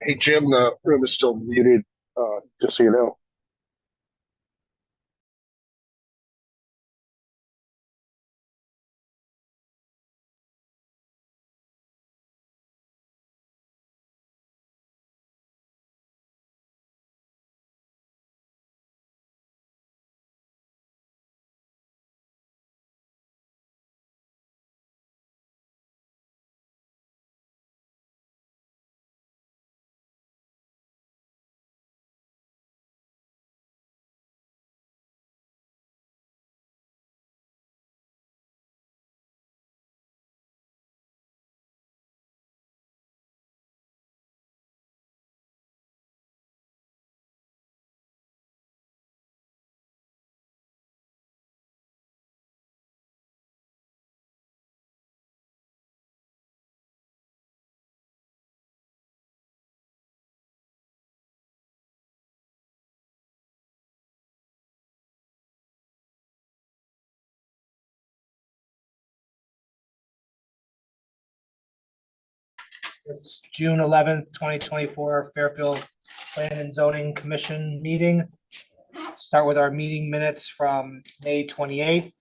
Hey, Jim, the room is still muted, just so you know. It's June 11th, 2024, Fairfield Plan and Zoning Commission meeting. Start with our meeting minutes from May 28th.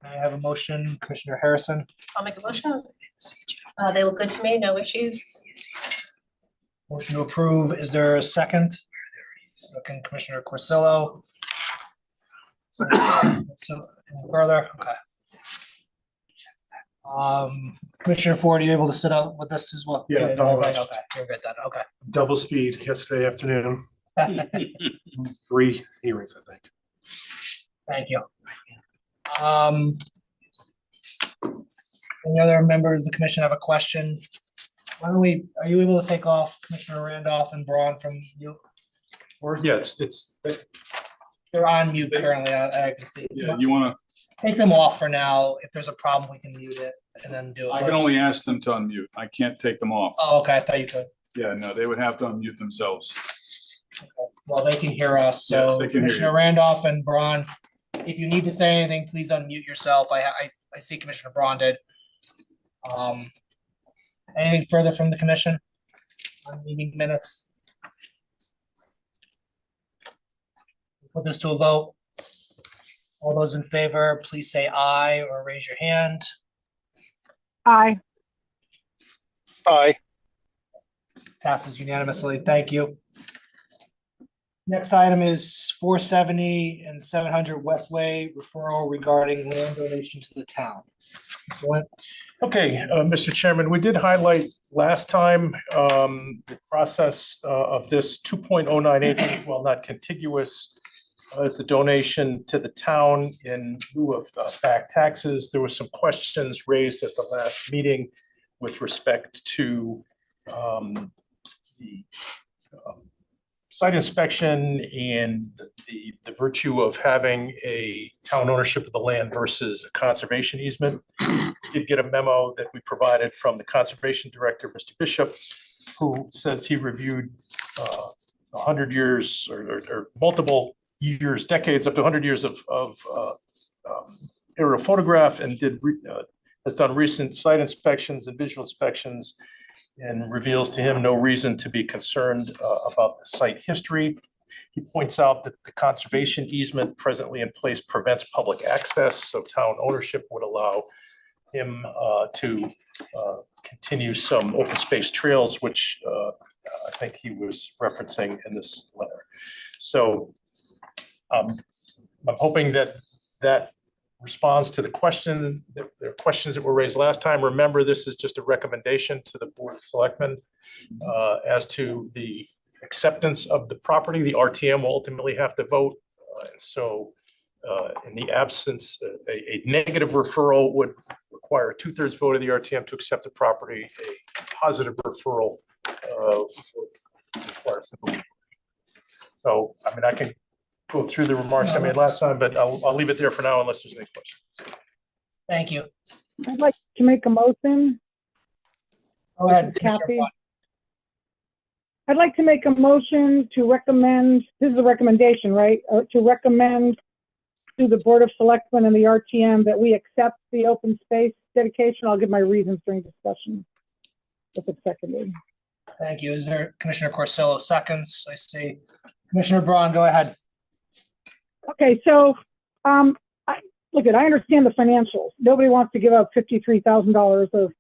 I have a motion, Commissioner Harrison. I'll make a motion. They look good to me, no issues. Motion to approve. Is there a second? Second, Commissioner Corsillo. So further, okay. Commissioner Ford, are you able to sit up with us as well? Yeah, no rush. Okay, you're good then, okay. Double speed yesterday afternoon, 3 hearings, I think. Thank you. Any other members of the commission have a question? Why don't we, are you able to take off Commissioner Randolph and Braun from you? Or, yeah, They're on mute currently, I can see. Yeah, you wanna, Take them off for now. If there's a problem, we can mute it and then do it. I can only ask them to unmute. I can't take them off. Oh, okay, I thought you could. Yeah, no, they would have to unmute themselves. Okay. Well, they can hear us, Yes, so they can hear Commissioner you. Randolph and Braun, if you need to say anything, please unmute yourself. I see Commissioner Braun did. Anything further from the commission on meeting minutes? Put this to a vote. All those in favor, please say aye or raise your hand. Aye. Aye. Passes unanimously. Thank you. Next item is 470 and 700 Westway referral regarding land donation to the town. Mr. Went. Okay, Mr. Chairman, we did highlight last time the process of this 2.09 acres, while not contiguous, as a donation to the town in lieu of back taxes. There were some questions raised at the last meeting with respect to the site inspection and the virtue of having a town ownership of the land versus a conservation easement. We did get a memo that we provided from the conservation director, Mr. Bishop, who says he reviewed 100 years or multiple years, decades, up to 100 years of aerial photograph, and has done recent site inspections and visual inspections, and reveals to him no reason to be concerned about the site history. He points out that the conservation easement presently in place prevents public access, so town ownership would allow him to continue some open space trails, which I think he was referencing in this letter. So I'm hoping that that responds to the question, the questions that were raised last time. Remember, this is just a recommendation to the Board of Selectmen as to the acceptance of the property. The RTM will ultimately have to vote. So in the absence, a negative referral would require a 2/3 vote of the RTM to accept the property. A positive referral would require a simple vote. So, I mean, I can go through the remarks I made last time, but I'll leave it there for now unless there's any questions. Thank you. I'd like to make a motion. Go ahead, This is Commissioner Kathy. Braun. I'd like to make a motion to recommend, this is a recommendation, right? To recommend to the Board of Selectmen and the RTM that we accept the open space dedication. I'll give my reasons during discussion if it's seconded. Thank you. Is there Commissioner Corsillo seconds? I see. Commissioner Braun, go ahead. Okay, so, look, I understand the financials. Nobody wants to give up $53,000 of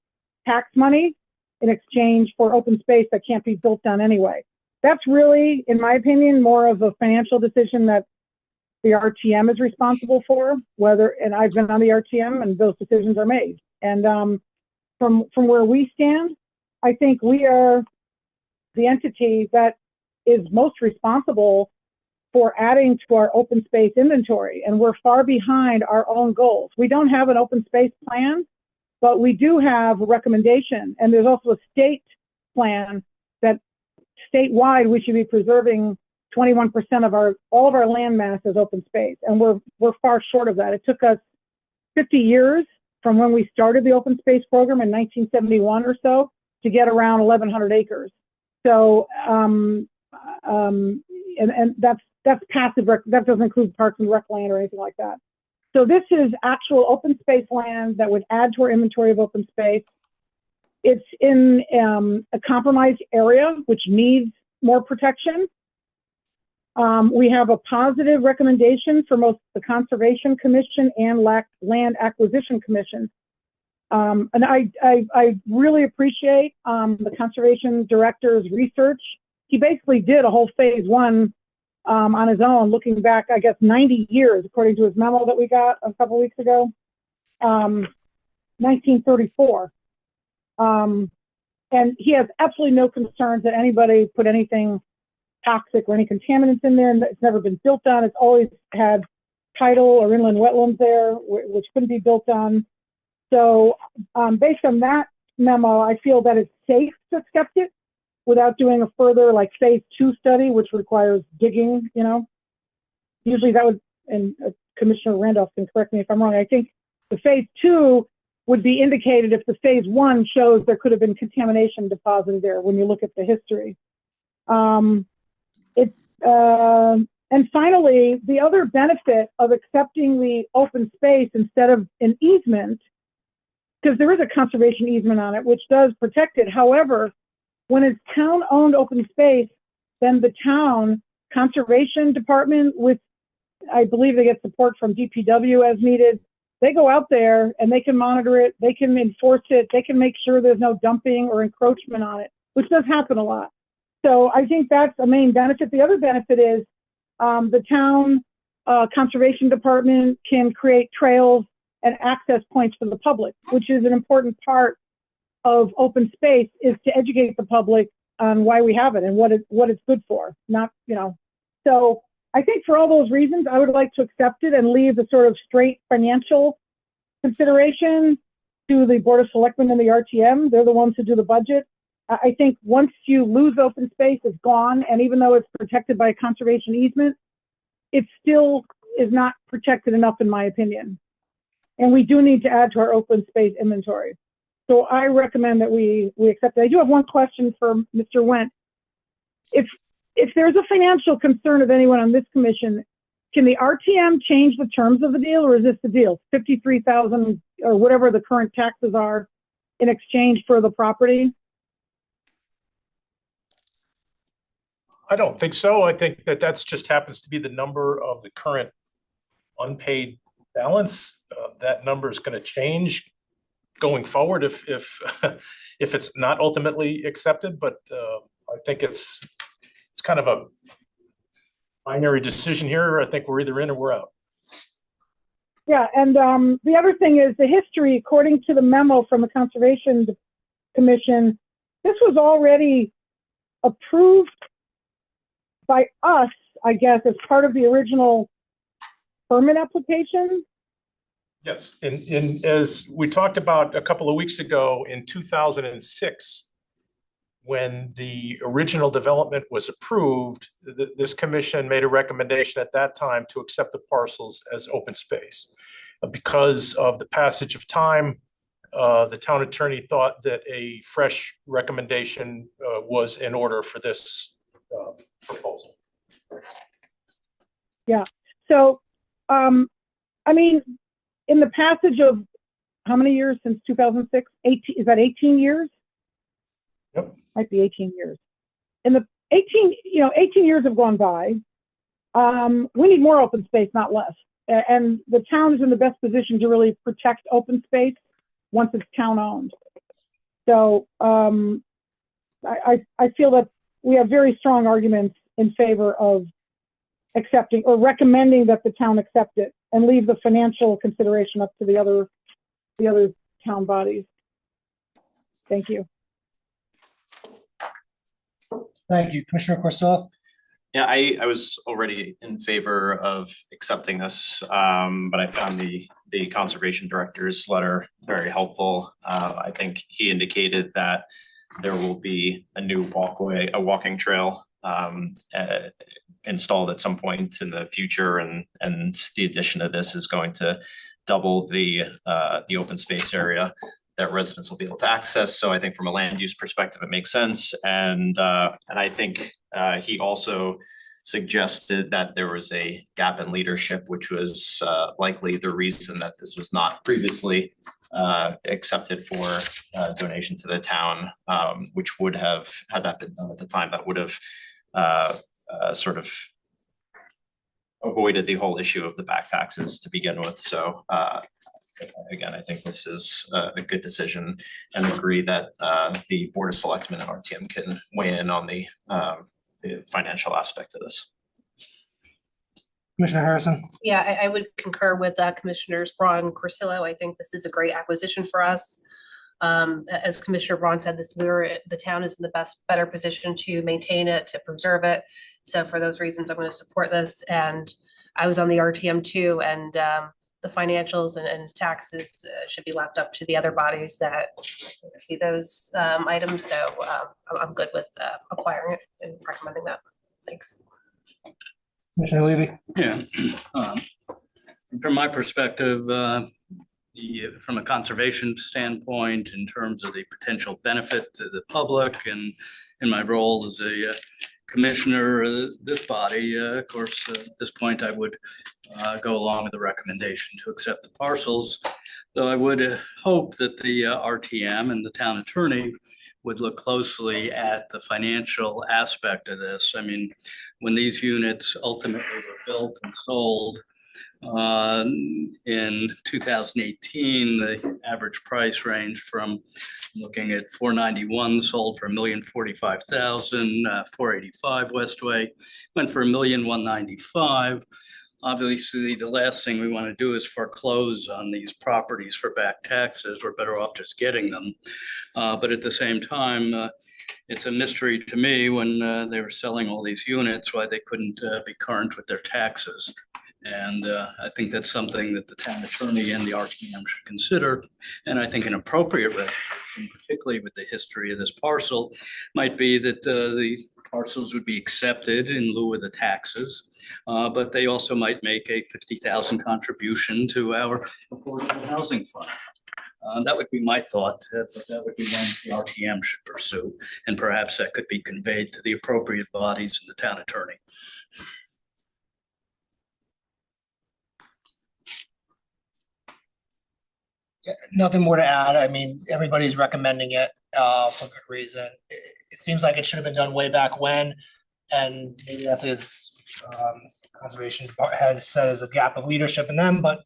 tax money in exchange for open space that can't be built on anyway. That's really, in my opinion, more of a financial decision that the RTM is responsible for, and I've been on the RTM and those decisions are made. And from where we stand, I think we are the entity that is most responsible for adding to our open space inventory, and we're far behind our own goals. We don't have an open space plan, but we do have a recommendation, and there's also a state plan that statewide we should be preserving 21% of all of our land mass as open space, and we're far short of that. It took us 50 years from when we started the open space program in 1971 or so to get around 1,100 acres. So, and that's passive, that doesn't include parks and rec land or anything like that. So this is actual open space land that would add to our inventory of open space. It's in a compromised area, which needs more protection. We have a positive recommendation for both the Conservation Commission and Land Acquisition Commission. And I really appreciate the Conservation Director's research. He basically did a whole phase one on his own, looking back, I guess, 90 years, according to his memo that we got a couple weeks ago, 1934. And he has absolutely no concerns that anybody put anything toxic or any contaminants in there, and it's never been built on. It's always had tidal or inland wetlands there, which couldn't be built on. So based on that memo, I feel that it's safe to accept it without doing a further like phase 2 study, which requires digging, you know. Usually that would, and Commissioner Randolph can correct me if I'm wrong, I think the phase 2 would be indicated if the phase 1 shows there could have been contamination deposited there when you look at the history. And finally, the other benefit of accepting the open space instead of an easement, because there is a conservation easement on it, which does protect it. However, when it's town-owned open space, then the town conservation department, with, I believe they get support from DPW as needed, they go out there and they can monitor it, they can enforce it, they can make sure there's no dumping or encroachment on it, which does happen a lot. So I think that's a main benefit. The other benefit is the town conservation department can create trails and access points for the public, which is an important part of open space, is to educate the public on why we have it and what it's good for. Not, you know. So I think for all those reasons, I would like to accept it and leave the sort of straight financial consideration to the Board of Selectmen and the RTM. They're the ones who do the budget. I think once you lose open space, it's gone. And even though it's protected by a conservation easement, it still is not protected enough, in my opinion. And we do need to add to our open space inventory. So I recommend that we accept it. I do have one question for Mr. Wendt. If there's a financial concern of anyone on this commission, can the RTM change the terms of the deal, or is this the deal? $53,000 or whatever the current taxes are in exchange for the property? I don't think so. I think that's just happens to be the number of the current unpaid balance. That number is going to change going forward if if it's not ultimately accepted. But I think it's kind of a binary decision here. I think we're either in or we're out. Yeah, and the other thing is the history, according to the memo from the Conservation Commission, this was already approved by us, I guess, as part of the original permit application. Yes, and as we talked about a couple of weeks ago, in 2006, when the original development was approved, this commission made a recommendation at that time to accept the parcels as open space. Because of the passage of time, the town attorney thought that a fresh recommendation was in order for this proposal. Yeah, so, I mean, in the passage of how many years since 2006? 18, is that 18 years? Yep. Might be 18 years. In the 18 years have gone by. We need more open space, not less. And the town is in the best position to really protect open space once it's town owned. So I feel that we have very strong arguments in favor of accepting or recommending that the town accept it and leave the financial consideration up to the other town bodies. Thank you. Thank you, Commissioner Corsillo. Yeah, I was already in favor of accepting this, but I found the conservation director's letter very helpful. I think he indicated that there will be a new walkway, a walking trail installed at some point in the future, and the addition of this is going to double the open space area that residents will be able to access. So I think from a land use perspective, it makes sense. And I think he also suggested that there was a gap in leadership, which was likely the reason that this was not previously accepted for donation to the town, which would have, had that been done at the time, that would have sort of avoided the whole issue of the back taxes to begin with. So again, I think this is a good decision, and agree that the Board of Selectmen and RTM can weigh in on the financial aspect of this. Commissioner Harrison. Yeah, I would concur with Commissioners Braun and Corsillo. I think this is a great acquisition for us. As Commissioner Braun said, the town is in the better position to maintain it, to preserve it. So for those reasons, I'm going to support this. And I was on the RTM too, and the financials and taxes should be left up to the other bodies that see those items. So I'm good with acquiring it and recommending that. Thanks. Commissioner Levy. Yeah, from my perspective, from a conservation standpoint, in terms of the potential benefit to the public, and in my role as a commissioner of this body, of course, at this point, I would go along with the recommendation to accept the parcels. Though I would hope that the RTM and the town attorney would look closely at the financial aspect of this. I mean, when these units ultimately were built and sold in 2018, the average price ranged from, looking at 491 sold for $1,045,000, 485 Westway went for $1,195,000. Obviously, the last thing we want to do is foreclose on these properties for back taxes. We're better off just getting them. But at the same time, it's a mystery to me when they were selling all these units, why they couldn't be current with their taxes. And I think that's something that the town attorney and the RTM should consider. And I think an appropriate resolution, particularly with the history of this parcel, might be that the parcels would be accepted in lieu of the taxes, but they also might make a $50,000 contribution to our affordable housing fund. That would be my thought, but that would be one the RTM should pursue, and perhaps that could be conveyed to the appropriate bodies and the town attorney. Yeah, nothing more to add. I mean, everybody's recommending it for good reason. It seems like it should have been done way back when, and maybe that's his conservation had said as a gap of leadership in them, but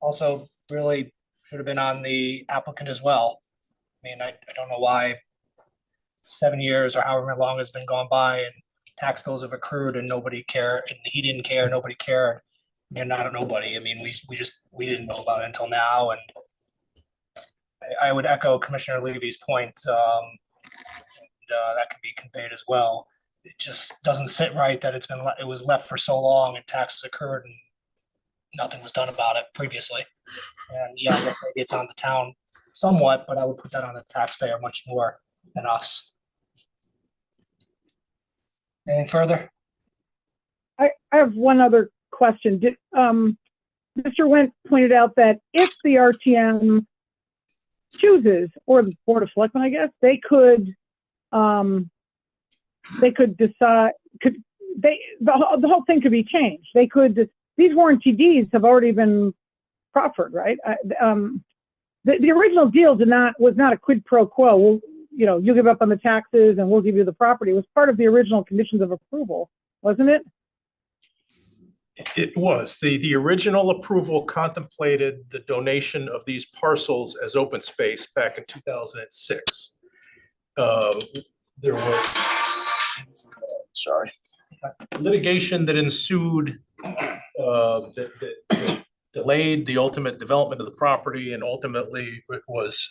also really should have been on the applicant as well. I mean, I don't know why 7 years or however long has been gone by and tax bills have accrued and nobody cared, and he didn't care, nobody cared. You're not a nobody. I mean, we didn't know about it until now, and I would echo Commissioner Levy's point. That can be conveyed as well. It just doesn't sit right that it was left for so long and taxes occurred and nothing was done about it previously. And yeah, I guess maybe it's on the town somewhat, but I would put that on the taxpayer much more than us. Anything further? I have one other question. Mr. Wendt pointed out that if the RTM chooses, or the Board of Selectmen, I guess, they could decide, the whole thing could be changed. These warranty deeds have already been proffered, right? The original deal was not a quid pro quo. you give up on the taxes and we'll give you the property. It was part of the original conditions of approval, wasn't it? It was. The original approval contemplated the donation of these parcels as open space back in 2006. There was, sorry, litigation that ensued that delayed the ultimate development of the property, and ultimately it was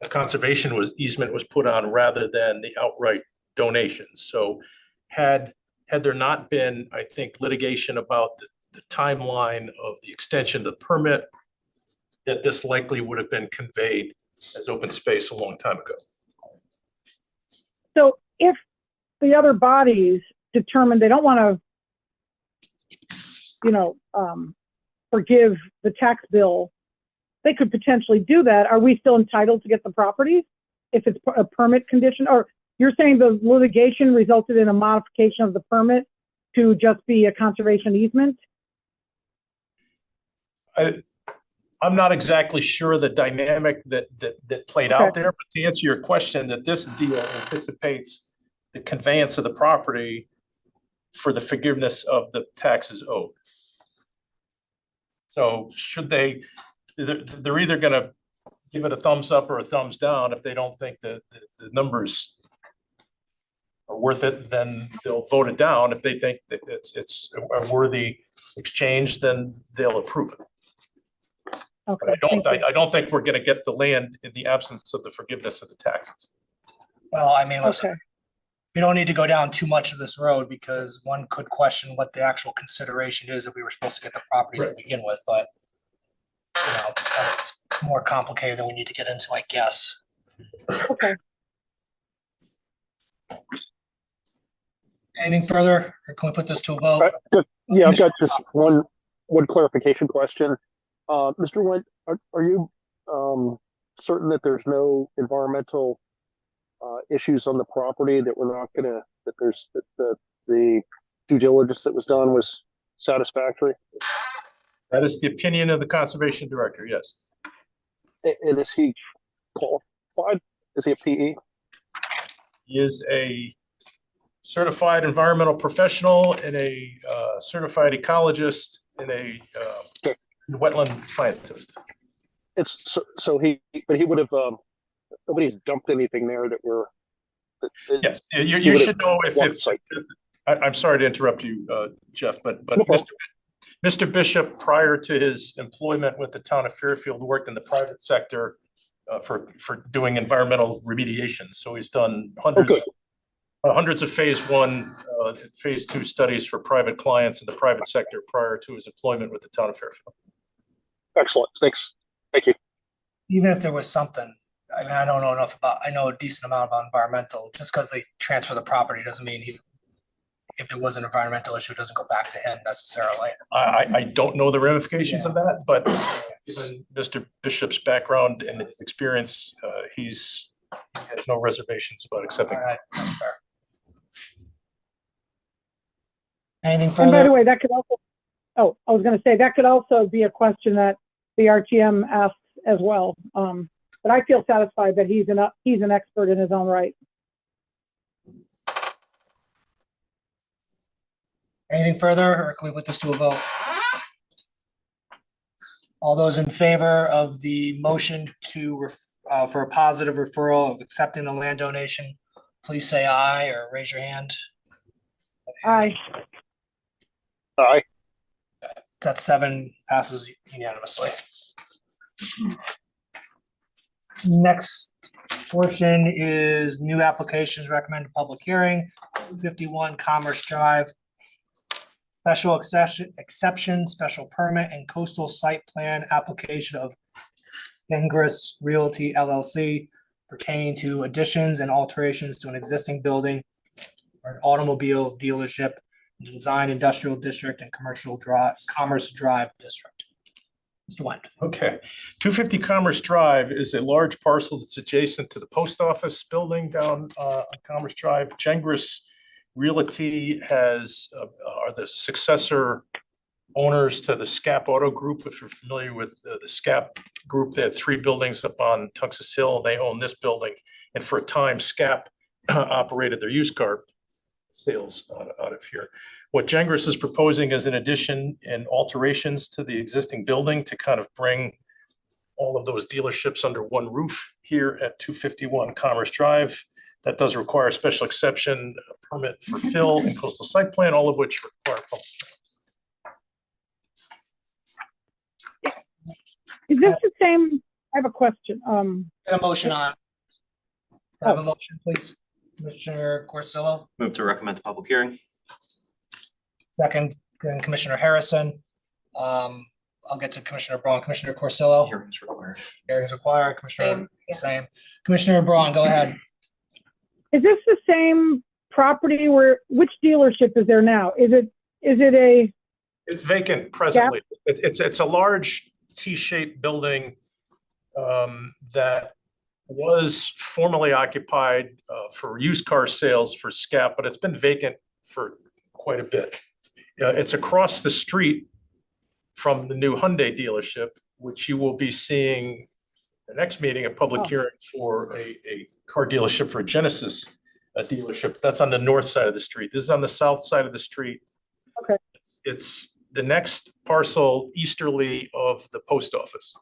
a conservation easement was put on rather than the outright donation. So had there not been, I think, litigation about the timeline of the extension of the permit, that this likely would have been conveyed as open space a long time ago. So if the other bodies determine they don't want to, forgive the tax bill, they could potentially do that. Are we still entitled to get the property if it's a permit condition? Or you're saying the litigation resulted in a modification of the permit to just be a conservation easement? I'm not exactly sure the dynamic that played out there, but to answer your question, that this deal anticipates the conveyance of the property for the forgiveness of the taxes owed. So should they're either going to give it a thumbs up or a thumbs down. If they don't think that the numbers are worth it, then they'll vote it down. If they think that it's a worthy exchange, then they'll approve it. Okay. But I don't think we're going to get the land in the absence of the forgiveness of the taxes. Well, I mean, listen, we don't need to go down too much of this road because one could question what the actual consideration is if we were supposed to get the properties to begin with, but that's more complicated than we need to get into, I guess. Okay. Anything further, or can we put this to a vote? Yeah, I've got just one clarification question. Mr. Went, are you certain that there's no environmental issues on the property, that we're not gonna, that the due diligence that was done was satisfactory? That is the opinion of the conservation director, yes. And is he qualified? Is he a PE? He is a certified environmental professional and a certified ecologist and a wetland scientist. It's so he would have, nobody's dumped anything there that we're. Yes, you should know if I'm sorry to interrupt you, Jeff, but No Mr. Bishop, prior to his employment with the town of Fairfield, worked in the private sector for doing environmental remediation. So he's done hundreds of phase 1, phase 2 studies for private clients in the private sector prior to his employment with the town of Fairfield. Excellent. Thanks. Thank you. Even if there was something, I mean, I don't know enough about, I know a decent amount about environmental, just because they transfer the property doesn't mean if there was an environmental issue, it doesn't go back to him necessarily. I don't know the ramifications of that, but given Mr. Bishop's background and his experience, he has no reservations about accepting. All right, that's fair. Anything And by the further? way, that could also, I was going to say that could also be a question that the RTM asks as well. But I feel satisfied that he's an expert in his own right. Anything further, or can we put this to a vote? All those in favor of the motion for a positive referral of accepting the land donation, please say aye or raise your hand. Aye. Aye. That's 7, passes unanimously. Next portion is new applications recommended public hearing, 51 Commerce Drive. Special exception, special permit and coastal site plan application of Gengris Realty LLC pertaining to additions and alterations to an existing building or an automobile dealership, design industrial district and Commerce Drive district. Mr. Wendt. Okay, 250 Commerce Drive is a large parcel that's adjacent to the post office building down on Commerce Drive. Gengris Realty are the successor owners to the SCAP Auto Group. If you're familiar with the SCAP Group, they had 3 buildings up on Tuxas Hill. They own this building And for a time, SCAP operated their used car sales out of here. What Gengris is proposing is an addition and alterations to the existing building to kind of bring all of those dealerships under one roof here at 251 Commerce Drive. That does require a special exception, a permit for fill and coastal site plan, all of which require public. Is this the same? I have a question. Get a motion on. Can I have a motion, please? Commissioner Corsillo, Move to recommend the public hearing. second, then Commissioner Harrison. I'll get to Commissioner Braun. Commissioner Corsillo, Hearings required. hearings required. Commissioner, Same, yeah. same. Commissioner Braun, go ahead. Is this the same property where, which dealership is there now? Is it a, It's vacant presently. It's a large T-shaped building that was formerly occupied for used car sales for SCAP, but it's been vacant for quite a bit. It's across the street from the new Hyundai dealership, which you will be seeing the next meeting, a public hearing for a car dealership for a Genesis dealership. That's on the north side of the street. This is on the south side of the street. Okay. It's the next parcel easterly of the post office.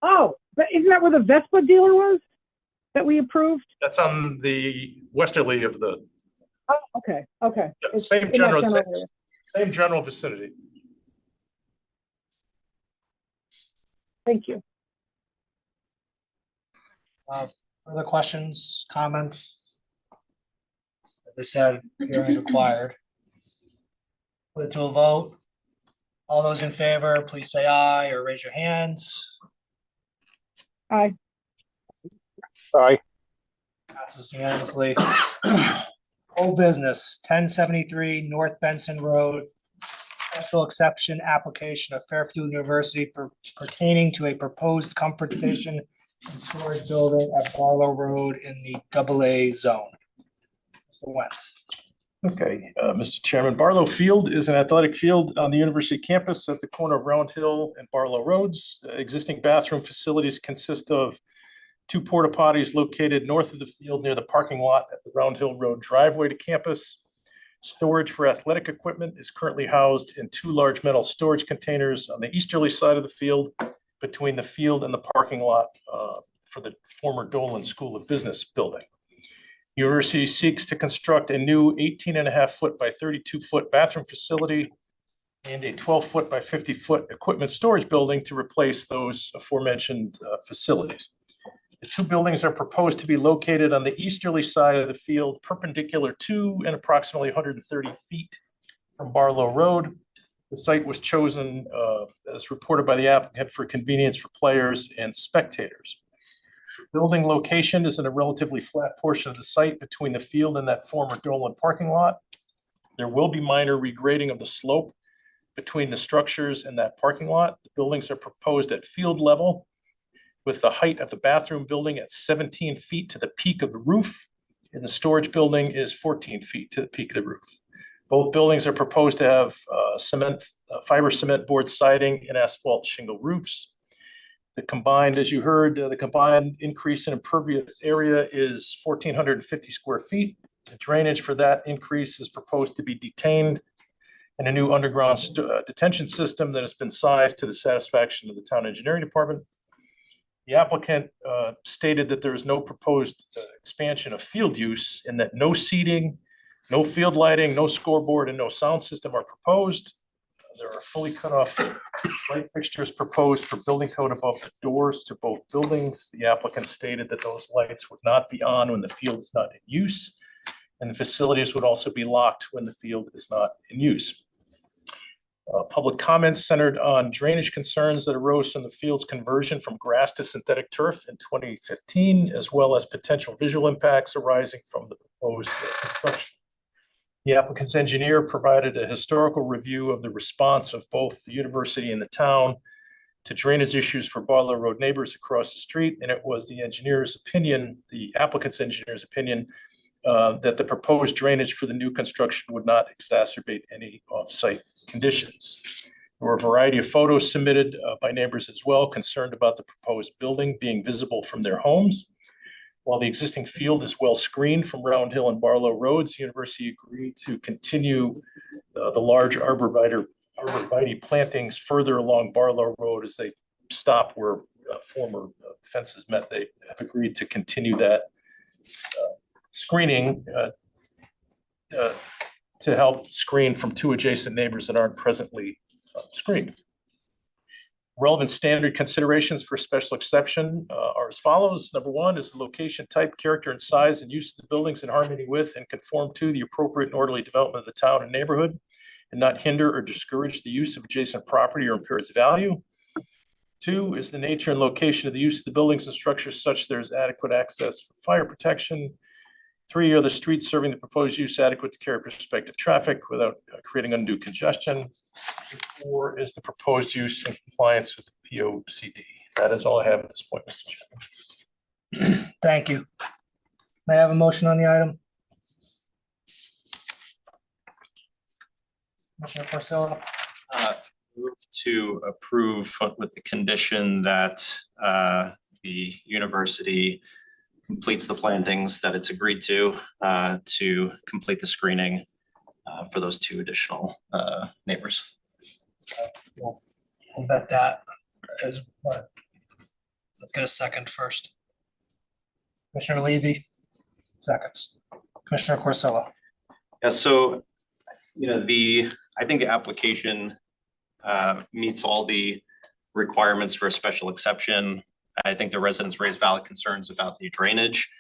oh, but isn't that where the Vespa dealer was that we approved? That's on the westerly of the Oh, okay, okay. yeah, It's same in that general area. same general vicinity. Thank you. Further questions, comments? As I said, hearing is required. Put it to a vote. All those in favor, please say aye or raise your hands. Aye. Aye. Passes unanimously. Old business, 1073 North Benson Road. Special exception application of Fairfield University pertaining to a proposed comfort station and storage building at Barlow Road in the AA zone. Mr. Wentz. Okay, Mr. Chairman, Barlow Field is an athletic field on the university campus at the corner of Round Hill and Barlow Roads. Existing bathroom facilities consist of 2 porta potties located north of the field near the parking lot at the Round Hill Road driveway to campus. Storage for athletic equipment is currently housed in 2 large metal storage containers on the easterly side of the field between the field and the parking lot for the former Dolan School of Business building. University seeks to construct a new 18.5-foot by 32-foot bathroom facility and a 12-foot by 50-foot equipment storage building to replace those aforementioned facilities. The 2 buildings are proposed to be located on the easterly side of the field, perpendicular to and approximately 130 feet from Barlow Road. The site was chosen, as reported by the applicant, for convenience for players and spectators. Building location is in a relatively flat portion of the site between the field and that former Dolan parking lot. There will be minor regrading of the slope between the structures and that parking lot. The buildings are proposed at field level, with the height of the bathroom building at 17 feet to the peak of the roof, and the storage building is 14 feet to the peak of the roof. Both buildings are proposed to have fiber cement board siding and asphalt shingle roofs. The combined, as you heard, the combined increase in impervious area is 1,450 square feet. The drainage for that increase is proposed to be detained in a new underground detention system that has been sized to the satisfaction of the town engineering department. The applicant stated that there is no proposed expansion of field use and that no seating, no field lighting, no scoreboard, and no sound system are proposed. There are fully cut off light fixtures proposed for building code above the doors to both buildings. The applicant stated that those lights would not be on when the field is not in use, and the facilities would also be locked when the field is not in use. Public comments centered on drainage concerns that arose from the field's conversion from grass to synthetic turf in 2015, as well as potential visual impacts arising from the proposed construction. The applicant's engineer provided a historical review of the response of both the university and the town to drainage issues for Barlow Road neighbors across the street, and it was the engineer's opinion, the applicant's engineer's opinion, that the proposed drainage for the new construction would not exacerbate any off-site conditions. There were a variety of photos submitted by neighbors as well, concerned about the proposed building being visible from their homes. While the existing field is well screened from Round Hill and Barlow Roads, the university agreed to continue the large arborvitae plantings further along Barlow Road as they stop where former fences met. They have agreed to continue that screening to help screen from two adjacent neighbors that aren't presently screened. Relevant standard considerations for special exception are as follows. Number one is the location, type, character, and size and use of the buildings in harmony with and conform to the appropriate and orderly development of the town and neighborhood, and not hinder or discourage the use of adjacent property or impair its value. Two is the nature and location of the use of the buildings and structures such there is adequate access for fire protection. Three, are the streets serving the proposed use adequate to carry prospective traffic without creating undue congestion? Four, is the proposed use in compliance with the POCD? That is all I have at this point, Mr. Chairman. Thank you. May I have a motion on the item? Commissioner Porcello, Move to approve with the condition that the university completes the plantings that it's agreed to complete the screening for those two additional neighbors. we'll bet that as what? Let's get a second first. Commissioner Levy, seconds. Commissioner Porcello. Yeah, so, I think the application meets all the requirements for a special exception. I think the residents raised valid concerns about the drainage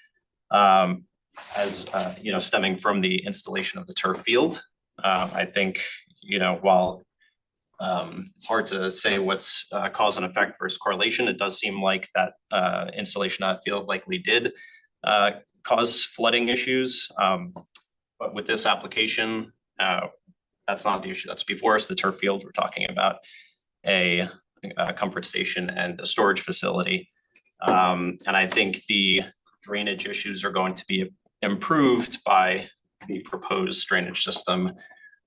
stemming from the installation of the turf field. I think, while it's hard to say what's cause and effect versus correlation, it does seem like that installation of that field likely did cause flooding issues. But with this application, that's not the issue that's before us. The turf field, we're talking about a comfort station and a storage facility. And I think the drainage issues are going to be improved by the proposed drainage system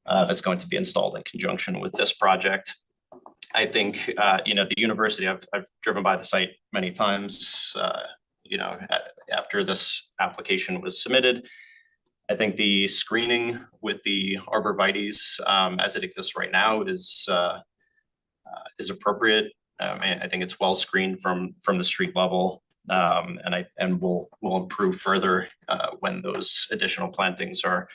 that's going to be installed in conjunction with this project. I think, the university, I've driven by the site many times, after this application was submitted. I think the screening with the arborvitaes as it exists right now is appropriate. I think it's well screened from the street level, and will improve further when those additional plantings are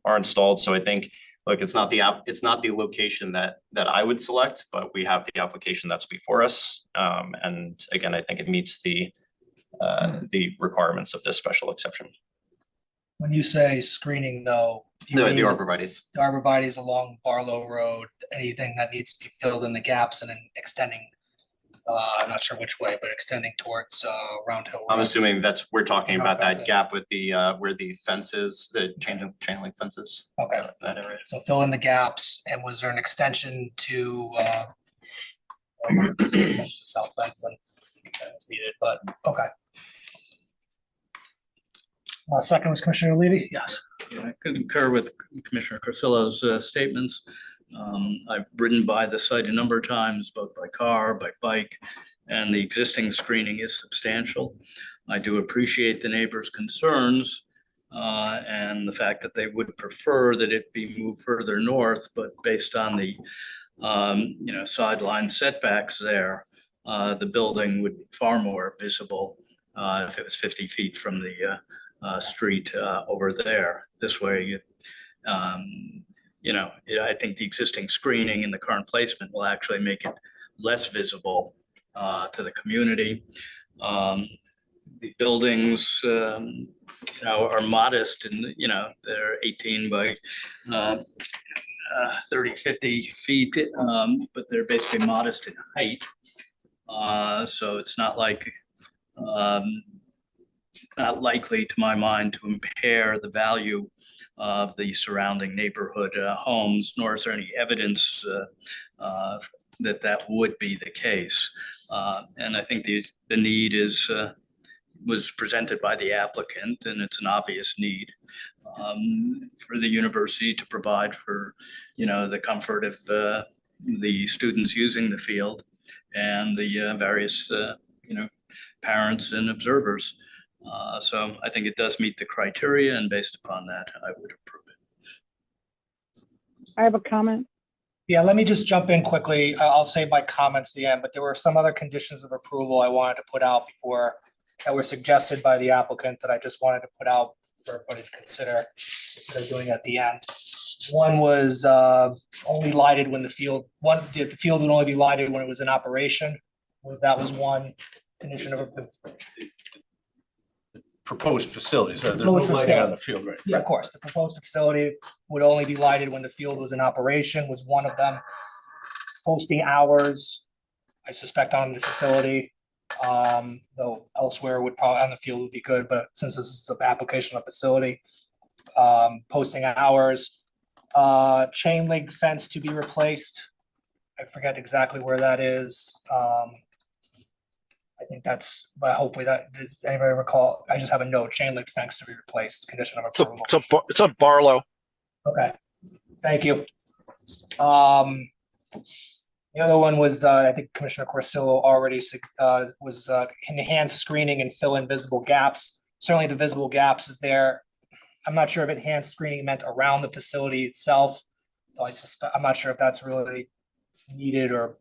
installed. So I think, look, it's not the location that I would select, but we have the application that's before us. And again, I think it meets the requirements of this special exception. When you say screening though, The arborvitaes. the arborvitaes along Barlow Road, anything that needs to be filled in the gaps and then extending, I'm not sure which way, but extending towards Round Hill. I'm Road. assuming we're talking about That's that it. gap with the where the fences, the chain link fences. Okay, That area. so fill in the gaps, and was there an extension to south fence and that was needed, but okay. Second was Commissioner Levy? Yes. Yeah, I concur with Commissioner Carcillo's statements. I've ridden by the site a number of times, both by car, by bike, and the existing screening is substantial. I do appreciate the neighbors' concerns and the fact that they would prefer that it be moved further north, but based on the sideline setbacks there, the building would be far more visible if it was 50 feet from the street over there. This way, I think the existing screening and the current placement will actually make it less visible to the community. The buildings, are modest and, they're 18 by 30, 50 feet, but they're basically modest in height. So it's not like, not likely to my mind to impair the value of the surrounding neighborhood homes, nor is there any evidence that would be the case. And I think the need was presented by the applicant, and it's an obvious need for the university to provide for, the comfort of the students using the field and the various, parents and observers. So I think it does meet the criteria, and based upon that, I would approve it. I have a comment. Yeah, let me just jump in quickly. I'll save my comments at the end, but there were some other conditions of approval I wanted to put out before that were suggested by the applicant that I just wanted to put out for everybody to consider instead of doing it at the end. One was only lighted when the field would only be lighted when it was in operation. That was one condition of approval. Proposed facilities, there's no Proposed lighting on facility. the field, right? Yeah, of course, the proposed facility would only be lighted when the field was in operation was one of them. Posting hours, I suspect on the facility, though elsewhere would probably on the field would be good, but since this is the application of facility, posting hours, chain link fence to be replaced. I forget exactly where that is. I think that's, but hopefully that, does anybody recall? I just have a note, chain link fence to be replaced, condition of approval. It's a Barlow. Okay, thank you. The other one was, I think Commissioner Corsillo already was enhanced screening and fill in visible gaps. Certainly the visible gaps is there. I'm not sure if enhanced screening meant around the facility itself. Though I'm not sure if that's really needed or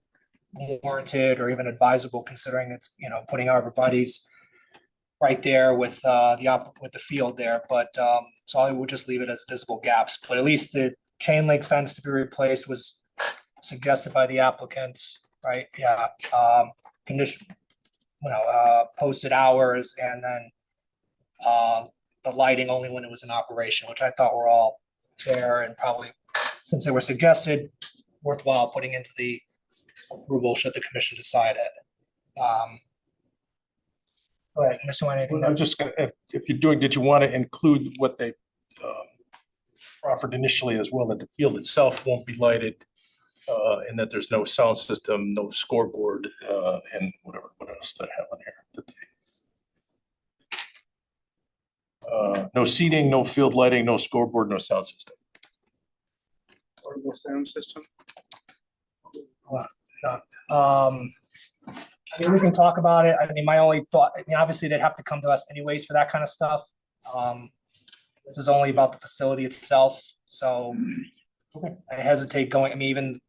warranted or even advisable, considering it's, putting arborvitae's right there with the field there, but so I would just leave it as visible gaps, but at least the chain link fence to be replaced was suggested by the applicants, right? Yeah, condition, posted hours, and then the lighting only when it was in operation, which I thought were all fair and probably, since they were suggested, worthwhile putting into the approval should the commission decide it. Go ahead, Mr. Wayne, anything? I'm just gonna, if you're doing, did you want to include what they offered initially as well, that the field itself won't be lighted, and that there's no sound system, no scoreboard, and what else did I have on here? No seating, no field lighting, no scoreboard, no sound system. Portable sound system. I mean, we can talk about it. I mean, my only thought, obviously they'd have to come to us anyways for that kind of stuff. This is only about the facility itself, so I hesitate going, even,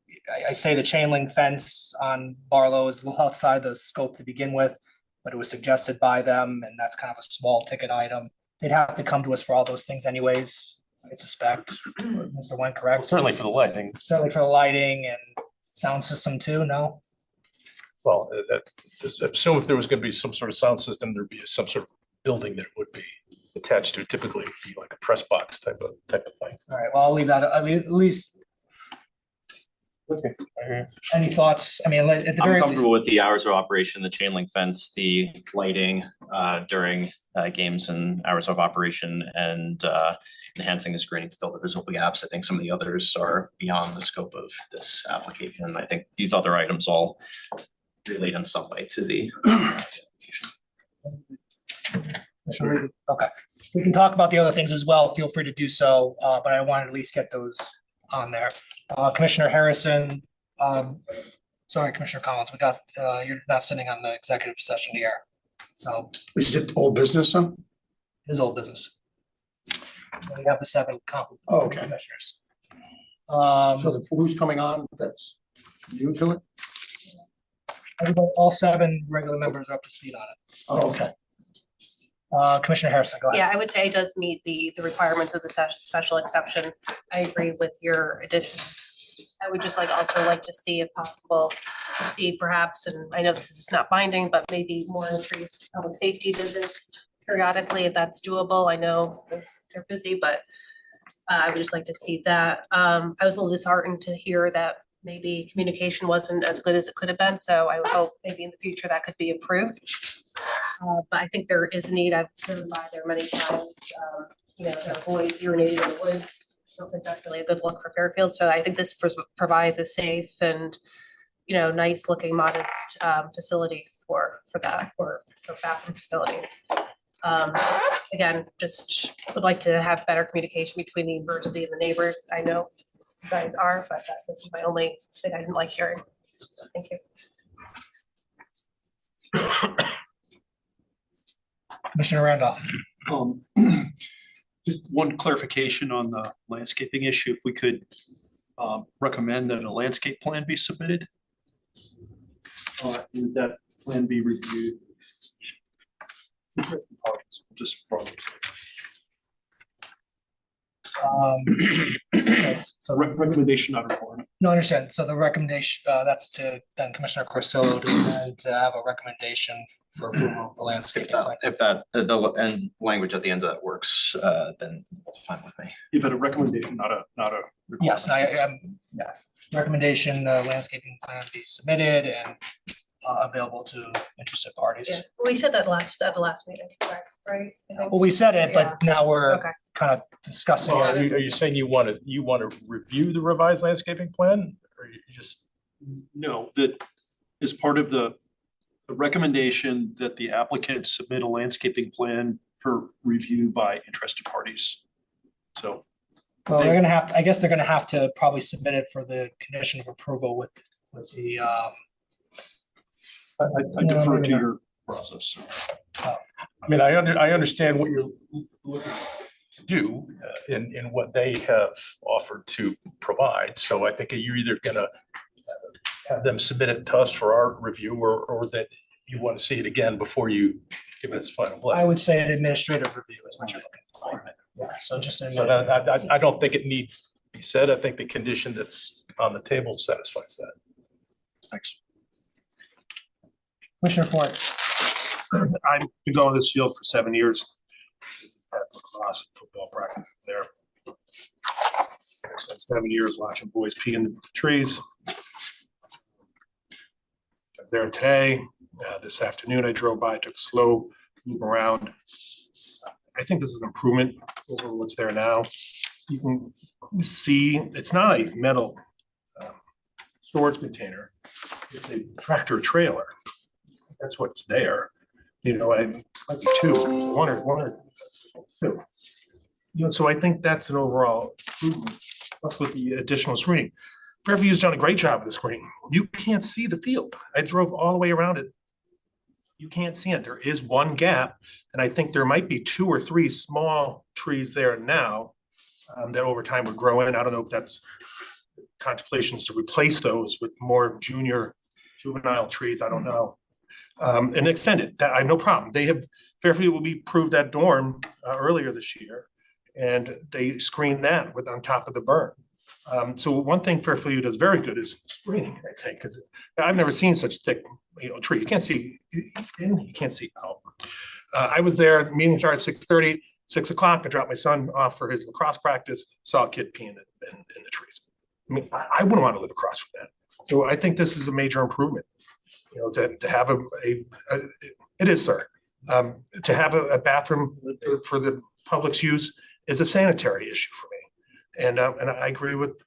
I say the chain link fence on Barlow is a little outside the scope to begin with, but it was suggested by them, and that's kind of a small ticket item. They'd have to come to us for all those things anyways, I suspect. Mr. Wen, correct? Certainly for the lighting. Certainly for the lighting and sound system too, no? Well, assume if there was going to be some sort of sound system, there'd be some sort of building that it would be attached to. Typically, it'd be like a press box type of thing. All right, well, I'll leave that, at least, Okay. any thoughts? I mean, at the I'm very least, comfortable with the hours of operation, the chain link fence, the lighting during games and hours of operation, and enhancing the screening to fill the visible gaps. I think some of the others are beyond the scope of this application. I think these other items all relate in some way to the application. okay. We can talk about the other things as well. Feel free to do so, but I wanted to at least get those on there. Commissioner Harrison, sorry, Commissioner Collins, you're not sitting on the executive session here. So Is it old business, huh? it is old business. We have the 7 Oh, okay. commissioners. So who's coming on? That's you to it? All 7 regular members are up to speed on it. Oh, okay. Commissioner Harrison, go ahead. Yeah, I would say it does meet the requirements of the special exception. I agree with your addition. I would just also like to see, if possible, to see perhaps, and I know this is not binding, but maybe more increased public safety visits periodically, if that's doable. I know they're busy, but I would just like to see that. I was a little disheartened to hear that maybe communication wasn't as good as it could have been, so I would hope maybe in the future that could be improved. But I think there is need. I've driven by there many times. There are boys urinating in the woods. I don't think that's really a good look for Fairfield. So I think this provides a safe and, nice looking modest facility for bathroom facilities. Again, just would like to have better communication between the university and the neighbors. I know you guys are, but this is my only thing I didn't like hearing. So thank you. Commissioner Randolph. Just one clarification on the landscaping issue, if we could recommend that a landscape plan be submitted. Would that plan be reviewed? Just from So recommendation, not a requirement. no, I understand. So the recommendation, that's to then Commissioner Corsillo to have a recommendation for approval of the landscape plan. If that, the end language at the end of that works, then it's fine with me. You've had a recommendation, not a requirement. Yes, I am, yeah, recommendation, landscaping plan be submitted and available to interested parties. Yeah, we said that at the last meeting, correct, right? I think. Well, we said it, but now we're Okay. kind of discussing So it. are you saying you want to review the revised landscaping plan, or you just? No, that is part of the recommendation that the applicant submit a landscaping plan for review by interested parties. So Well, they're gonna have, I guess they're gonna have to probably submit it for the condition of approval with the, I defer to your process. I mean, I understand what you're looking to do in what they have offered to provide. So I think you're either gonna have them submit it to us for our review, or that you want to see it again before you give it its final I blessing. would say an administrative review is what you're looking for. Yeah, so just. an So I don't think it needs to be said. I think the condition that's on the table satisfies that. Thanks. Commissioner Ford. I've been going to this field for 7 years. Lacrosse football practices there. I spent 7 years watching boys pee in the trees. I was there today. This afternoon, I drove by, took a slow move around. I think this is an improvement over what's there now. You can see it's not a metal storage container. It's a tractor trailer. That's what's there. You know, it might be one or two. You know, so I think that's an overall improvement. Plus with the additional screening. Fairview's done a great job with the screening. You can't see the field. I drove all the way around it. You can't see it. There is one gap, and I think there might be 2 or 3 small trees there now that over time would grow in. I don't know if that's contemplations to replace those with more juvenile trees. I don't know. And extend it. I have no problem. Fairfield will be approved that dorm earlier this year, and they screened that on top of the berm. So one thing Fairfield does very good is screening, I think, because I've never seen such thick, tree. You can't see in, you can't see out. I was there, the meeting started at 6:30, 6 o'clock. I dropped my son off for his lacrosse practice, saw a kid peeing in the trees. I mean, I wouldn't want to live across from that. So I think this is a major improvement, to have it is, sir. To have a bathroom for the public's use is a sanitary issue for me. And I agree with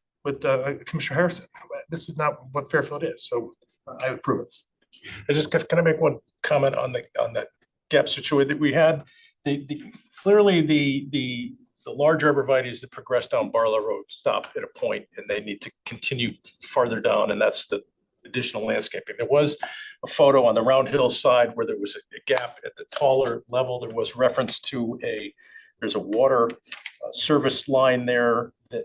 Commissioner Harrison. This is not what Fairfield is, so I approve it. Can I make one comment on that gap situation that we had? Clearly the large arborvitaes that progress down Barlow Road stop at a point, and they need to continue farther down, and that's the additional landscaping. There was a photo on the Round Hill side where there was a gap at the taller level. There was reference to there's a water service line there that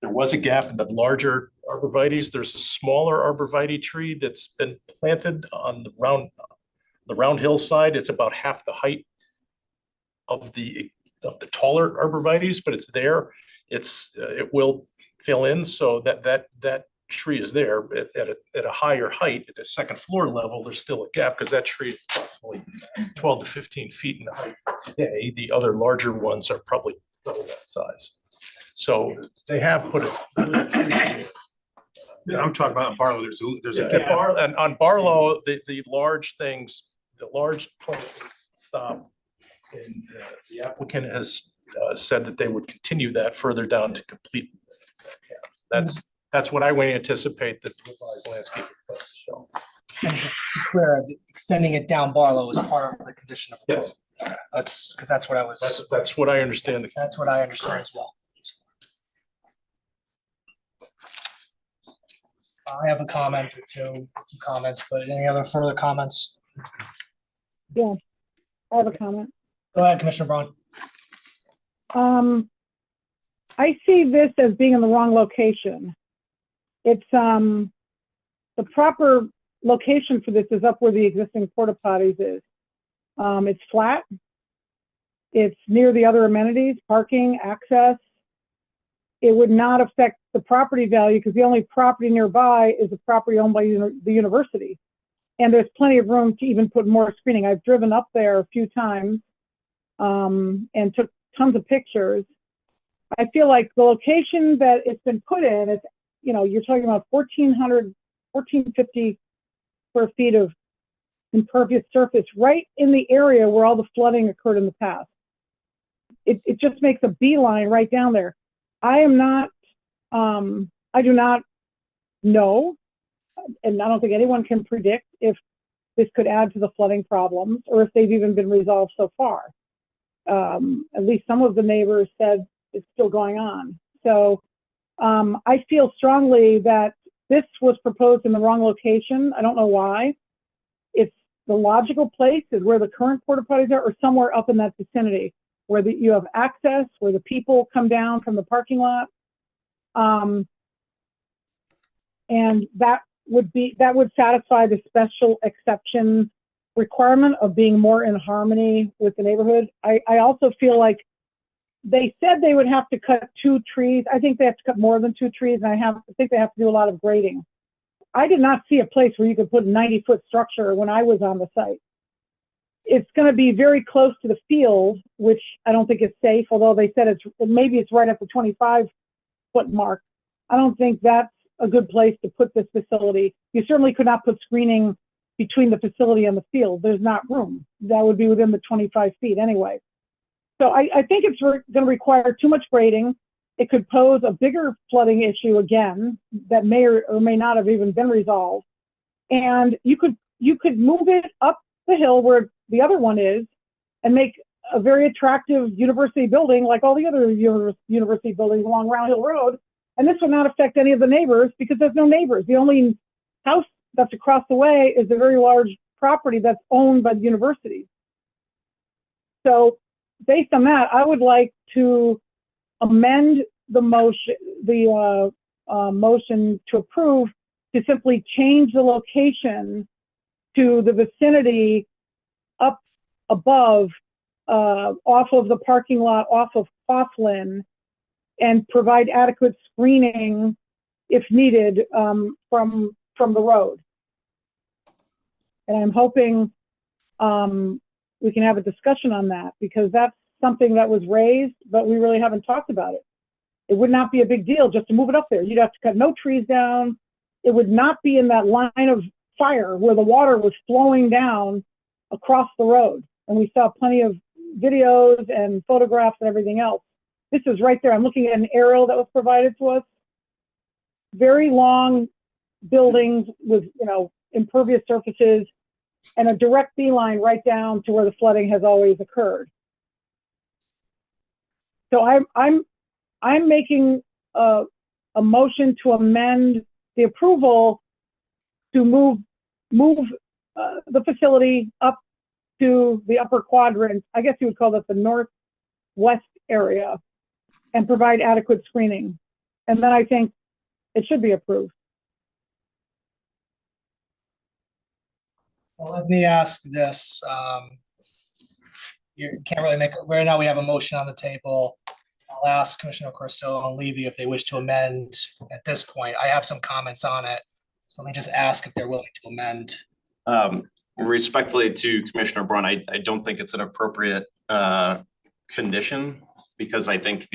there was a gap in the larger arborvitaes. There's a smaller arborvitae tree that's been planted on the Round Hill side. It's about half the height of the taller arborvitaes, but it's there. It will fill in, so that tree is there at a higher height. At the second floor level, there's still a gap because that tree is probably 12 to 15 feet in height today. The other larger ones are probably double that size. So they have put it. Yeah, I'm talking about Barlow. There's a gap. And on Barlow, the large things, the large plants stop. And the applicant has said that they would continue that further down to complete. That's what I would anticipate that the revised landscape will show. And to be clear, extending it down Barlow is part of the condition of approval. Yes. That's because that's what I was. That's what I understand. That's what I understand as well. I have a comment or two comments, but any other further comments? Yeah. I have a comment. Go ahead, Commissioner Braun. I see this as being in the wrong location. It's, the proper location for this is up where the existing porta potties is. It's flat. It's near the other amenities, parking, access. It would not affect the property value because the only property nearby is the property owned by the university. And there's plenty of room to even put more screening. I've driven up there a few times and took tons of pictures. I feel like the location that it's been put in, it's, you know, you're talking about 1,450 square feet of impervious surface right in the area where all the flooding occurred in the past. It just makes a beeline right down there. I am not, I do not know, and I don't think anyone can predict if this could add to the flooding problems or if they've even been resolved so far. At least some of the neighbors said it's still going on. So I feel strongly that this was proposed in the wrong location. I don't know why. It's the logical place is where the current porta potties are or somewhere up in that vicinity where you have access, where the people come down from the parking lot. And that would satisfy the special exception requirement of being more in harmony with the neighborhood. I also feel like they said they would have to cut 2 trees. I think they have to cut more than 2 trees, and I think they have to do a lot of grading. I did not see a place where you could put a 90-foot structure when I was on the site. It's going to be very close to the field, which I don't think is safe, although they said maybe it's right at the 25-foot mark. I don't think that's a good place to put this facility. You certainly could not put screening between the facility and the field. There's not room. That would be within the 25 feet anyway. So I think it's going to require too much grading. It could pose a bigger flooding issue again that may or may not have even been resolved. And you could move it up the hill where the other one is and make a very attractive university building like all the other university buildings along Round Hill Road. And this will not affect any of the neighbors because there's no neighbors. The only house that's across the way is a very large property that's owned by the university. So based on that, I would like to amend the motion to approve to simply change the location to the vicinity up above, off of the parking lot, off of Coughlin, and provide adequate screening if needed from the road. And I'm hoping we can have a discussion on that because that's something that was raised, but we really haven't talked about it. It would not be a big deal just to move it up there. You'd have to cut no trees down. It would not be in that line of fire where the water was flowing down across the road. And we saw plenty of videos and photographs and everything else. This is right there. I'm looking at an aerial that was provided to us. Very long buildings with, impervious surfaces and a direct beeline right down to where the flooding has always occurred. So I'm making a motion to amend the approval to move the facility up to the upper quadrant. I guess you would call that the northwest area, and provide adequate screening. And then I think it should be approved. Well, let me ask this. You can't really make it. Right now we have a motion on the table. I'll ask Commissioner Corsillo and Levy if they wish to amend at this point. I have some comments on it. So let me just ask if they're willing to amend. Respectfully to Commissioner Braun, I don't think it's an appropriate condition because I think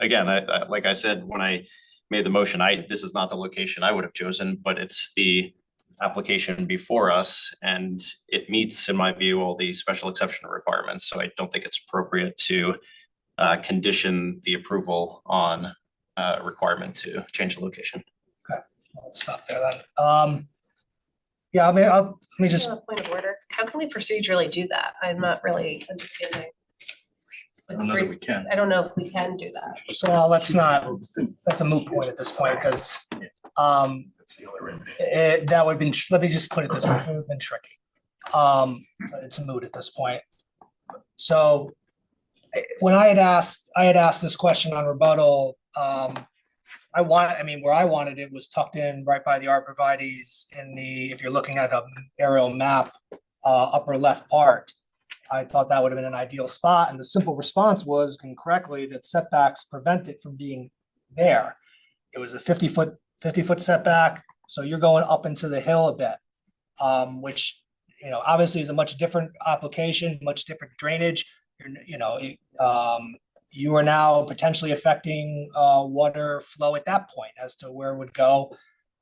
like I said, when I made the motion, this is not the location I would have chosen, but it's the application before us and it meets, in my view, all the special exception requirements. So I don't think it's appropriate to condition the approval on requirement to change the location. Okay, let's stop there then. Yeah, I mean, let me just. Point of order. How can we procedurally do that? I'm not really understanding. I don't know that we can. I don't know if we can do that. So that's a moot point at this point because That's the only remedy. that would have been, let me just put it this way, it would have been tricky. But it's a moot at this point. So when I had asked this question on rebuttal, where I wanted it was tucked in right by the arborvitae's in the, if you're looking at an aerial map, upper left part. I thought that would have been an ideal spot, and the simple response was incorrectly that setbacks prevent it from being there. It was a 50-foot setback, so you're going up into the hill a bit, which, you know, obviously is a much different application, much different drainage. You are now potentially affecting water flow at that point as to where it would go.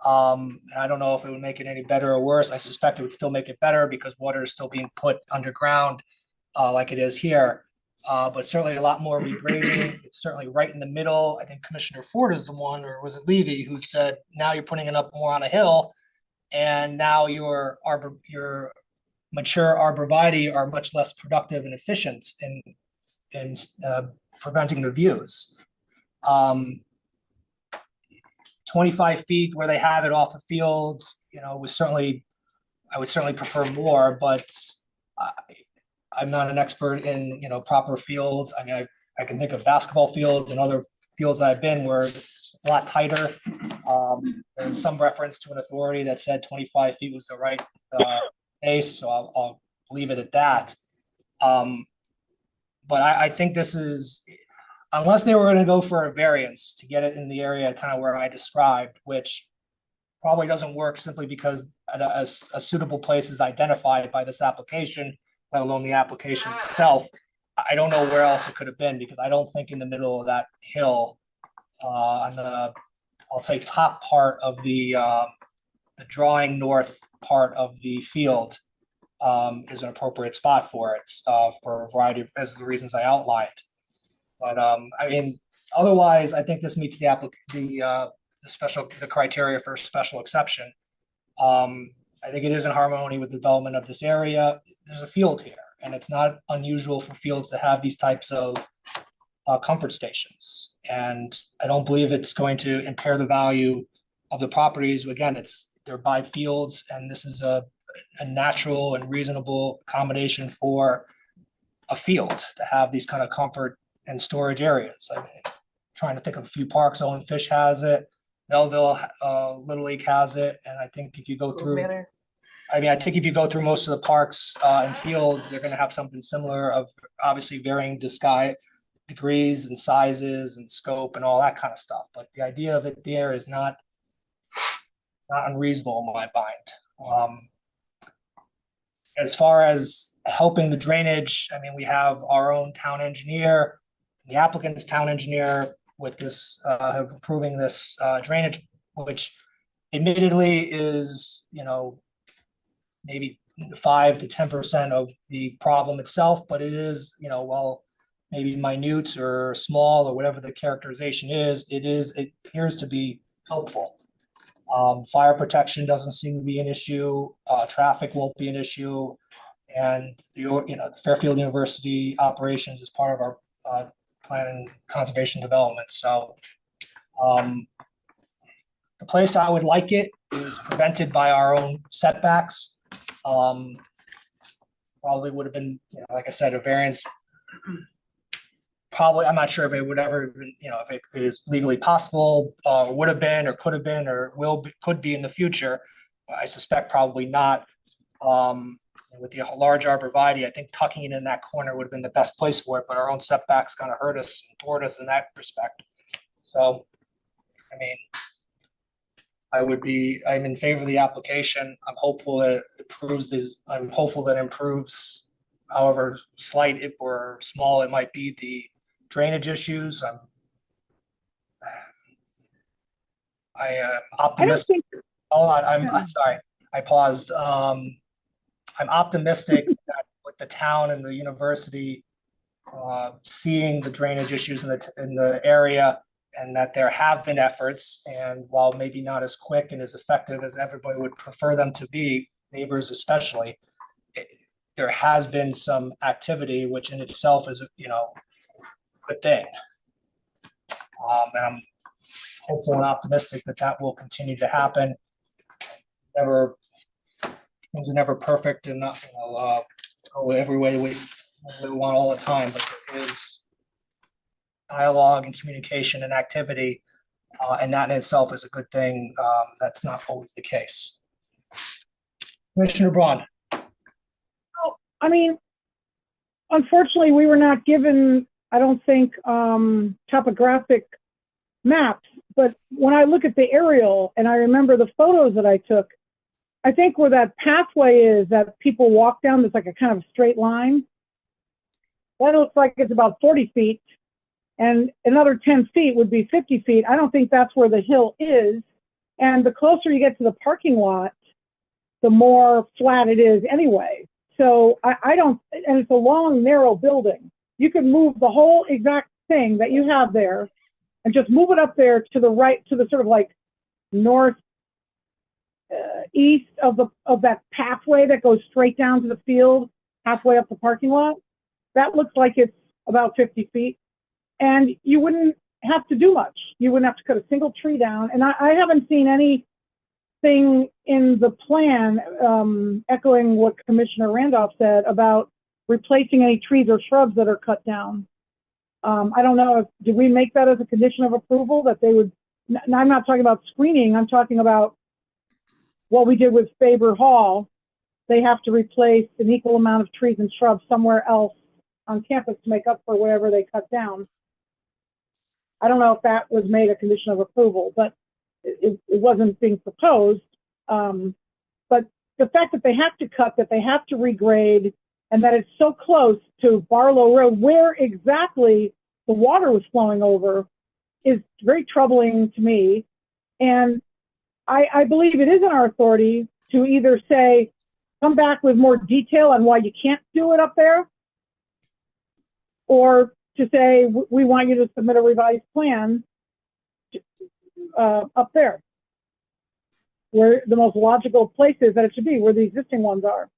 And I don't know if it would make it any better or worse. I suspect it would still make it better because water is still being put underground like it is here. But certainly a lot more regrading. It's certainly right in the middle. I think Commissioner Ford is the one, or was it Levy, who said, now you're putting it up more on a hill, and now your mature arborvitae are much less productive and efficient in preventing the views. 25 feet where they have it off the field, you know, I would certainly prefer more, but I'm not an expert in, you know, proper fields. I mean, I can think of basketball fields and other fields that I've been where it's a lot tighter. There's some reference to an authority that said 25 feet was the right pace, so I'll leave it at that. But I think this is, unless they were going to go for a variance to get it in the area kind of where I described, which probably doesn't work simply because a suitable place is identified by this application, let alone the application itself. I don't know where else it could have been, because I don't think in the middle of that hill, on the, I'll say, top part of the drawing north part of the field is an appropriate spot for it, for a variety of, as the reasons I outlined. But I mean, otherwise, I think this meets the criteria for special exception. I think it is in harmony with the development of this area. There's a field here, and it's not unusual for fields to have these types of comfort stations. And I don't believe it's going to impair the value of the properties. Again, they're by fields, and this is a natural and reasonable accommodation for a field to have these kind of comfort and storage areas. I mean, trying to think of a few parks. Owen Fish has it. Melville Little League has it, and I think if you go through, I think if you go through most of the parks and fields, they're going to have something similar, of obviously varying degrees and sizes and scope and all that kind of stuff. But the idea of it there is not unreasonable in my mind. As far as helping the drainage, I mean, we have our own town engineer, the applicant's town engineer with this, approving this drainage, which admittedly is, you know, maybe 5 to 10% of the problem itself, but it is, you know, well, maybe minute or small or whatever the characterization is, it appears to be helpful. Fire protection doesn't seem to be an issue. Traffic won't be an issue. And the Fairfield University operations is part of our plan and conservation development. So the place I would like it is prevented by our own setbacks. Probably would have been, you know, like I said, a variance. Probably, I'm not sure if it would ever, you know, if it is legally possible, would have been, or could have been, or could be in the future. I suspect probably not. With the large arborvitae, I think tucking it in that corner would have been the best place for it, but our own setbacks kind of hurt us and thwart us in that respect. So, I mean, I'm in favor of the application. I'm hopeful that it improves this. I'm hopeful that it improves, however slight or small it might be, the drainage issues. I am optimistic. Hold on, I'm sorry. I paused. I'm optimistic that with the town and the university seeing the drainage issues in the area, and that there have been efforts, and while maybe not as quick and as effective as everybody would prefer them to be, neighbors especially, there has been some activity, which in itself is, you know, a good thing. And I'm hopeful and optimistic that that will continue to happen. Things are never perfect, and not, you know, go every way we want all the time, but there is dialogue and communication and activity, and that in itself is a good thing. That's not always the case. Commissioner Braun. I mean, unfortunately, we were not given, I don't think, topographic maps, but when I look at the aerial and I remember the photos that I took, I think where that pathway is that people walk down, there's like a kind of straight line. That looks like it's about 40 feet, and another 10 feet would be 50 feet. I don't think that's where the hill is. And the closer you get to the parking lot, the more flat it is anyway. So I don't, and it's a long, narrow building. You could move the whole exact thing that you have there and just move it up there to the right, to the sort of like north east of that pathway that goes straight down to the field, halfway up the parking lot. That looks like it's about 50 feet. And you wouldn't have to do much. You wouldn't have to cut a single tree down. And I haven't seen anything in the plan, echoing what Commissioner Randolph said about replacing any trees or shrubs that are cut down. I don't know, did we make that as a condition of approval that they would, I'm not talking about screening, I'm talking about what we did with Faber Hall. They have to replace an equal amount of trees and shrubs somewhere else on campus to make up for whatever they cut down. I don't know if that was made a condition of approval, but it wasn't being proposed. But the fact that they have to cut, that they have to regrade, and that it's so close to Barlow Road, where exactly the water was flowing over, is very troubling to me. And I believe it is in our authority to either say, come back with more detail on why you can't do it up there, or to say, we want you to submit a revised plan up there, where the most logical place is that it should be, where the existing ones are.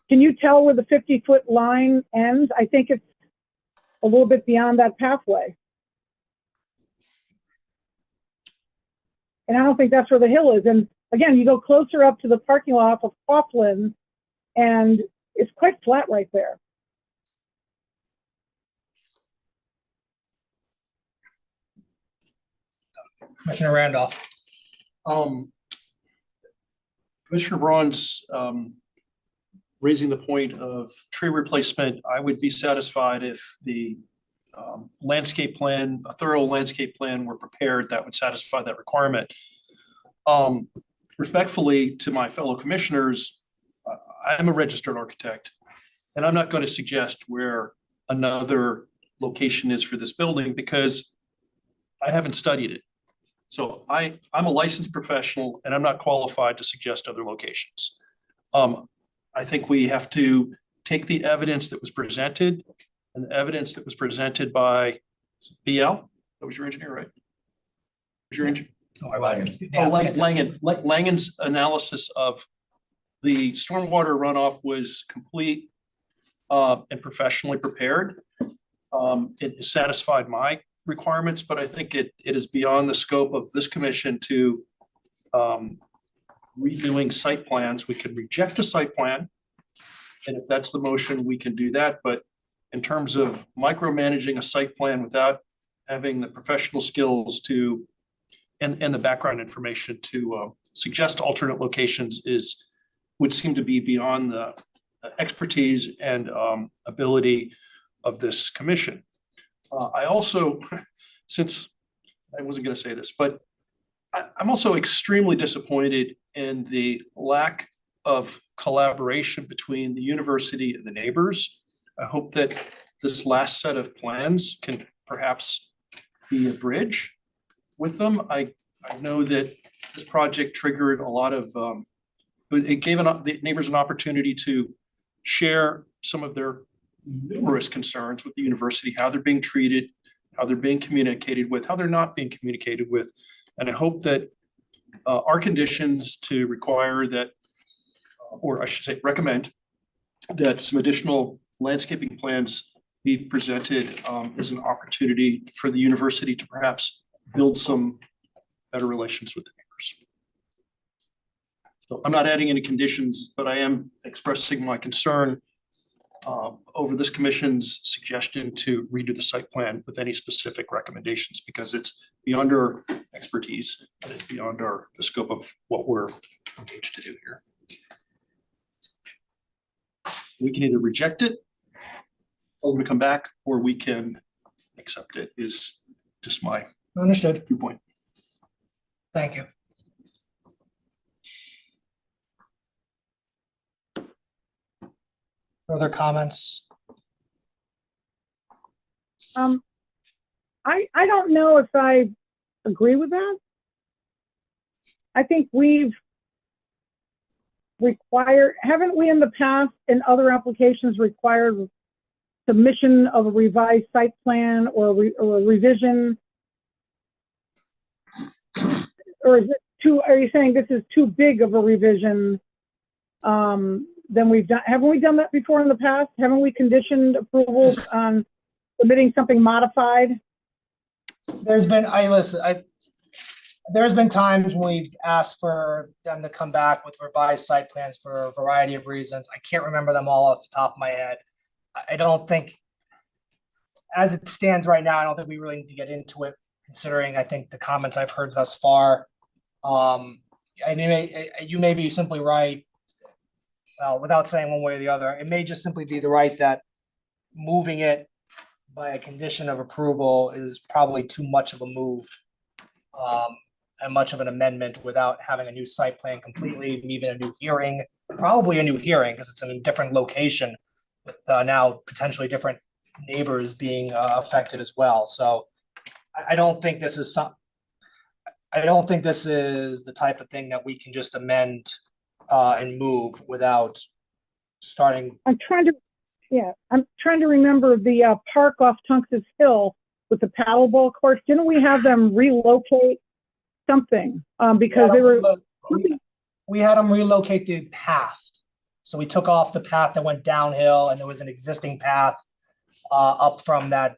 Can you tell where the 50-foot line ends? I think it's a little bit beyond that pathway. And I don't think that's where the hill is. And again, you go closer up to the parking lot of Coughlin, and it's quite flat right there. Commissioner Randolph. Commissioner Braun's raising the point of tree replacement. I would be satisfied if the landscape plan, a thorough landscape plan were prepared that would satisfy that requirement. Respectfully to my fellow commissioners, I'm a registered architect, and I'm not going to suggest where another location is for this building because I haven't studied it. So I'm a licensed professional and I'm not qualified to suggest other locations. I think we have to take the evidence that was presented and the evidence that was presented by BL. That was your engineer, right? Was your engineer? Langen's analysis of the stormwater runoff was complete and professionally prepared. It satisfied my requirements, but I think it is beyond the scope of this commission to redoing site plans. We could reject a site plan, and if that's the motion, we can do that. But in terms of micromanaging a site plan without having the professional skills to and the background information to suggest alternate locations would seem to be beyond the expertise and ability of this commission. I also, since I wasn't going to say this, but I'm also extremely disappointed in the lack of collaboration between the university and the neighbors. I hope that this last set of plans can perhaps be a bridge with them. I know that this project triggered a lot of, it gave the neighbors an opportunity to share some of their numerous concerns with the university, how they're being treated, how they're being communicated with, how they're not being communicated with. And I hope that our conditions to require that, or I should say recommend that some additional landscaping plans be presented as an opportunity for the university to perhaps build some better relations with the neighbors. So I'm not adding any conditions, but I am expressing my concern over this commission's suggestion to redo the site plan with any specific recommendations, because it's beyond our expertise and it's beyond the scope of what we're engaged to do here. We can either reject it, tell them to come back, or we can accept it, is just my Understood. viewpoint. Thank you. Further comments? I don't know if I agree with that. I think haven't we in the past in other applications required submission of a revised site plan or a revision? Or is it are you saying this is too big of a revision than we've done? Haven't we done that before in the past? Haven't we conditioned approvals on submitting something modified? There's been times when we've asked for them to come back with revised site plans for a variety of reasons. I can't remember them all off the top of my head. I don't think, as it stands right now, I don't think we really need to get into it, considering I think the comments I've heard thus far. You may be simply right, without saying one way or the other. It may just simply be the right that moving it by a condition of approval is probably too much of a move, and much of an amendment without having a new site plan completely, even a new hearing, probably a new hearing, because it's in a different location with now potentially different neighbors being affected as well. So I don't think this is the type of thing that we can just amend and move without starting. I'm trying to remember the park off Tunx's Hill with the paddleball courts. Didn't we have them relocate something? Because they were. We had them relocate the path. So we took off the path that went downhill, and there was an existing path up from that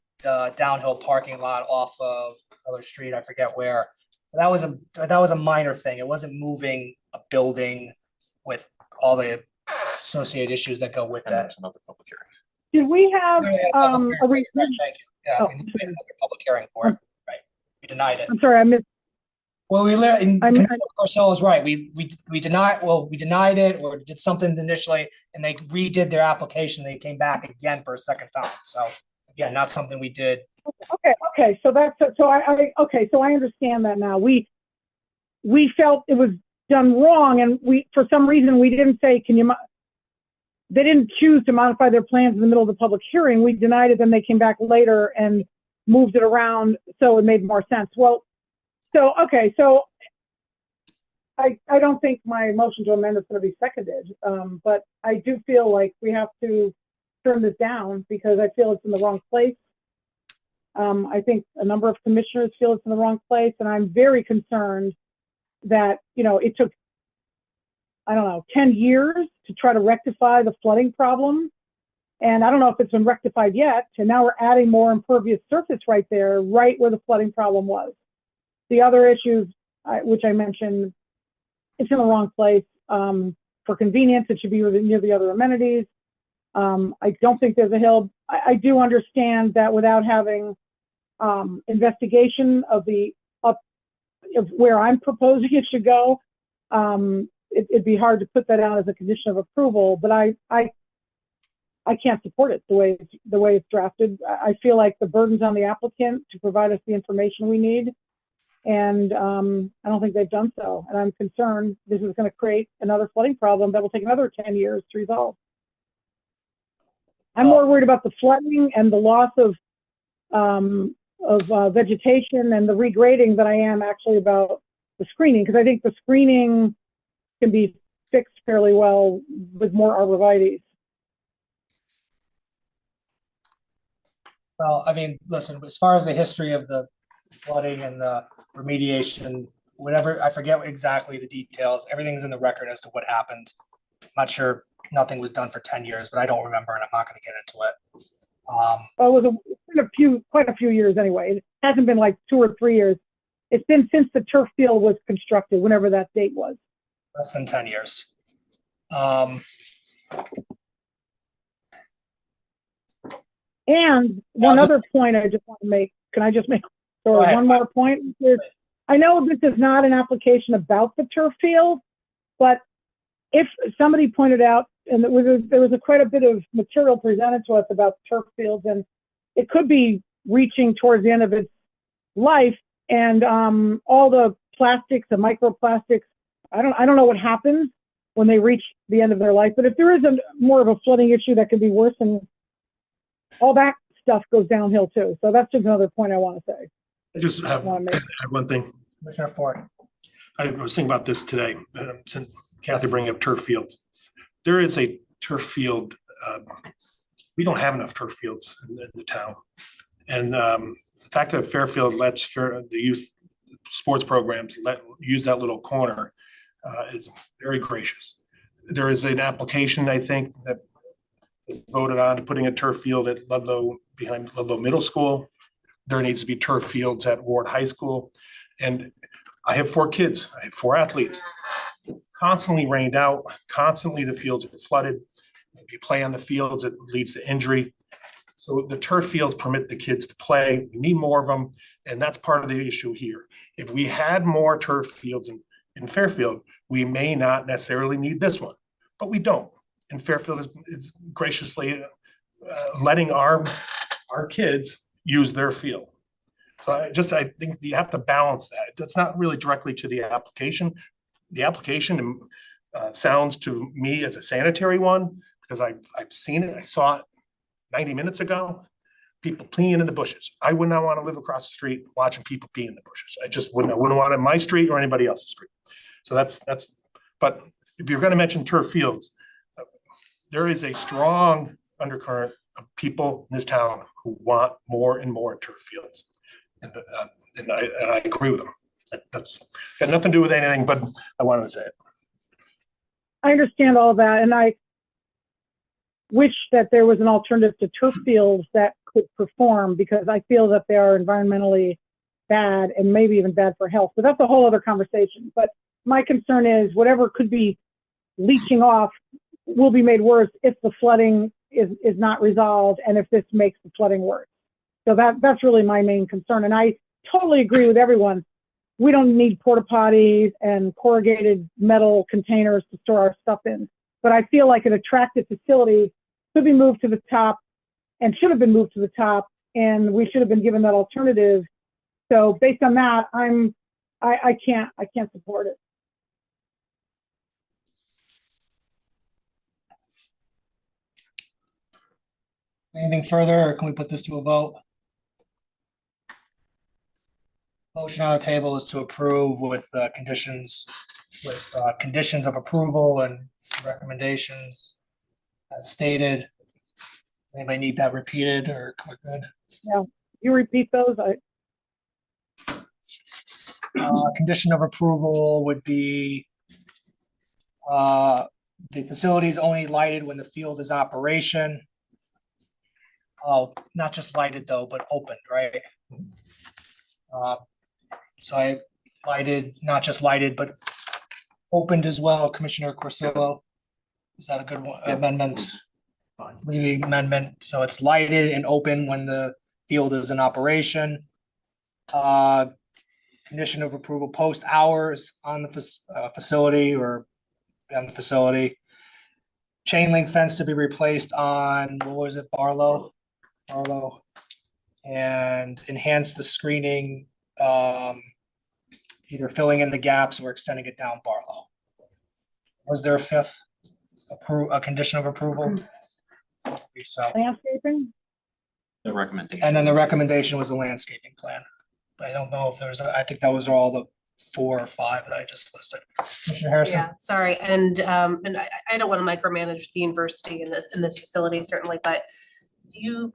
downhill parking lot off of another street. I forget where. So that was a minor thing. It wasn't moving a building with all the associated issues that go with And that. there's another public hearing. Did we have Thank you. Yeah, Oh, we did another public hearing for it. Right. We denied it. I'm sorry, I missed. Well, I'm- Commissioner Garcelle is right. We denied it or did something initially, and they redid their application. They came back again for a second time. So again, not something we did. Okay. So I understand that now. We felt it was done wrong, and for some reason we didn't say, they didn't choose to modify their plans in the middle of the public hearing. We denied it, then they came back later and moved it around so it made more sense. Well, so I don't think my motion to amend is going to be seconded, but I do feel like we have to turn this down because I feel it's in the wrong place. I think a number of commissioners feel it's in the wrong place, and I'm very concerned that, it took, 10 years to try to rectify the flooding problem. And I don't know if it's been rectified yet. And now we're adding more impervious surface right there, right where the flooding problem was. The other issues, which I mentioned, it's in the wrong place. For convenience, it should be near the other amenities. I don't think there's a hill. I do understand that without having investigation of where I'm proposing it should go, it'd be hard to put that out as a condition of approval, but I can't support it the way it's drafted. I feel like the burden's on the applicant to provide us the information we need, and I don't think they've done so. And I'm concerned this is going to create another flooding problem that will take another 10 years to resolve. I'm more worried about the flooding and the loss of vegetation and the regrading than I am actually about the screening, because I think the screening can be fixed fairly well with more arborvitaes. Well, I mean, listen, as far as the history of the flooding and the remediation, whatever, I forget exactly the details. Everything's in the record as to what happened. I'm not sure, nothing was done for 10 years, but I don't remember, and I'm not going to get into it. Well, it's been quite a few years anyway. It hasn't been like 2 or 3 years. It's been since the turf field was constructed, whenever that date was. Less than 10 years. And one other point I just want to make, can I just make, Go ahead. one more point? I know this is not an application about the turf field, but if somebody pointed out, and there was quite a bit of material presented to us about turf fields, and it could be reaching towards the end of its life, and all the plastics, the microplastics, I don't know what happens when they reach the end of their life, but if there is more of a flooding issue that could be worse, and all that stuff goes downhill too. So that's just another point I want to say. I just have one thing. Commissioner Ford. I was thinking about this today, since Kathy bringing up turf fields. There is a turf field, we don't have enough turf fields in the town. And the fact that Fairfield lets the youth sports programs use that little corner is very gracious. There is an application, I think, that voted on to putting a turf field at Ludlow, behind Ludlow Middle School. There needs to be turf fields at Ward High School. And I have 4 kids, I have 4 athletes. Constantly rained out, constantly the fields are flooded. If you play on the fields, it leads to injury. So the turf fields permit the kids to play. We need more of them, and that's part of the issue here. If we had more turf fields in Fairfield, we may not necessarily need this one, but we don't. And Fairfield is graciously letting our kids use their field. So I think you have to balance that. That's not really directly to the application. The application sounds to me as a sanitary one, because I've seen it. I saw it 90 minutes ago. People peeing in the bushes. I would not want to live across the street watching people pee in the bushes. I wouldn't want it in my street or anybody else's street. So that's, but if you're going to mention turf fields, there is a strong undercurrent of people in this town who want more and more turf fields. And I agree with them. That's got nothing to do with anything, but I wanted to say it. I understand all of that, and I wish that there was an alternative to turf fields that could perform, because I feel that they are environmentally bad and maybe even bad for health. But that's a whole other conversation. But my concern is whatever could be leaching off will be made worse if the flooding is not resolved, and if this makes the flooding worse. So that's really my main concern. And I totally agree with everyone. We don't need porta potties and corrugated metal containers to store our stuff in. But I feel like an attractive facility should be moved to the top, and should have been moved to the top, and we should have been given that alternative. So based on that, I can't support it. Anything further, or can we put this to a vote? Motion on the table is to approve with conditions of approval and recommendations as stated. Anybody need that repeated, or we're good? Yeah, you repeat those. Condition of approval would be the facility is only lighted when the field is operation. Oh, not just lighted though, but opened, right? So I lighted, not just lighted, but opened as well, Commissioner Corsillo. Is that a good one, amendment? Leaving amendment, so it's lighted and open when the field is in operation. Condition of approval, post hours on the facility or on the facility. Chain link fence to be replaced on, what was it, Barlow, and enhance the screening, either filling in the gaps or extending it down Barlow. Was there a fifth a condition of approval? So, Landscaping? The recommendation. and then the recommendation was the landscaping plan. I don't know if there's, I think that was all the 4 or 5 that I just listed. Commissioner Harrison? Yeah, sorry, and I don't want to micromanage the university in this facility certainly, but do you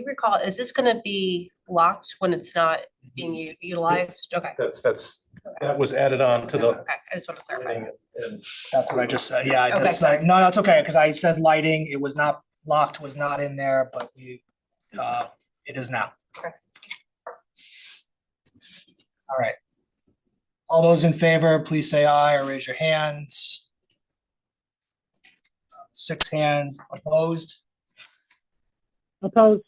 recall, is this gonna be locked when it's not being utilized? Okay. That was added on to the. Okay, I just want to clarify. And That's what I just said, yeah, Okay, that's sorry. like, no, that's okay, because I said lighting, it was not, locked was not in there, but we, it is now. Okay. All right. All those in favor, please say aye or raise your hands. 6 hands opposed. Opposed?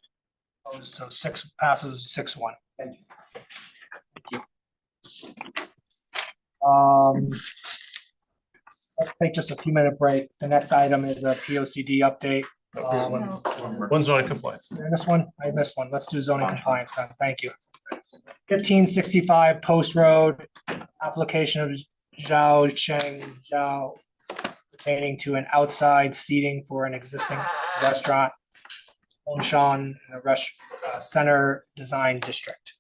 Opposed, so six passes 6-1. Thank you. Let's take just a few minute break. The next item is a P O C D update. One zoning compliance. Did I miss one? I missed one. Let's do zoning compliance then. Thank you. 1565 Post Road, application of Zhao Cheng Zhao pertaining to an outside seating for an existing restaurant, Hongshan, Center Design District.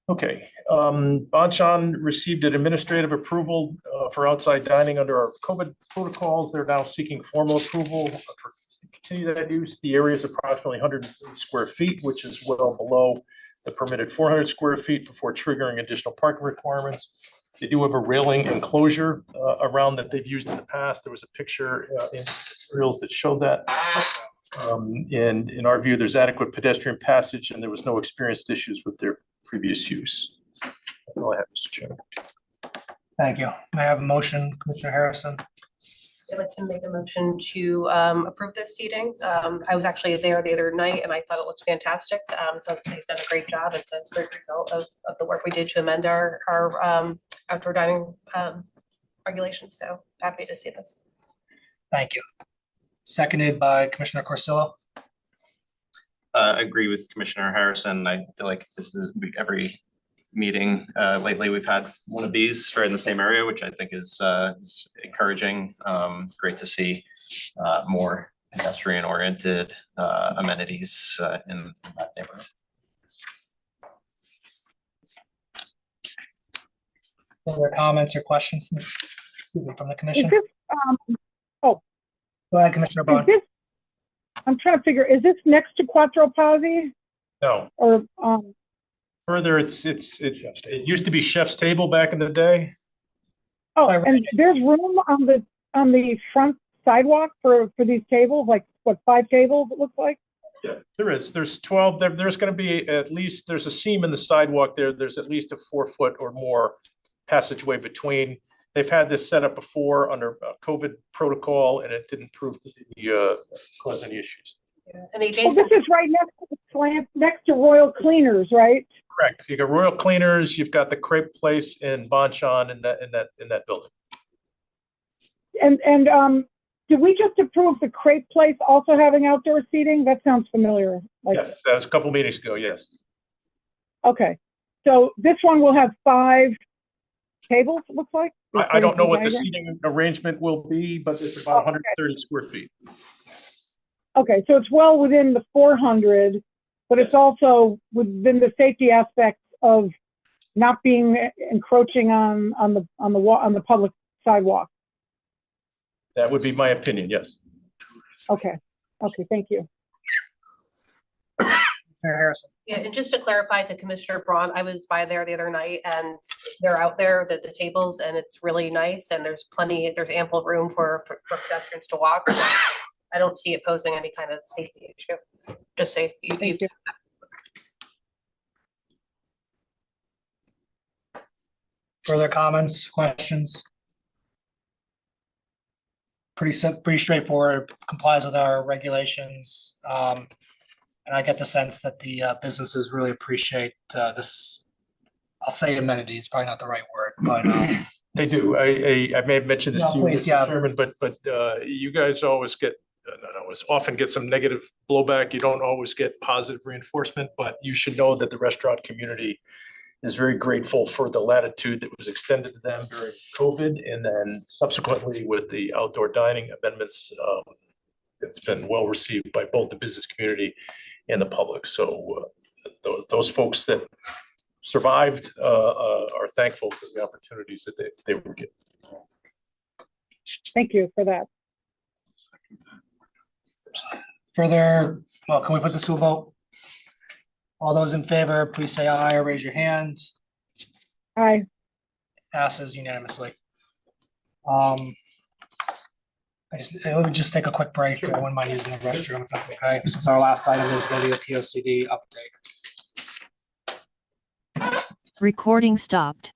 Okay, Banchan received an administrative approval for outside dining under our COVID protocols. They're now seeking formal approval to continue that use. The area is approximately 100 square feet, which is well below the permitted 400 square feet before triggering additional parking requirements. They do have a railing enclosure around that they've used in the past. There was a picture in materials that showed that. And in our view, there's adequate pedestrian passage and there was no experienced issues with their previous use. That's all I have, Mr. Chairman. Thank you. May I have a motion, Commissioner Harrison? I'd like to make a motion to approve this seating. I was actually there the other night and I thought it looked fantastic. So they've done a great job. It's a great result of the work we did to amend our outdoor dining regulations. So happy to see this. Thank you. Seconded by Commissioner Corsillo. Agree with Commissioner Harrison. I feel like this is every meeting lately, we've had one of these for in the same area, which I think is encouraging. Great to see more pedestrian oriented amenities in that neighborhood. Other comments or questions, excuse me, from the commission? Is this, Go ahead, Commissioner Braun. I'm trying to figure, is this next to Quattro Pazzi No, or, further, it used to be Chef's Table back in the day. oh, and there's room on the front sidewalk for these tables, like what, 5 tables it looks like? Yeah, there is. There's 12. There's going to be at least, there's a seam in the sidewalk there. There's at least a 4-foot or more passageway between. They've had this set up before under COVID protocol and it didn't prove to cause any issues. Yeah. And the Oh, this adjacent, is right next to the slant, next to Royal Cleaners, right? Correct. You got Royal Cleaners, you've got the crepe place in Banchan in that building. And did we just approve the crepe place also having outdoor seating? That sounds familiar. Like, Yes, that was a couple meetings ago, yes. okay, so this one will have 5 tables, it looks like? I don't know what the Diagram? seating arrangement will be, but it's about 130 square feet. Okay, so it's well within the 400, but it's Yes. also within the safety aspects of not being encroaching on the public sidewalk. That would be my opinion, yes. Okay, thank you. Commissioner Harrison. yeah, and just to clarify to Commissioner Braun, I was by there the other night and they're out there, the tables, and it's really nice and there's ample room for pedestrians to walk. So I don't see it posing any kind of safety issue. Just say you. Thank you. Further comments, questions? Pretty straightforward, complies with our regulations. And I get the sense that the businesses really appreciate this. I'll say amenity, it's probably not the right word, but They do. I may have mentioned this No, to you, please, Mr. yeah. Chairman, but you guys always often get some negative blowback. You don't always get positive reinforcement, but you should know that the restaurant community is very grateful for the latitude that was extended to them during COVID and then subsequently with the outdoor dining amendments. It's been well received by both the business community and the public. So those folks that survived are thankful for the opportunities that they were given. Thank you for that. further, well, can we put this to a vote? All those in favor, please say aye or raise your hand. Aye. Passes unanimously. Let me just take a quick break. I wouldn't mind using the restroom if that's okay, since our last item is going to be a POCD update. Recording stopped.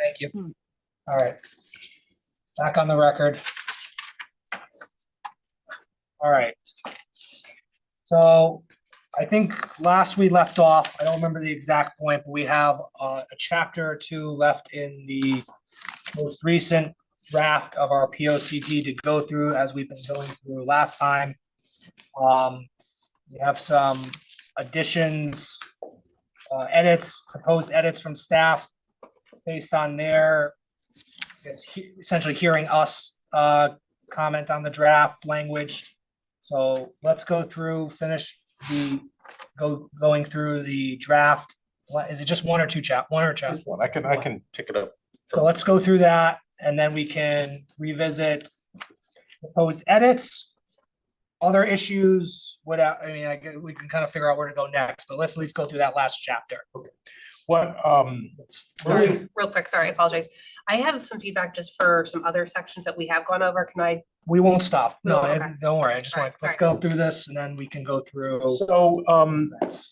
Thank you. All right. Back on the record. All right. So I think last we left off, I don't remember the exact point, but we have a chapter or two left in the most recent draft of our POCD to go through as we've been going through last time. We have some additions, proposed edits from staff based on their essentially hearing us comment on the draft language. So let's go through, going through the draft. Is it just one or two one or chapter? Just one. I can pick it up. So let's go through that and then we can revisit proposed edits, other issues, we can kind of figure out where to go next, but let's at least go through that last chapter. What, Sorry, real quick, sorry, I apologize. I have some feedback just for some other sections that we have gone over. Can I? We won't stop. No, No, okay. don't worry. I just want, let's go through this and then we can go through. So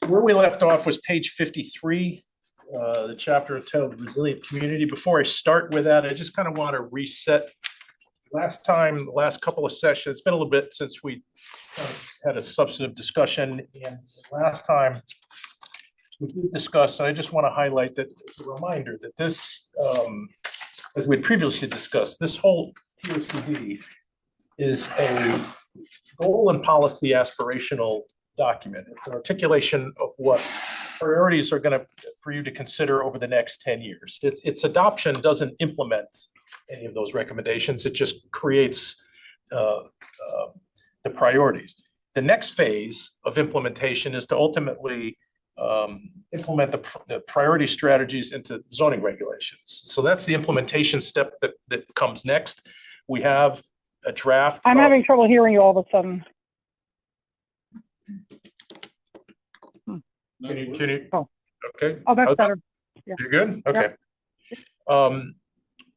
where we left off was page 53, the chapter entitled Resilient Community. Before I start with that, I just kind of want to reset. Last time, the last couple of sessions, it's been a little bit since we had a substantive discussion. And last time we did discuss, and I just want to highlight that it's a reminder that this, as we previously discussed, this whole POCD is a goal and policy aspirational document. It's an articulation of what priorities are for you to consider over the next 10 years. Its adoption doesn't implement any of those recommendations. It just creates the priorities. The next phase of implementation is to ultimately implement the priority strategies into zoning regulations. So that's the implementation step that comes next. We have a draft. I'm having trouble hearing you all of a sudden. Can you? Oh. Okay. Oh, that's better. Yeah. You're good? Okay.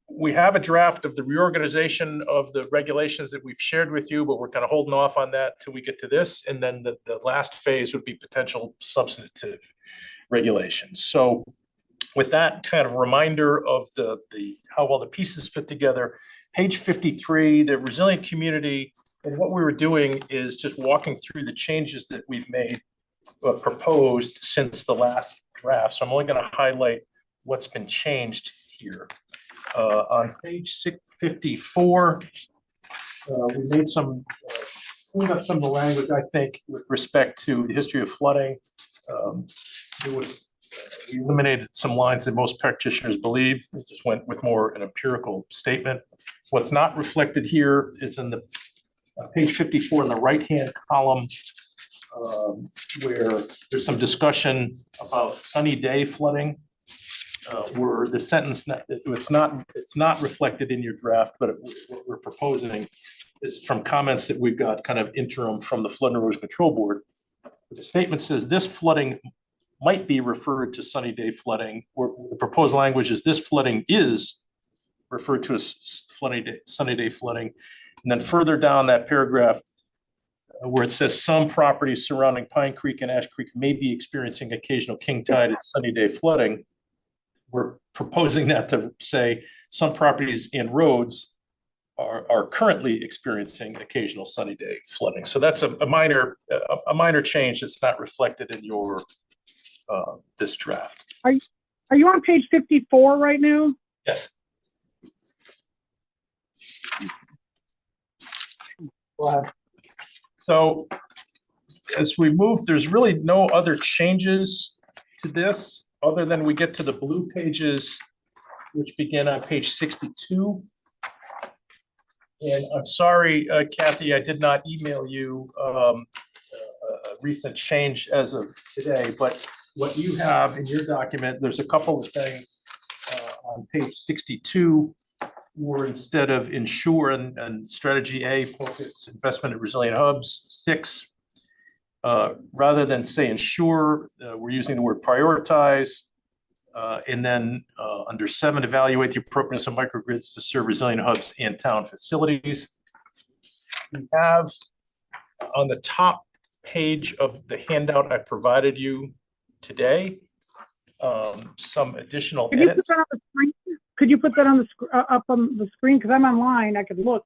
We have a draft of the reorganization of the regulations that we've shared with you, but we're kind of holding off on that till we get to this. And then the last phase would be potential substantive regulations. So with that kind of reminder of the how well the pieces fit together, page 53, the resilient community, and what we were doing is just walking through the changes that we've made, proposed since the last draft. So I'm only going to highlight what's been changed here. On page 654, we made some, cleaned up some of the language, I think, with respect to the history of flooding. We eliminated some lines that most practitioners believe. We just went with more an empirical statement. What's not reflected here is in the page 54 in the right-hand column, where there's some discussion about sunny day flooding. Where the sentence, it's not reflected in your draft, but what we're proposing is from comments that we've got kind of interim from the Flood and Erosion Control Board. The statement says this flooding might be referred to sunny day flooding, or the proposed language is this flooding is referred to as sunny day flooding. And then further down that paragraph, where it says some properties surrounding Pine Creek and Ash Creek may be experiencing occasional king tide and sunny day flooding. We're proposing that to say some properties and roads are currently experiencing occasional sunny day flooding. So that's a minor change that's not reflected in your this draft. Are you on page 54 right now? Yes. Go ahead. So as we move, there's really no other changes to this other than we get to the blue pages, which begin on page 62. And I'm sorry, Kathy, I did not email you a recent change as of today, but what you have in your document, there's a couple of things on page 62, where instead of ensure and strategy A, focus investment in resilient hubs, 6, rather than say ensure, we're using the word prioritize. And then under 7, evaluate the appropriateness of microgrids to serve resilient hubs and town facilities. We have on the top page of the handout I provided you today, some additional Can you put edits. that on the screen? Could you put that on the, up on the screen? Because I'm online, I could look.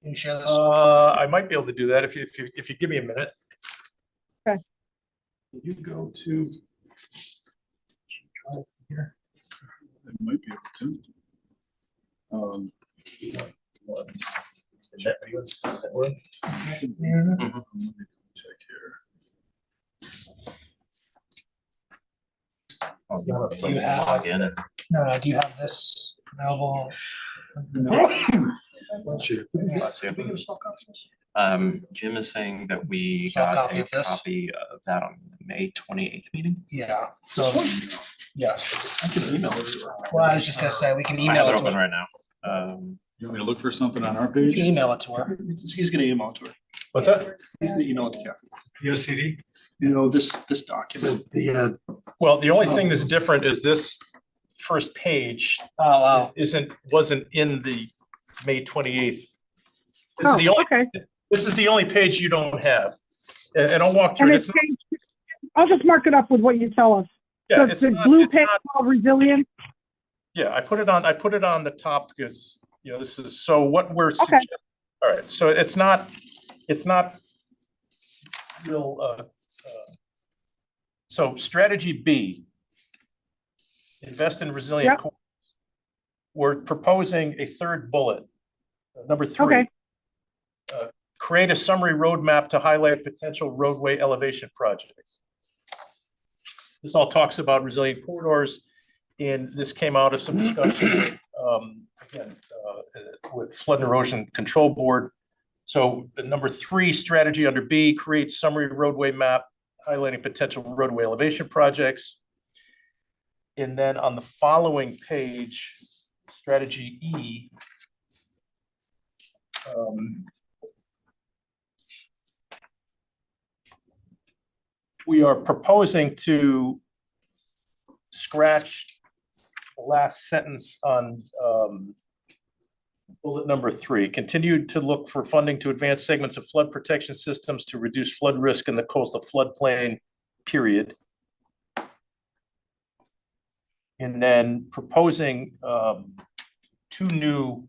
Can you share this? I might be able to do that if you give me a minute. Okay. You go to. Here. It might be able to. Is that work? Check here. Do you have, no, do you have this available? Jim is saying that we Soft got copy a of this? copy of that on the May 28th meeting. Yeah, so, yeah. I can email it. Well, I was just gonna say, we can I email have it it to open her. right now. You want me to look for something on our You page? can email it to her. He's gonna email it to her. What's that? He's gonna email it to Kathy. Yes, CD. You know, this document. Well, the only thing that's different is this first page Oh, wow. wasn't in the May 28th. This is Oh, the only, okay. this is the only page you don't have. And I'll walk through And it. it's It's not- page, I'll just mark it up with what you tell us. So Yeah, it's it's the not, blue it's page not, called resilience. yeah, I put it on the top because, you know, this is, so what we're Okay. suggesting. All right, so it's not real, so strategy B, invest in resilient. Yep. Core. We're proposing a third bullet, number 3. Okay. Create a summary roadmap to highlight potential roadway elevation projects. This all talks about resilient corridors, and this came out of some discussion again, with Flood and Erosion Control Board. So number 3 strategy under B, create summary roadway map highlighting potential roadway elevation projects. And then on the following page, strategy E, we are proposing to scratch the last sentence on bullet number 3. Continue to look for funding to advance segments of flood protection systems to reduce flood risk in the coastal floodplain, period. And then proposing 2 new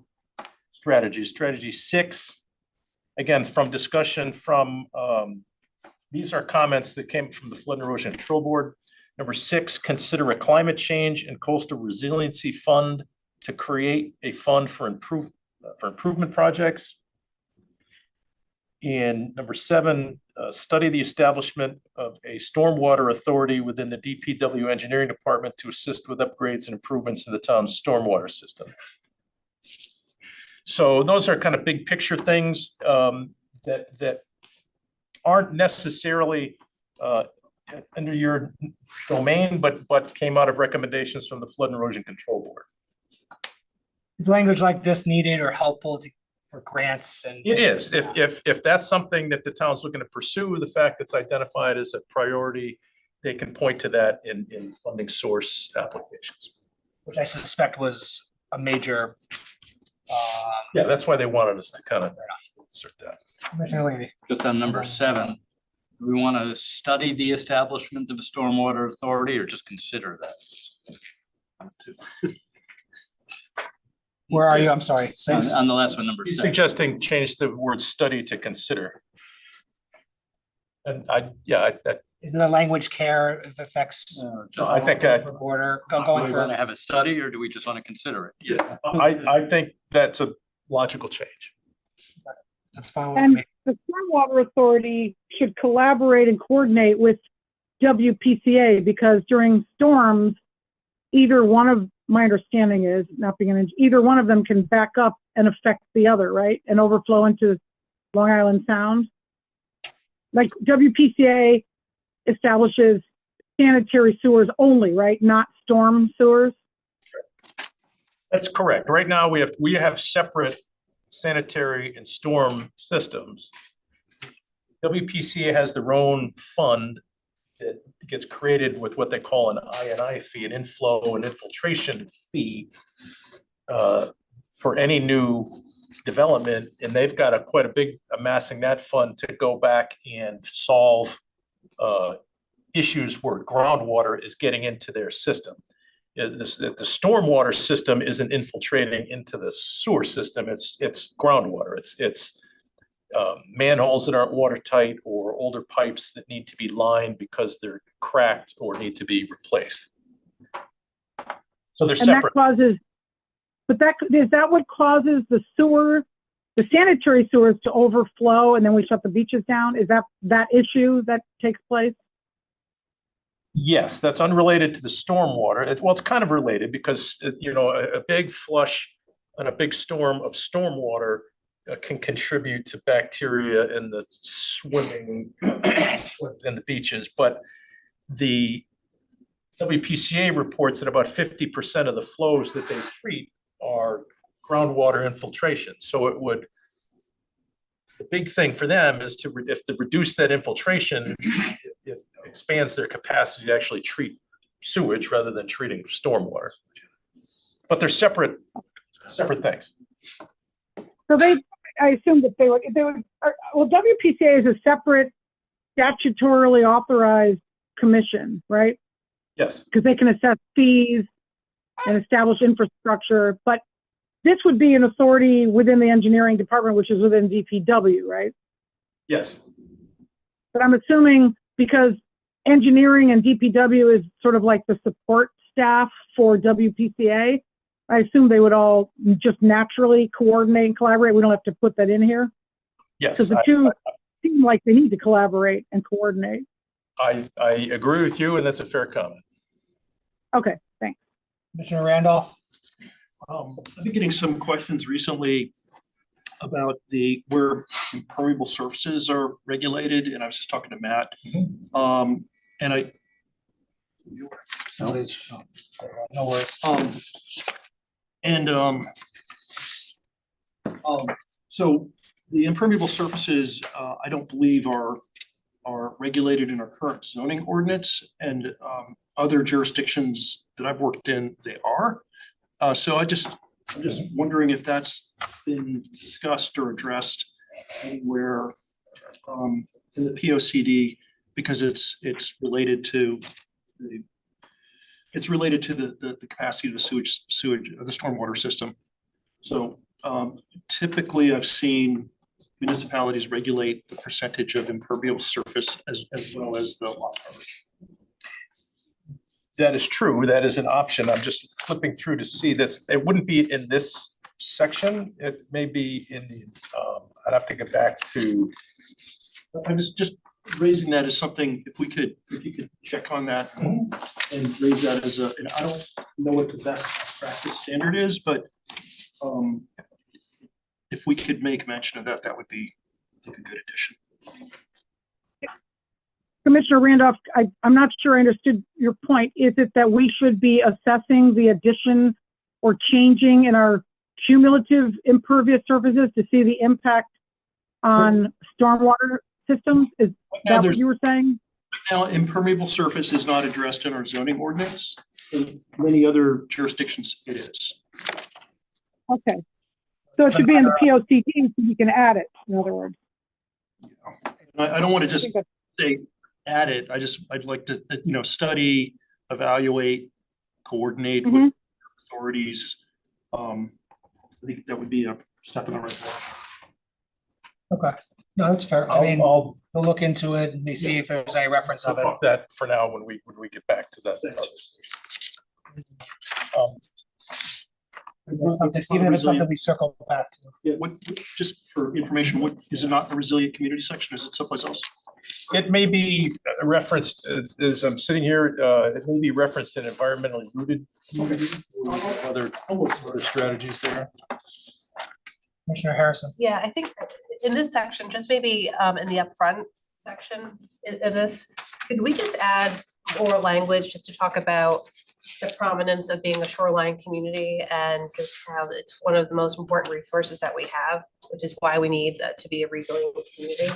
strategies. Strategy 6, again, from discussion from, these are comments that came from the Flood and Erosion Control Board. Number 6, consider a climate change and coastal resiliency fund to create a fund for improvement projects. And number 7, study the establishment of a stormwater authority within the DPW engineering department to assist with upgrades and improvements in the town's stormwater system. So those are kind of big picture things that aren't necessarily under your domain, but came out of recommendations from the Flood and Erosion Control Board. Is language like this needed or helpful for grants and? It is, if that's something that the town's looking to pursue, the fact that's identified as a priority, they can point to that in funding source applications. Which I suspect was a major. Yeah, that's why they wanted us to kind of insert that. Commissioner Levy. Just on number 7, do we want to study the establishment of a stormwater authority or just consider that? Where are you? I'm sorry. On 6. on the last one, number He's 6. suggesting change the word study to consider. And Is it a language care if affects? I think Order, Do going we for. want to have a study or do we just want to consider it? Yeah. I think that's a logical change. That's fine with And me. the Stormwater Authority should collaborate and coordinate with WPCA because during storms, either one of, my understanding is, not being an, either one of them can back up and affect the other, right? And overflow into Long Island Sound. Like WPCA establishes sanitary sewers only, right? Not storm sewers. That's correct. Right now, we have separate sanitary and storm systems. WPCA has their own fund that gets created with what they call an I&I fee, an inflow and infiltration fee for any new development. And they've got quite a big amassing that fund to go back and solve issues where groundwater is getting into their system. The stormwater system isn't infiltrating into the sewer system. It's groundwater. It's manholes that aren't watertight or older pipes that need to be lined because they're cracked or need to be replaced. So they're And that separate. causes, but is that what causes the sanitary sewers to overflow and then we shut the beaches down? Is that issue that takes place? Yes, that's unrelated to the stormwater. It's kind of related because, a big flush and a big storm of stormwater can contribute to bacteria in the swimming in the beaches. But the WPCA reports that about 50% of the flows that they treat are groundwater infiltration. So the big thing for them is to reduce that infiltration, it expands their capacity to actually treat sewage rather than treating stormwater. But they're separate things. So I assume that they would, well, WPCA is a separate statutorily authorized commission, right? Yes. Because they can assess fees and establish infrastructure, but this would be an authority within the engineering department, which is within DPW, right? Yes. But I'm assuming because engineering and DPW is sort of like the support staff for WPCA, I assume they would all just naturally coordinate and collaborate. We don't have to put that in here. Yes. Because the two seem like they need to collaborate and coordinate. I agree with you, and that's a fair comment. Okay, thanks. Commissioner Randolph? I've been getting some questions recently about where impermeable surfaces are regulated, and I was just talking to Matt. And I. No worries. So the impermeable surfaces, I don't believe are regulated in our current zoning ordinance, and other jurisdictions that I've worked in, they are. So I'm just wondering if that's been discussed or addressed anywhere in the POCD, because it's related to the capacity of the sewage of the stormwater system. So typically I've seen municipalities regulate the percentage of impermeable surface as well as the lot coverage. That is true. That is an option. I'm just flipping through to see this. It wouldn't be in this section. It may be in the, I'd have to get back to. I'm just raising that as something, if you could check on that and raise that as and I don't know what the best practice standard is, but if we could make mention of that, that would be, I think, a good addition. Commissioner Randolph, I'm not sure I understood your point. Is it that we should be assessing the addition or changing in our cumulative impervious surfaces to see the impact on stormwater systems? Is that what you were saying? Now, impermeable surface is not addressed in our zoning ordinance. In many other jurisdictions, it is. Okay. So it should be in the POCD so you can add it, in other words. I don't want to just say add it. I'd like to, study, evaluate, coordinate with authorities. I think that would be a step in the right direction. Okay, no, that's fair. I mean, we'll look into it and see if there's any reference of it. That for now when we get back to that. Even if it's something we circle back to. Yeah, just for information, what is it not a resilient community section? Is it someplace else? It may be referenced as I'm sitting here. It may be referenced in environmentally rooted community or other strategies there. Commissioner Harrison. Yeah, I think in this section, just maybe in the upfront section of this, could we just add more language just to talk about the prominence of being a shoreline community and just how it's one of the most important resources that we have, which is why we need to be a resilient community.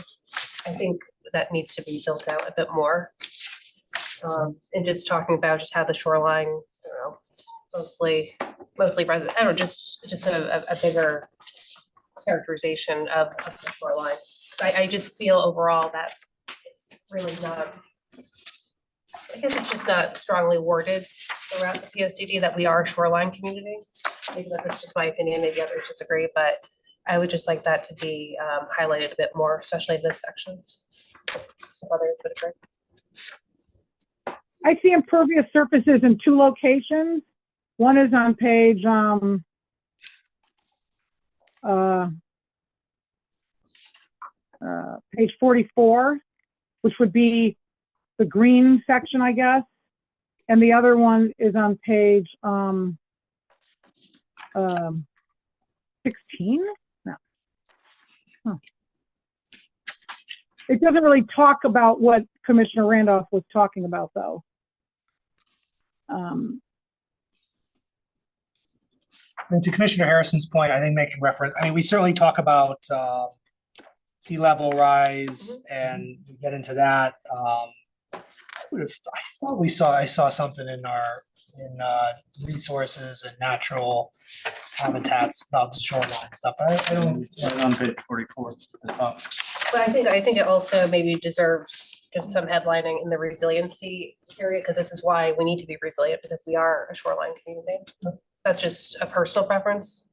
I think that needs to be built out a bit more. And just talking about just how the shoreline, it's mostly resident, I don't know, just a bigger characterization of the shoreline. I just feel overall that it's really not I guess it's just not strongly worded throughout the POCD that we are a shoreline community. Maybe that's just my opinion, maybe others disagree, but I would just like that to be highlighted a bit more, especially this section. If others would agree. I see impervious surfaces in two locations. One is on page page 44, which would be the green section, I guess. And the other one is on page 16? No. Huh. It doesn't really talk about what Commissioner Randolph was talking about, though. And to Commissioner Harrison's point, I think making reference, I mean, we certainly talk about sea level rise and we get into that. I thought I saw something in our resources and natural habitats about the shoreline stuff. I don't. Right on page 44 at the top. But I think it also maybe deserves just some headlining in the resiliency area, because this is why we need to be resilient, because we are a shoreline community. That's just a personal preference.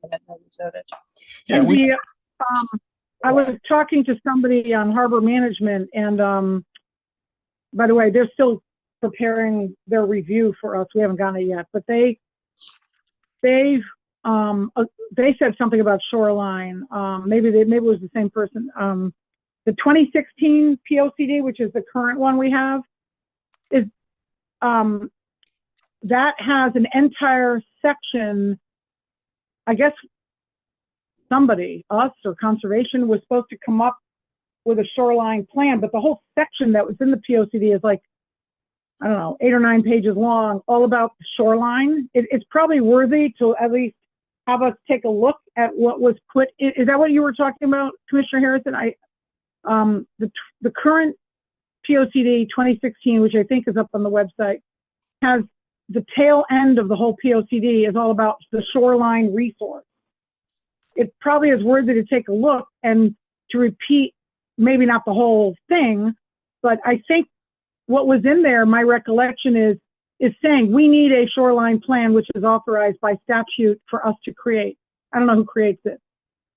Yeah, And we, I was talking to somebody on harbor management, and by the way, they're still preparing their review for us. We haven't gotten it yet, but they said something about shoreline. Maybe it was the same person. The 2016 POCD, which is the current one we have, is that has an entire section. I guess somebody, us or conservation, was supposed to come up with a shoreline plan, but the whole section that was in the POCD is like, I don't know, 8 or 9 pages long, all about the shoreline. It's probably worthy to at least have us take a look at what was put in. Is that what you were talking about, Commissioner Harrison? The current POCD 2016, which I think is up on the website, has the tail end of the whole POCD is all about the shoreline resource. It probably is worthy to take a look and to repeat, maybe not the whole thing, but I think what was in there, my recollection is saying we need a shoreline plan which is authorized by statute for us to create. I don't know who creates it,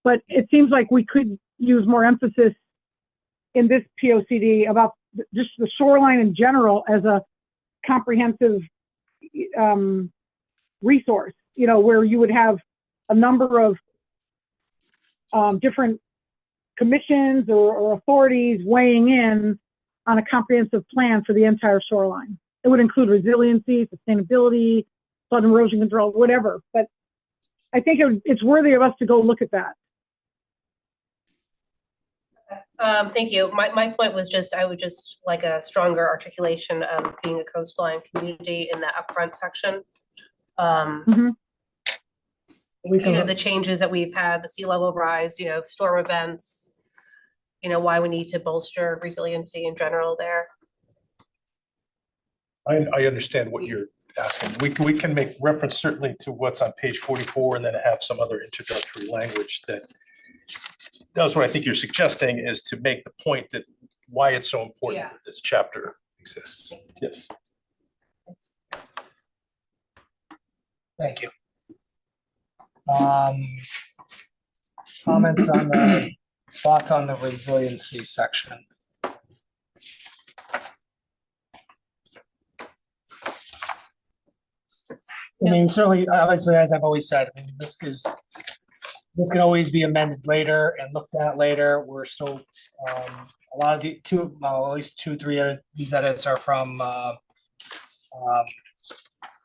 but it seems like we could use more emphasis in this POCD about just the shoreline in general as a comprehensive resource, you know, where you would have a number of different commissions or authorities weighing in on a comprehensive plan for the entire shoreline. It would include resiliency, sustainability, flood and erosion control, whatever. But I think it's worthy of us to go look at that. Thank you. My point was just, I would just like a stronger articulation of being a coastline community in the upfront section. You know, the changes that we've had, the sea level rise, you know, storm events, you know, why we need to bolster resiliency in general there. I understand what you're asking. We can make reference certainly to what's on page 44 and then have some other introductory language that does what I think you're suggesting, is to make the point that why it's so important that this chapter exists. Yes. Thank you. Comments on the thoughts on the resiliency section. I mean, certainly, obviously, as I've always said, I mean, this can always be amended later and looked at later. We're still a lot of the at least 2-3 of these edits are from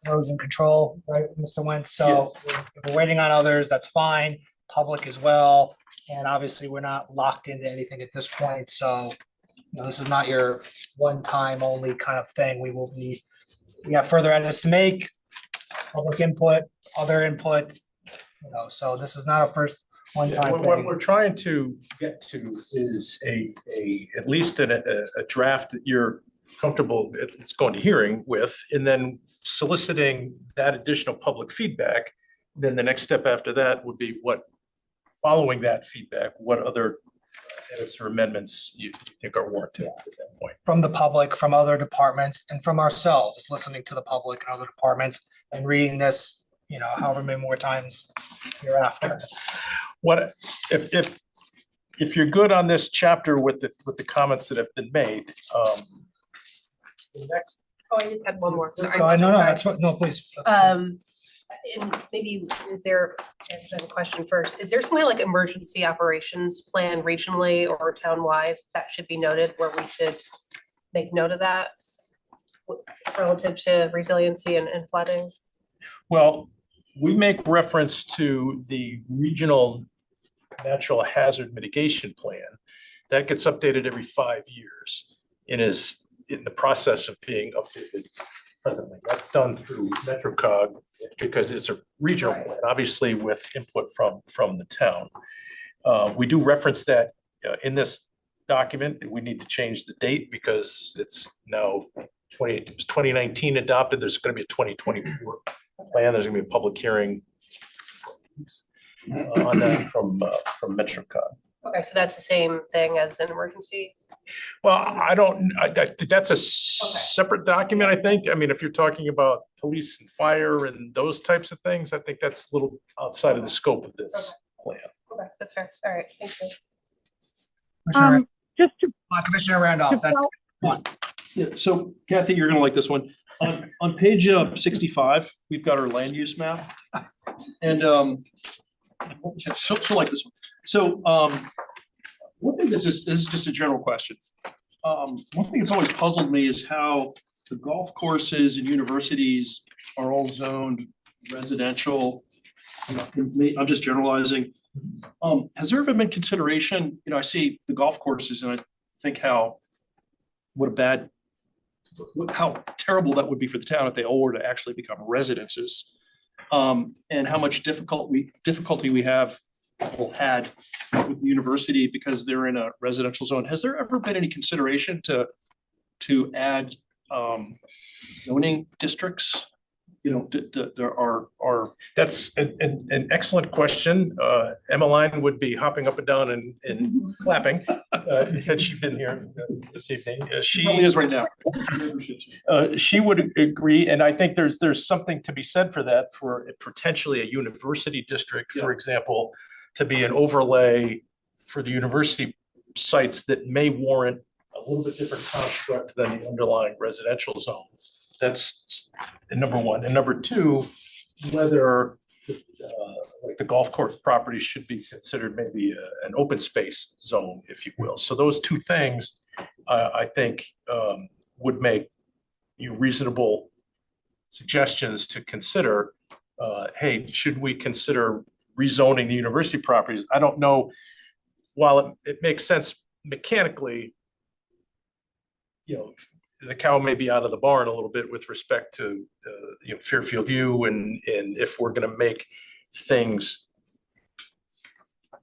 erosion control, right, Mr. Wentz? So if we're waiting on others, that's fine. Public as well, and obviously we're not locked into anything at this point. So you know, this is not your one-time only kind of thing. We have further edits to make. Public input, other input, you know, so this is not a first one-time thing. What we're trying to get to is at least a draft that you're comfortable, it's going to hearing with, and then soliciting that additional public feedback. Then the next step after that would be following that feedback, what other edits or amendments you think are warranted at that point. From the public, from other departments, and from ourselves, listening to the public and other departments and reading this, however many more times hereafter. What, if you're good on this chapter with the comments that have been made, the next. Oh, I just had one more, sorry. No, that's what, no, please. And maybe is there, and then a question first, is there something like emergency operations plan regionally or townwide that should be noted where we should make note of that relative to resiliency and flooding? Well, we make reference to the regional natural hazard mitigation plan that gets updated every 5 years and is in the process of being updated presently. That's done through MetroCog because it's a regional plan, obviously with input from the town. We do reference that in this document. We need to change the date because it's now it was 2019 adopted. There's going to be a 2024 plan. There's going to be a public hearing on that from MetroCog. Okay, so that's the same thing as an emergency? Well, that's a separate document, I think. I mean, if you're talking about police and fire and those types of things, I think that's a little outside of the scope of this plan. Okay, that's fair. All right, thank you. Just to, Commissioner Randolph, then. Yeah, so Kathy, you're gonna like this one. On page 65, we've got our land use map. And she'll like this one. So one thing this is just a general question. One thing that's always puzzled me is how the golf courses and universities are all zoned residential. I'm just generalizing. Has there ever been consideration, I see the golf courses and I think how terrible that would be for the town if they all were to actually become residences. And how much difficulty we had with the university because they're in a residential zone. Has there ever been any consideration to add zoning districts? There are. That's an excellent question. Emmeline would be hopping up and down and clapping had she been here this evening. She probably is right now. She would agree, and I think there's something to be said for that, for potentially a university district, for example, to be an overlay for the university sites that may warrant a little bit different construct than the underlying residential zone. That's number one. And number two, whether like the golf course property should be considered maybe an open space zone, if you will. So those two things, I think, would make you reasonable suggestions to consider. Hey, should we consider rezoning the university properties? I don't know. While it makes sense mechanically, the cow may be out of the barn a little bit with respect to Fairfield U, and if we're going to make things,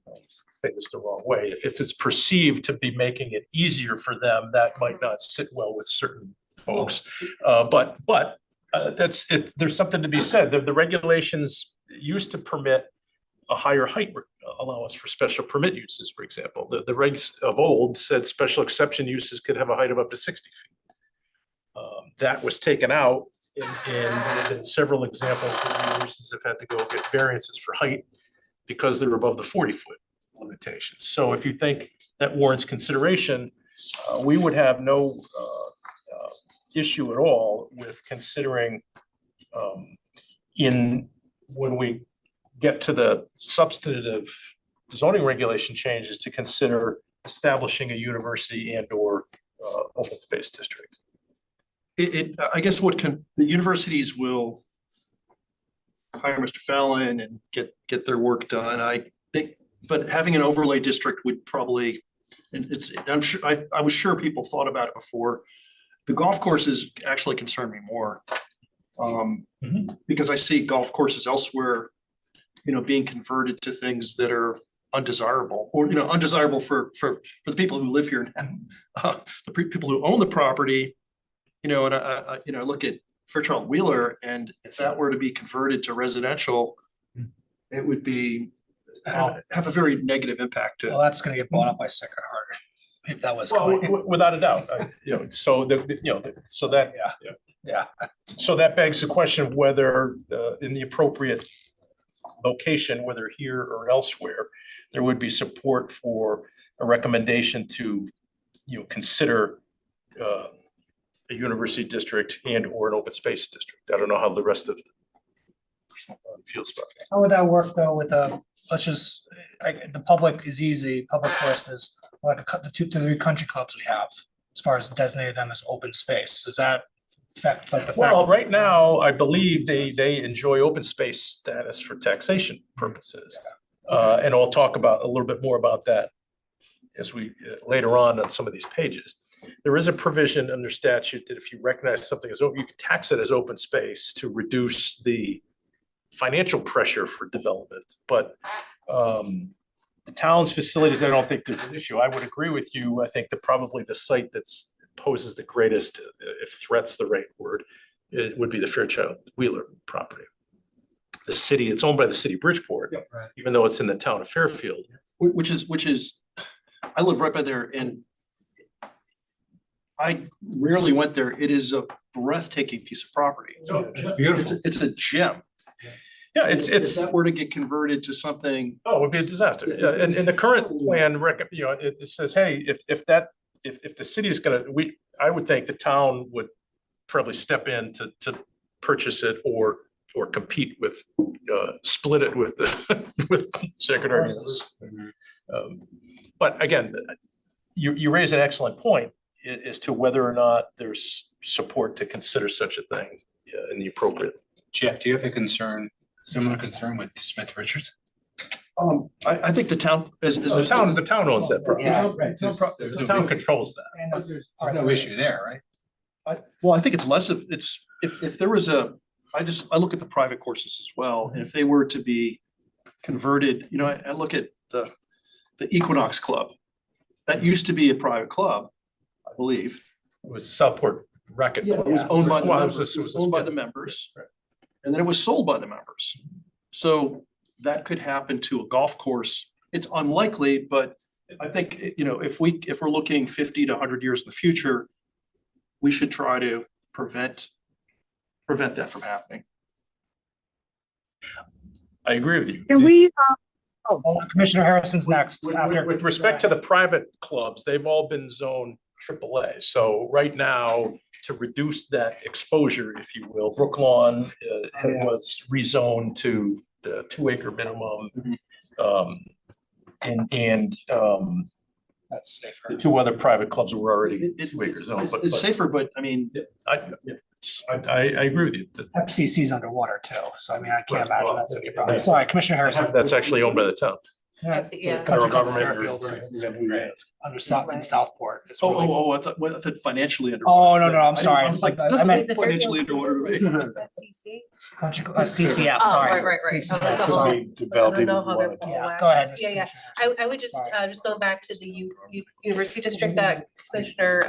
say this the wrong way, if it's perceived to be making it easier for them, that might not sit well with certain folks. But that's it. There's something to be said. The regulations used to permit a higher height allowance for special permit uses, for example. The regs of old said special exception uses could have a height of up to 60 feet. That was taken out, and there have been several examples where universities have had to go get variances for height because they're above the 40-foot limitation. So if you think that warrants consideration, we would have no issue at all with considering when we get to the substantive zoning regulation changes to consider establishing a university and/or open space district. I guess the universities will hire Mr. Fallon and get their work done. I think, but having an overlay district would probably, and I was sure people thought about it before. The golf courses actually concern me more because I see golf courses elsewhere, being converted to things that are undesirable, or undesirable for the people who live here now. The people who own the property. And I look at Fairchild Wheeler, and if that were to be converted to residential, it would be have a very negative impact Well, to. that's gonna get bought up by Sacred Heart, if that was Well, coming. without a doubt, so so that, Yeah. so that begs the question of whether in the appropriate location, whether here or elsewhere, there would be support for a recommendation to, consider a university district and or an open space district. I don't know how the rest of feels about that. How would that work though with let's just, the public is easy, public versus like the 2 to 3 country clubs we have, as far as designating them as open space, does that affect like the fact? Well, right now, I believe they enjoy open space status for taxation purposes. And I'll talk about a little bit more about that as we later on some of these pages. There is a provision under statute that if you recognize something as open, you can tax it as open space to reduce the financial pressure for development. But the town's facilities, I don't think there's an issue. I would agree with you. I think that probably the site that's poses the greatest, if threat's the right word, it would be the Fairchild Wheeler property. The city, it's owned by the city of Bridgeport, Right. even though it's in the town of Fairfield. Which is, I live right by there and I rarely went there. It is a breathtaking piece of property. It's beautiful. It's a gem. Yeah, If that were to get converted to something, oh, it would be a disaster. Yeah, and the current plan, it says, hey, if the city is gonna, I would think the town would probably step in to purchase it or compete with, split it with the, with Secretary. But again, you raise an excellent point as to whether or not there's support to consider such a thing in the appropriate. Jeff, do you have a similar concern with Smith Richards? I think the town The town owns that property. Yeah, The town controls that. And There's no issue there, right? I think it's less of, if there was I look at the private courses as well, and if they were to be converted, I look at the Equinox Club. That used to be a private club, I believe. It was Southport Racket. Yeah, it was owned by the Well, members, it was owned by the members, and then it was sold by the members. So that could happen to a golf course. It's unlikely, but I think, if we're looking 50 to 100 years in the future, we should try to prevent that from happening. I agree with you. Can we, Commissioner Harrison's next. With respect to the private clubs, they've all been zoned AAA. So right now, to reduce that exposure, if you will, Brooklawn was rezoned to the 2-acre minimum. And That's safer. the 2 other private clubs were already 2-acre zones. It's safer, but I mean, I agree with you. FCC's underwater too, so I can't imagine that's gonna be a problem. Sorry, Commissioner Harrison. That's actually owned by the town. Yeah. Federal government. Under in Southport. is I really- thought financially under. Oh, no, I'm sorry. I was like, I doesn't meant- mean financially underwater to me. FCC? CCF, Oh, sorry. right. CCF, Oh, the sorry. whole- I don't know how they're all Yeah, whacked. go ahead. Mr. Yeah. Commissioner. I would just go back to the university district that Commissioner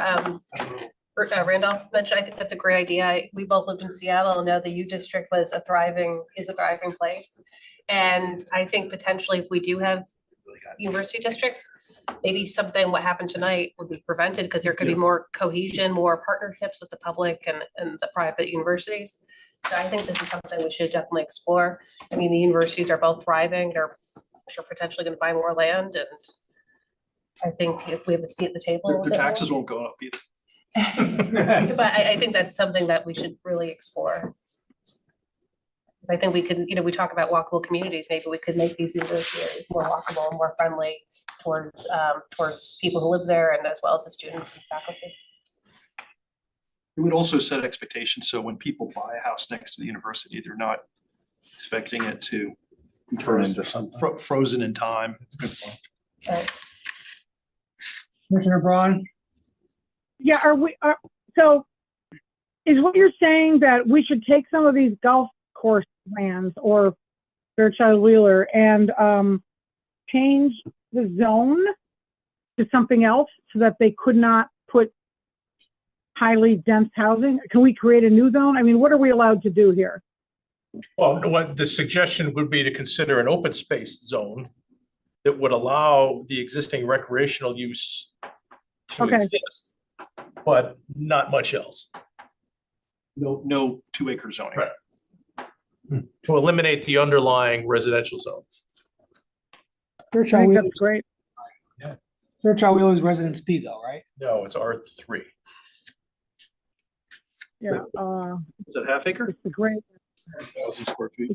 Randolph mentioned. I think that's a great idea. We both lived in Seattle and know the U district is a thriving place. And I think potentially if we do have university districts, maybe something what happened tonight would be prevented because there could be more cohesion, more partnerships with the public and the private universities. So I think this is something we should definitely explore. I mean, the universities are both thriving. They're potentially going to buy more land, and I think if we have a seat at the table, Their taxes won't go up either. but I think that's something that we should really explore. I think we could, we talk about walkable communities, maybe we could make these university areas more walkable and more friendly towards people who live there and as well as the students and faculty. It would also set expectations, so when people buy a house next to the university, they're not expecting it to Turn into something. frozen in time. It's a good point. Right. Commissioner Braun? yeah, so is what you're saying that we should take some of these golf course lands or Fairchild Wheeler and change the zone to something else so that they could not put highly dense housing? Can we create a new zone? I mean, what are we allowed to do here? Well, what the suggestion would be to consider an open space zone that would allow the existing recreational use to Okay. exist, but not much else. No 2 acre zoning. Right. To eliminate the underlying residential zone. I Fairchild think Wheeler, that's great. Fairchild Wheeler's Residence B though, right? No, it's R3. Yeah, Is it half acre? it's a great, 1,000 square feet.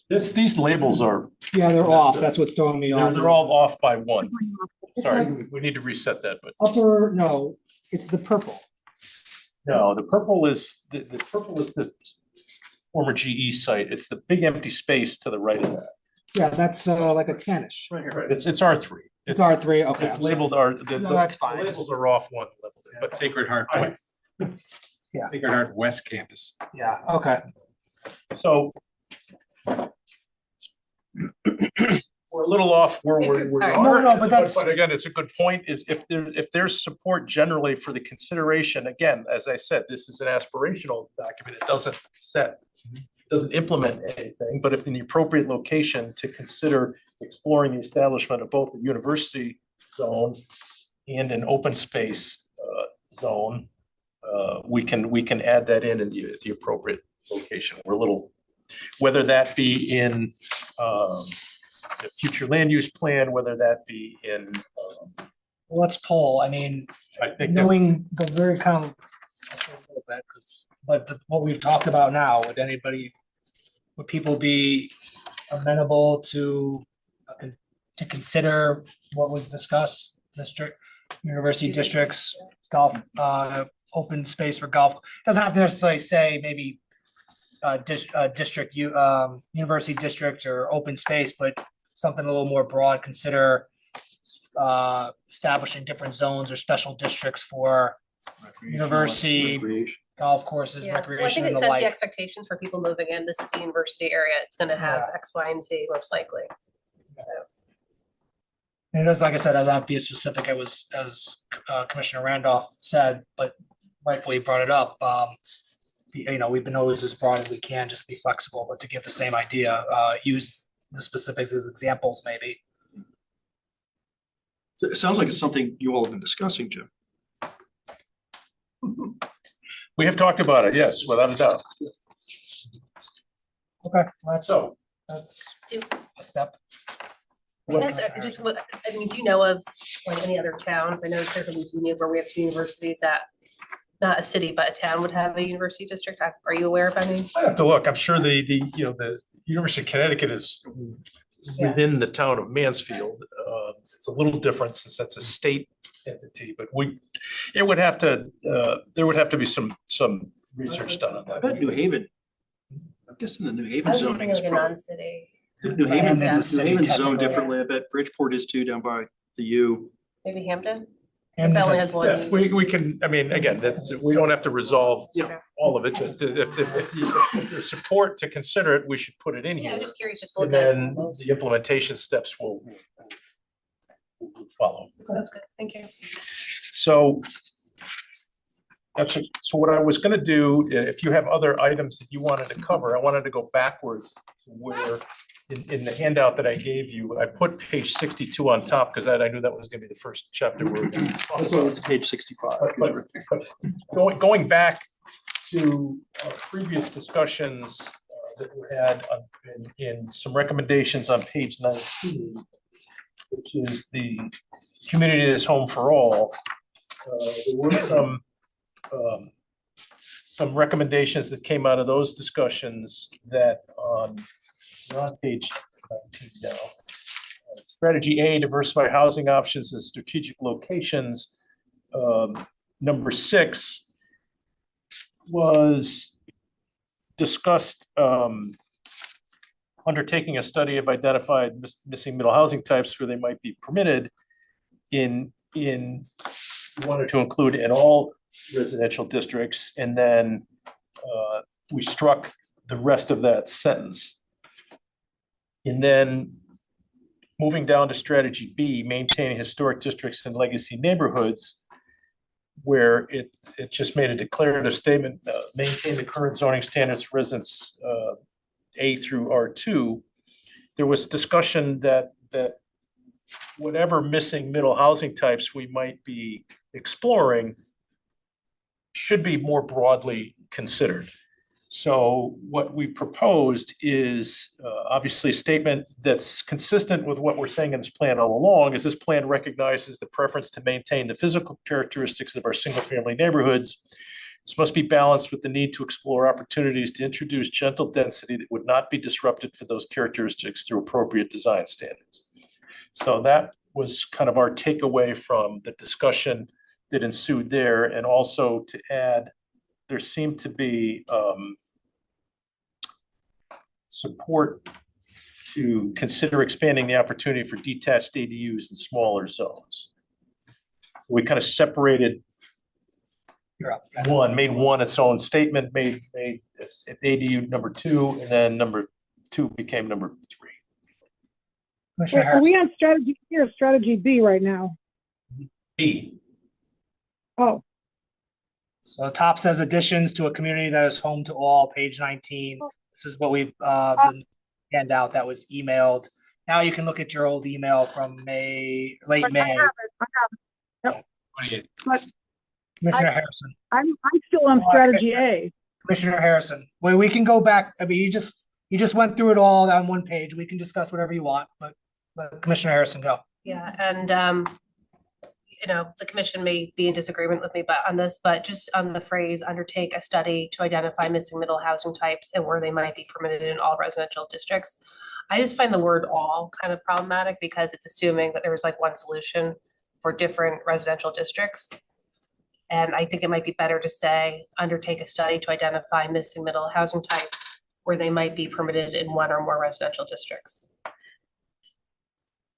These labels are, Yeah, they're off. That's what's throwing me off. they're all off by one. It's Sorry, like we need to reset that, but no, it's the purple. no, the purple is, the purple is this former GE site. It's the big empty space to the right of that. Yeah, that's like a tannish. Right, it's R3. It's R3, okay. It's I'm sorry. labeled R, No, that's fine. the labels are off one level, but Sacred Heart I- West. Yeah. Sacred Heart West Campus. Yeah, okay. so we're a little off where we Alright. are. No, but that's- But again, it's a good point, is if there's support generally for the consideration, again, as I said, this is an aspirational document. It doesn't implement anything, but if in the appropriate location to consider exploring the establishment of both the university zone and an open space zone, we can add that in the appropriate location. We're a little, whether that be in the future land use plan, whether that be in, Let's poll. I mean, I think that knowing the very kind of, what we've talked about now, would people be amenable to consider what was discussed, university districts, golf, open space for golf? Doesn't have to necessarily say maybe district, university district or open space, but something a little more broad, consider establishing different zones or special districts for university, golf courses, Yeah, well, I recreation think and it the sets the like. expectations for people moving in. This is a university area. It's gonna have Yeah. X, Y, and Z most likely. So, And it does, like I said, doesn't have to be as specific as Commissioner Randolph said, but rightfully brought it up. We've been always as broad as we can, just be flexible, but to give the same idea, use the specifics as examples, maybe. So it sounds like it's something you all have been discussing, Jim. we have talked about it, yes, without a doubt. Okay, that's So do, a step. yes, just what, I mean, do you know of like any other towns? I know there's in Virginia where we have two universities that, not a city, but a town would have a university district. Are you aware of any? I have to look. I'm sure the University of Connecticut is Yeah. within the town of Mansfield. It's a little different since that's a state entity, but there would have to be some research done on I that. bet New Haven. I'm guessing the New I Haven was zoning thinking is like a probably, non-city, New Haven, Hamden's a New city Haven's zoned technically. differently. I bet Bridgeport is too down by the U. maybe Hampton? And Because that only it's has one. Yeah, we can, I mean, again, we don't have to resolve Yeah. all of it, just if there's support to consider it, we should put it in Yeah, here. I'm just curious, just And look at. then the implementation steps will follow. Sounds good, thank you. So so what I was gonna do, if you have other items that you wanted to cover, I wanted to go backwards to where in the handout that I gave you, I put page 62 on top because I knew that was gonna be the first chapter. Page 65. But going back to previous discussions that we had in some recommendations on page 19, which is the community is home for all. There were some recommendations that came out of those discussions that we're on page 19 now. Strategy A, diversify housing options and strategic locations. Number 6 was discussed undertaking a study of identified missing middle housing types where they might be permitted in wanted to include in all residential districts, and then we struck the rest of that sentence. And then moving down to strategy B, maintaining historic districts and legacy neighborhoods, where it just made a declarative statement, maintain the current zoning standards for residents A through R2. There was discussion that whatever missing middle housing types we might be exploring should be more broadly considered. So what we proposed is obviously a statement that's consistent with what we're saying in this plan all along, is this plan recognizes the preference to maintain the physical characteristics of our single-family neighborhoods. This must be balanced with the need to explore opportunities to introduce gentle density that would not be disrupted for those characteristics through appropriate design standards. So that was kind of our takeaway from the discussion that ensued there. And also to add, there seemed to be support to consider expanding the opportunity for detached ADUs in smaller zones. We kind of separated made one its own statement, made ADU number 2, and then number 2 became number 3. Commissioner Wait, are we Harrison. on strategy B or strategy B right now? B. Oh, So the top says additions to a community that is home to all, page 19. This is what we've been hand out that was emailed. Now you can look at your old email from May, late but I May. have it. Yep. But Commissioner Harrison. I'm still on strategy A. Commissioner Harrison, well, we can go back. I mean, you just went through it all on one page. We can discuss whatever you want, but Commissioner Harrison, go. Yeah, and you know, the commission may be in disagreement with me on this, but just on the phrase undertake a study to identify missing middle housing types and where they might be permitted in all residential districts. I just find the word all kind of problematic because it's assuming that there's like one solution for different residential districts. And I think it might be better to say undertake a study to identify missing middle housing types where they might be permitted in one or more residential districts.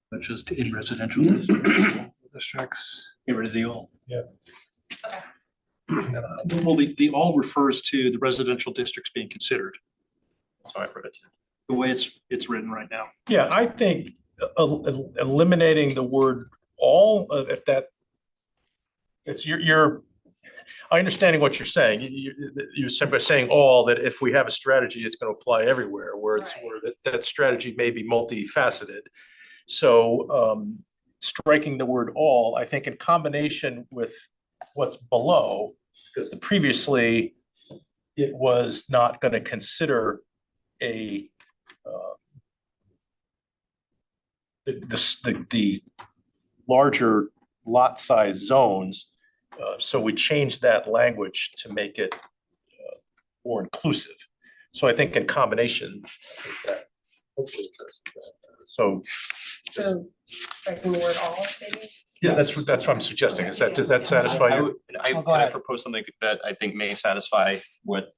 But just in residential districts, get rid of the all. Yeah. Okay. Well, the all refers to the residential districts being considered, That's how I wrote it. the way it's written right now. Yeah, I think eliminating the word all, if that, it's you're I understanding what you're saying. You're simply saying all, that if we have a strategy, it's going to apply everywhere, where it's where that strategy may be multifaceted. So striking the word all, I think in combination with what's below, because previously it was not going to consider a the larger lot size zones. So we changed that language to make it more inclusive. So I think in combination, I think that hopefully addresses that. So striking the word all, maybe? yeah, that's what I'm suggesting. Is that, does that satisfy you? Oh, go I ahead. propose something that I think may satisfy what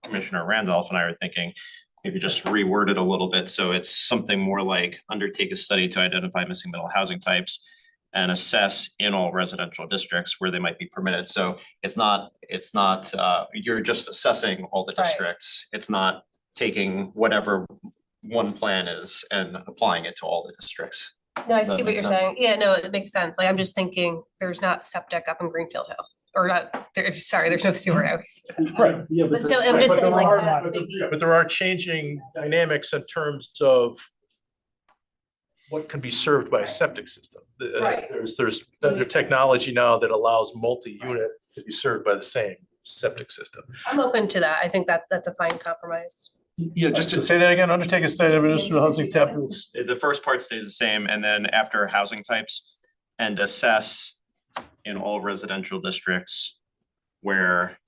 Commissioner Randolph and I are thinking. Maybe just reword it a little bit, so it's something more like undertake a study to identify missing middle housing types and assess in all residential districts where they might be permitted. So it's not, you're just assessing all the Right. districts. It's not taking whatever one plan is and applying it to all the districts. No, I Does that see what make you're sense? saying. Yeah, no, it makes sense. Like, I'm just thinking there's not septic up in Greenfield Hill, or not, sorry, there's no sewer. Right. Yeah, But still, I'm just saying like that, But maybe. there are changing dynamics in terms of what can be served by a septic system. Right. There's technology now that allows multi-unit to be served by the same septic system. I'm open to that. I think that's a fine compromise. Yeah, just Just to to say that again, undertake a study of municipal housing tables. The first part stays the same, and then after housing types, and assess in all residential districts where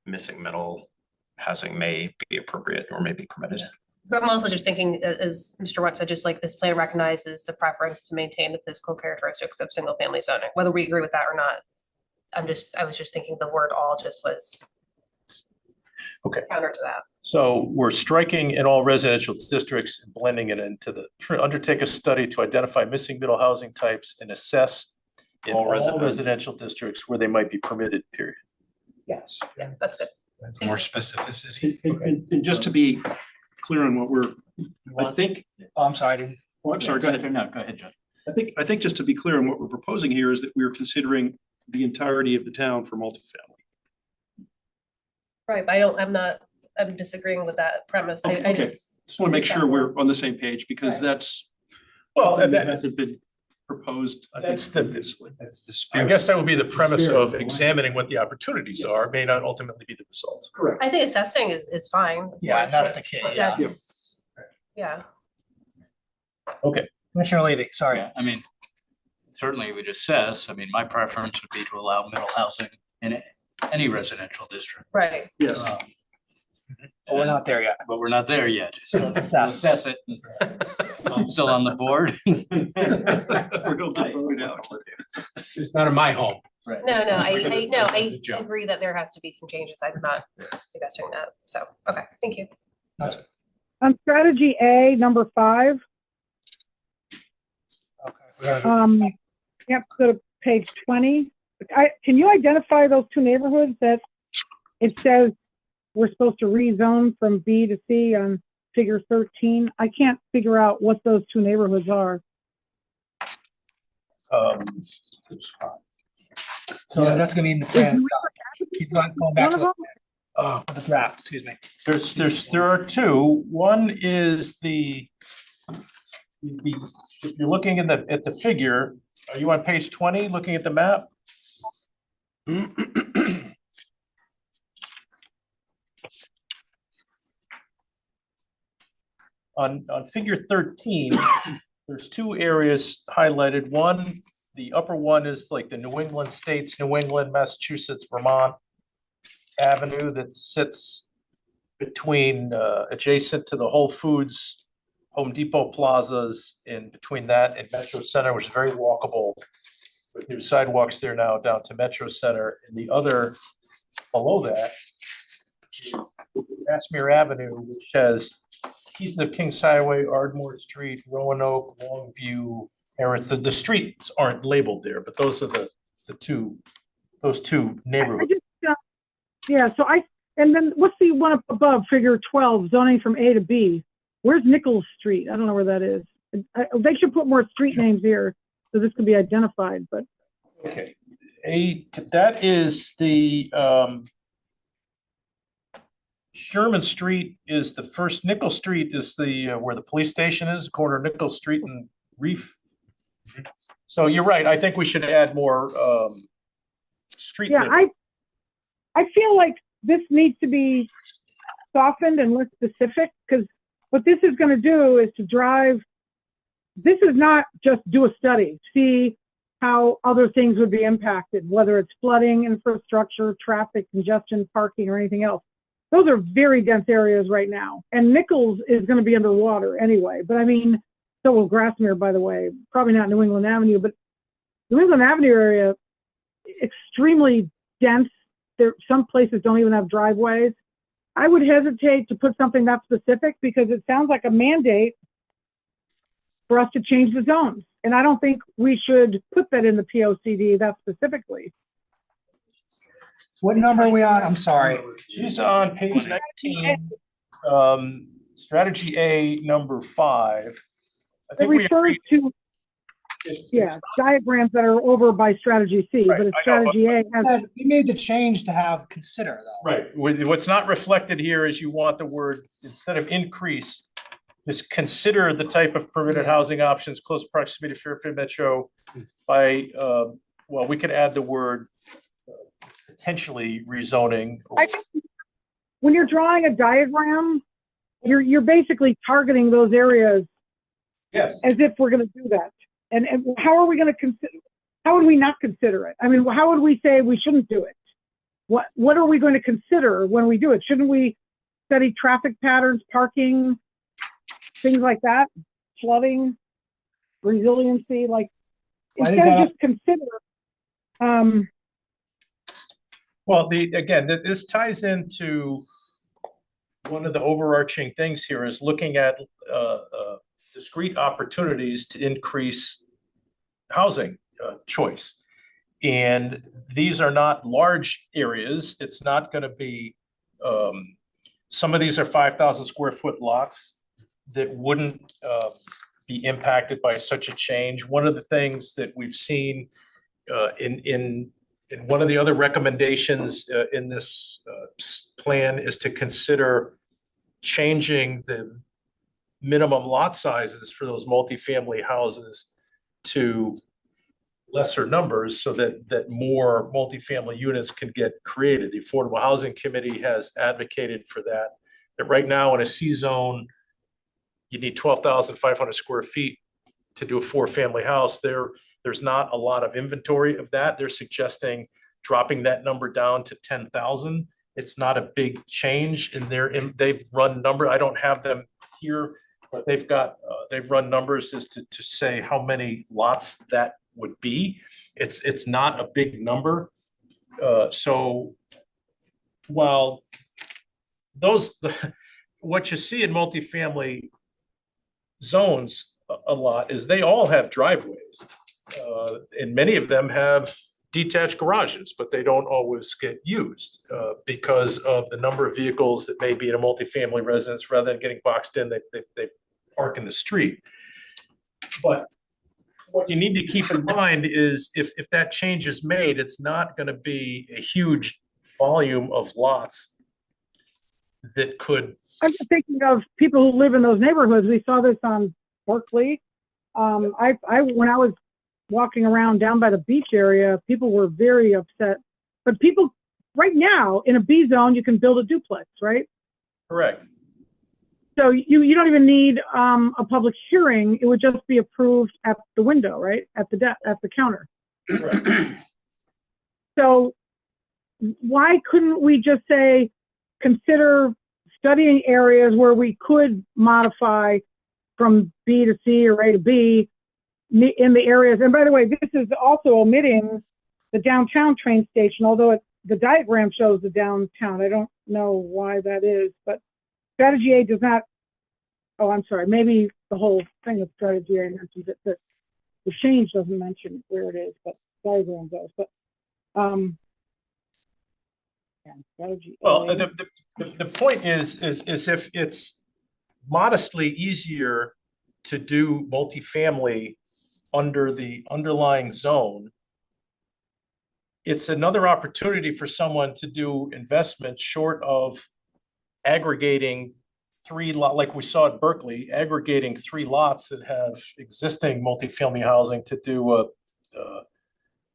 missing middle housing may be appropriate or may be permitted. But I'm also just thinking, as Mr. Watt said, just like this plan recognizes the preference to maintain the physical characteristics of single family zoning, whether we agree with that or not. I was just thinking the word all just was Okay. counter to that. So we're striking in all residential districts and blending it into the, undertake a study to identify missing middle housing types and assess in all residential districts where they might be permitted, period. Yes. Yeah, that's good. More specificity. and just to be clear on what I think, Oh, I'm sorry, I didn't. I'm sorry, go ahead. No, go ahead, John. I think just to be clear on what we're proposing here is that we're considering the entirety of the town for multifamily. Right, but I'm disagreeing with that premise. I Okay. just, Just want to make sure we're on the same page, because Right. that's Well, Something that- that hasn't been proposed, I think, That's the- previously. That's the I spirit. guess that would be the premise of Spirit. examining what the opportunities are, may not ultimately be the results. Correct. I think assessing is fine. Yeah, and that's the key, yeah. That's, yeah. Commissioner Levy, sorry. Yeah, I mean, certainly we'd assess. I mean, my preference would be to allow middle housing in any residential district. Right. Yes. Um, But we're not there yet. But we're not there yet. So Let's assess. Assess it. I'm still on the board. We're gonna get voted out. It's not in my home. Right. No, I Good job. agree that there has to be some changes. I'm not suggesting that. So, okay, thank you. On strategy A, number 5, Okay. yep, go to page 20. Can you identify those 2 neighborhoods that it says we're supposed to rezone from B to C on figure 13? I can't figure out what those 2 neighborhoods are. So that's gonna be in the plan. Keep going back to One of the draft, excuse me. There are 2. One is if you're looking at the figure, are you on page 20, looking at the map? On figure 13, there's 2 areas highlighted. One, the upper one is like the New England states, New England, Massachusetts, Vermont Avenue that sits between, adjacent to the Whole Foods, Home Depot plazas, in between that and Metro Center, which is very walkable, with new sidewalks there now down to Metro Center. And the other below that, Grassmere Avenue, which has pieces of Kings Highway, Ardmore Street, Roanoke, Longview, Harris. The streets aren't labeled there, but those are those two neighborhoods. Yeah, so and then what's the one up above, figure 12, zoning from A to B? Where's Nichols Street? I don't know where that is. They should put more street names here, so this can be identified, but. Okay, that is the, Sherman Street is the first, Nickel Street is the, where the police station is, corner Nickel Street and Reef. So you're right, I think we should add more, street. Yeah, names. I feel like this needs to be softened and less specific, because what this is gonna do is to drive, this is not just do a study, see how other things would be impacted, whether it's flooding, infrastructure, traffic, congestion, parking, or anything else. Those are very dense areas right now. And Nichols is gonna be underwater anyway, but I mean, so will Grassmere, by the way, probably not New England Avenue, but New England Avenue area, extremely dense. Some places don't even have driveways. I would hesitate to put something that specific because it sounds like a mandate for us to change the zones. And I don't think we should put that in the POCD that specifically. What number are we on? I'm sorry. She's on page 19, strategy A, number 5. I It think we refers agreed. to, yeah, diagrams that are over by strategy C, Right, but it's I know, strategy A has, We made the change to have consider though. Right, what's not reflected here is you want the word, instead of increase, just consider the type of permitted housing options, close proximity to Fairfield Metro by, well, we could add the word potentially rezoning. I think when you're drawing a diagram, you're basically targeting those areas Yes. as if we're gonna do that. And how are we gonna consider, how would we not consider it? I mean, how would we say we shouldn't do it? What are we going to consider when we do it? Shouldn't we study traffic patterns, parking, things like that, flooding, resiliency, like, I think instead of that- just consider, Well, this ties into one of the overarching things here is looking at discrete opportunities to increase housing choice. And these are not large areas. It's not going to be, some of these are 5,000 square foot lots that wouldn't be impacted by such a change. One of the things that we've seen in one of the other recommendations in this plan is to consider changing the minimum lot sizes for those multifamily houses to lesser numbers so that more multifamily units can get created. The Affordable Housing Committee has advocated for that. That right now in a C zone, you need 12,500 square feet to do a 4-family house. There's not a lot of inventory of that. They're suggesting dropping that number down to 10,000. It's not a big change they've run number. I don't have them here, but they've run numbers as to say how many lots that would be. It's not a big number. So while what you see in multifamily zones a lot is they all have driveways. And many of them have detached garages, but they don't always get used because of the number of vehicles that may be in a multifamily residence. Rather than getting boxed in, they park in the street. But what you need to keep in mind is if that change is made, it's not going to be a huge volume of lots that could. I'm just thinking of people who live in those neighborhoods. We saw this on Berkeley. When I was walking around down by the beach area, people were very upset. But people right now in a B zone, you can build a duplex, right? Correct. So you don't even need a public hearing. It would just be approved at the window, right? At the counter. Correct. So why couldn't we just say, consider studying areas where we could modify from B to C or A to B in the areas? And by the way, this is also omitting the downtown train station, although the diagram shows the downtown. I don't know why that is, but Strategy A does not, oh, I'm sorry, maybe the whole thing of Strategy A mentions it, but the change doesn't mention where it is, but diagram does. But yeah, Strategy A. Well, the point is if it's modestly easier to do multifamily under the underlying zone, it's another opportunity for someone to do investment short of aggregating like we saw at Berkeley, aggregating 3 lots that have existing multifamily housing to do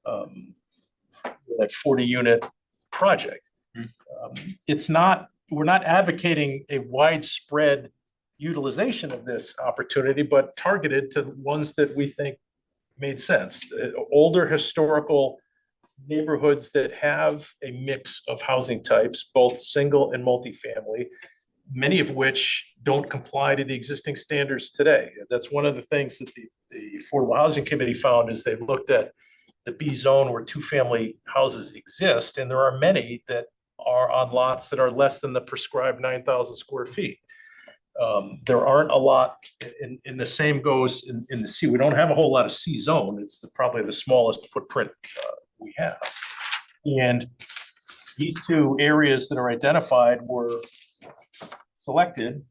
that 40-unit project. We're not advocating a widespread utilization of this opportunity, but targeted to ones that we think made sense. Older historical neighborhoods that have a mix of housing types, both single and multifamily, many of which don't comply to the existing standards today. That's one of the things that the Affordable Housing Committee found is they looked at the B zone where 2-family houses exist, and there are many that are on lots that are less than the prescribed 9,000 square feet. There aren't a lot, in the same goes in the C. We don't have a whole lot of C zone. It's probably the smallest footprint we have. And these 2 areas that are identified were selected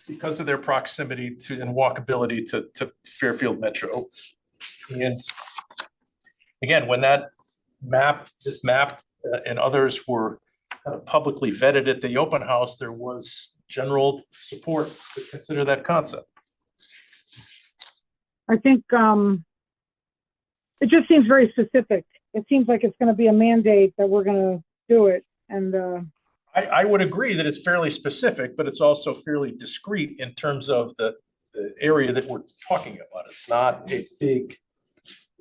because of their proximity to and walkability to Fairfield Metro. And again, when this map and others were publicly vetted at the open house, there was general support to consider that concept. I think it just seems very specific. It seems like it's going to be a mandate that we're going to do it. And I would agree that it's fairly specific, but it's also fairly discrete in terms of the area that we're talking about. It's not a big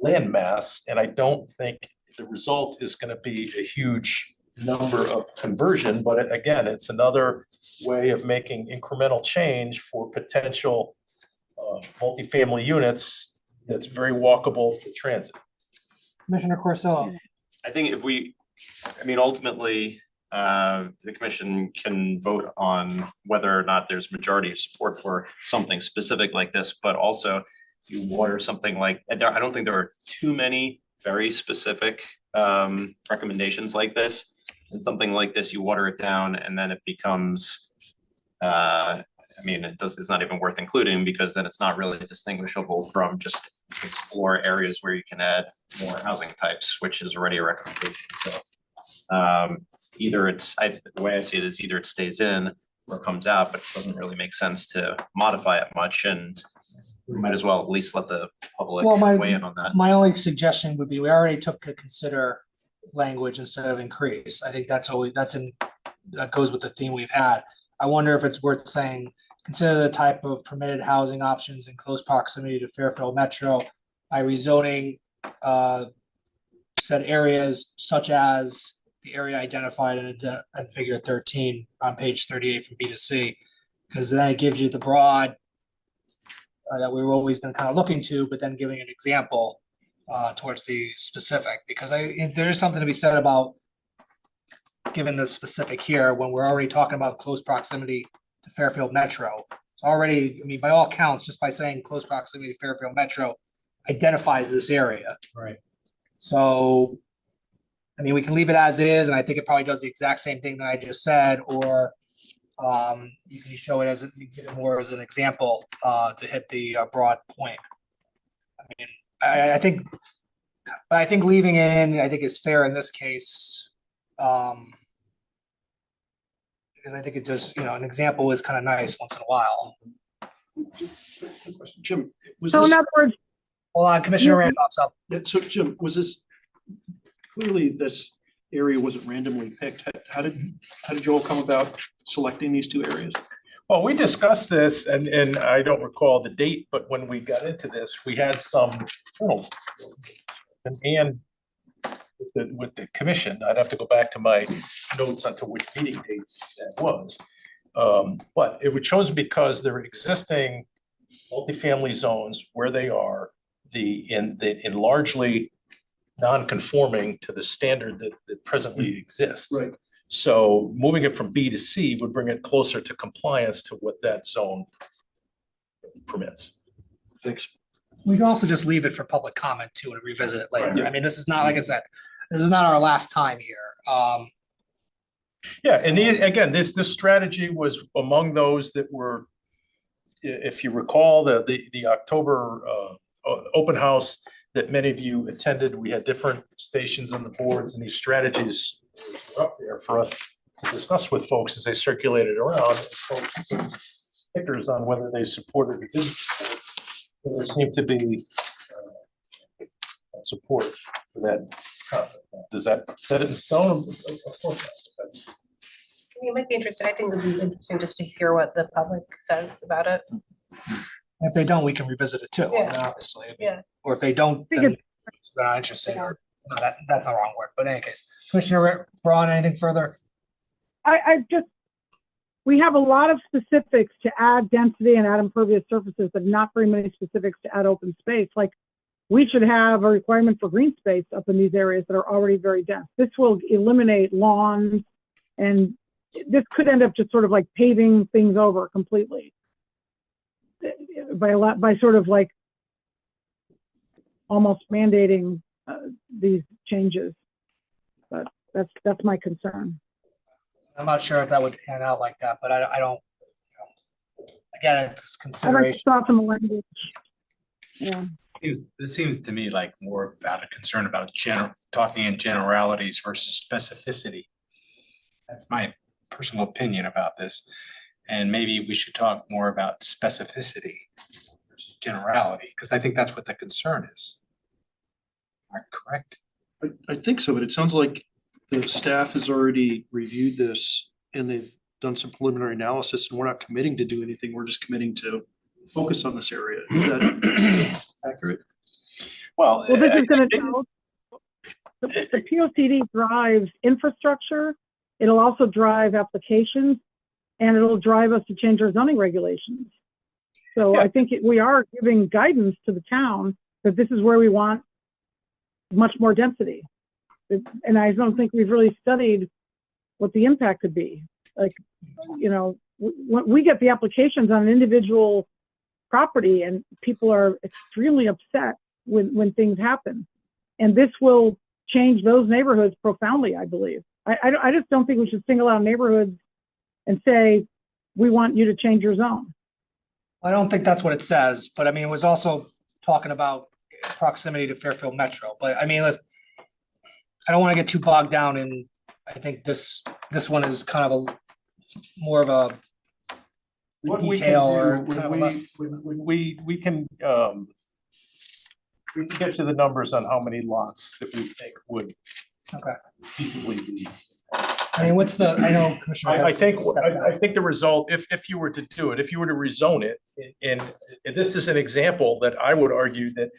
landmass, and I don't think the result is going to be a huge number of conversion, but again, it's another way of making incremental change for potential multifamily units that's very walkable for transit. Commissioner Corsillo. I think ultimately, the commission can vote on whether or not there's majority of support for something specific like this, but also you water something like, I don't think there are too many very specific recommendations like this. And something like this, you water it down and then it becomes, it's not even worth including because then it's not really distinguishable from just explore areas where you can add more housing types, which is already a recommendation. So either the way I see it is either it stays in where it comes out, but it doesn't really make sense to modify it much, and we might as well at least let the public Well, weigh in on that. my only suggestion would be, we already took to consider language instead of increase. I think that goes with the theme we've had. I wonder if it's worth saying, consider the type of permitted housing options in close proximity to Fairfield Metro by rezoning said areas such as the area identified in figure 13 on page 38 from B to C, because then it gives you the broad that we've always been kind of looking to, but then giving an example towards the specific, because there is something to be said about given the specific here when we're already talking about close proximity to Fairfield Metro. It's already, I mean, by all counts, just by saying close proximity to Fairfield Metro identifies this area. Right. So, I mean, we can leave it as is, and I think it probably does the exact same thing that I just said, or you can show it as more as an example to hit the broad point. I mean, I think leaving it in, I think is fair in this case. Because I think it just, an example is kind of nice once in a while. Jim, was So in this, other words, Hold on, Commissioner Randolph's up. so Jim, was this, clearly this area wasn't randomly picked. How did you all come about selecting these two areas? Well, we discussed this and I don't recall the date, but when we got into this, we had some, and with the commission, I'd have to go back to my notes onto which meeting date that was. But it was chosen because there are existing multifamily zones where they are in largely non-conforming to the standard that presently exists. Right. So moving it from B to C would bring it closer to compliance to what that zone permits. Thanks. We can also just leave it for public comment too and revisit it later. Yeah. I mean, this is not, like I said, this is not our last time here. Yeah, and again, this strategy was among those that were, if you recall, the October open house that many of you attended. We had different stations on the boards, and these strategies were up there for us to discuss with folks as they circulated around. Stickers on whether they supported or didn't support. There seemed to be support for that concept. Does that set it in stone? Of course, that's. You might be interested. I think it would be interesting just to hear what the public says about it. If they don't, we can revisit it too, Yeah. obviously. I mean, Yeah. Or if they don't, then they're not interested, or no, that's the wrong word, but in any case. Commissioner Braun, anything further? we have a lot of specifics to add density and add impervious surfaces, but not very many specifics to add open space. Like, we should have a requirement for green space up in these areas that are already very dense. This will eliminate lawns, and this could end up just sort of like paving things over completely by sort of like almost mandating these changes. But that's my concern. I'm not sure if that would pan out like that, but I don't, again, it's I'd like to consideration. soften the language. Yeah. This seems to me like more about a concern about talking in generalities versus specificity. That's my personal opinion about this. And maybe we should talk more about specificity versus generality, because I think that's what the concern is. Am I correct? I think so, but it sounds like the staff has already reviewed this and they've done some preliminary analysis, and we're not committing to do anything. We're just committing to focus on this area. Is that accurate? Well, Well, this is going to tell, the POCD drives infrastructure. It'll also drive applications, and it'll drive us to change our zoning regulations. So I think we are giving guidance to the town that this is where we want much more density. And I don't think we've really studied what the impact could be. Like, you know, we get the applications on an individual property, and people are extremely upset when things happen. And this will change those neighborhoods profoundly, I believe. I just don't think we should single out neighborhoods and say, we want you to change your zone. I don't think that's what it says, but I mean, it was also talking about proximity to Fairfield Metro. But I mean, I don't want to get too bogged down in, I think this one is kind of more of a What we can detail do, or when kind of we, less. we can get you the numbers on how many lots that we think would Okay. feasibly be. I mean, what's the, I know Commissioner. I think, Harrison stepped I think the result, if you were to do it, if you were to rezone it, and this is an example that I would argue that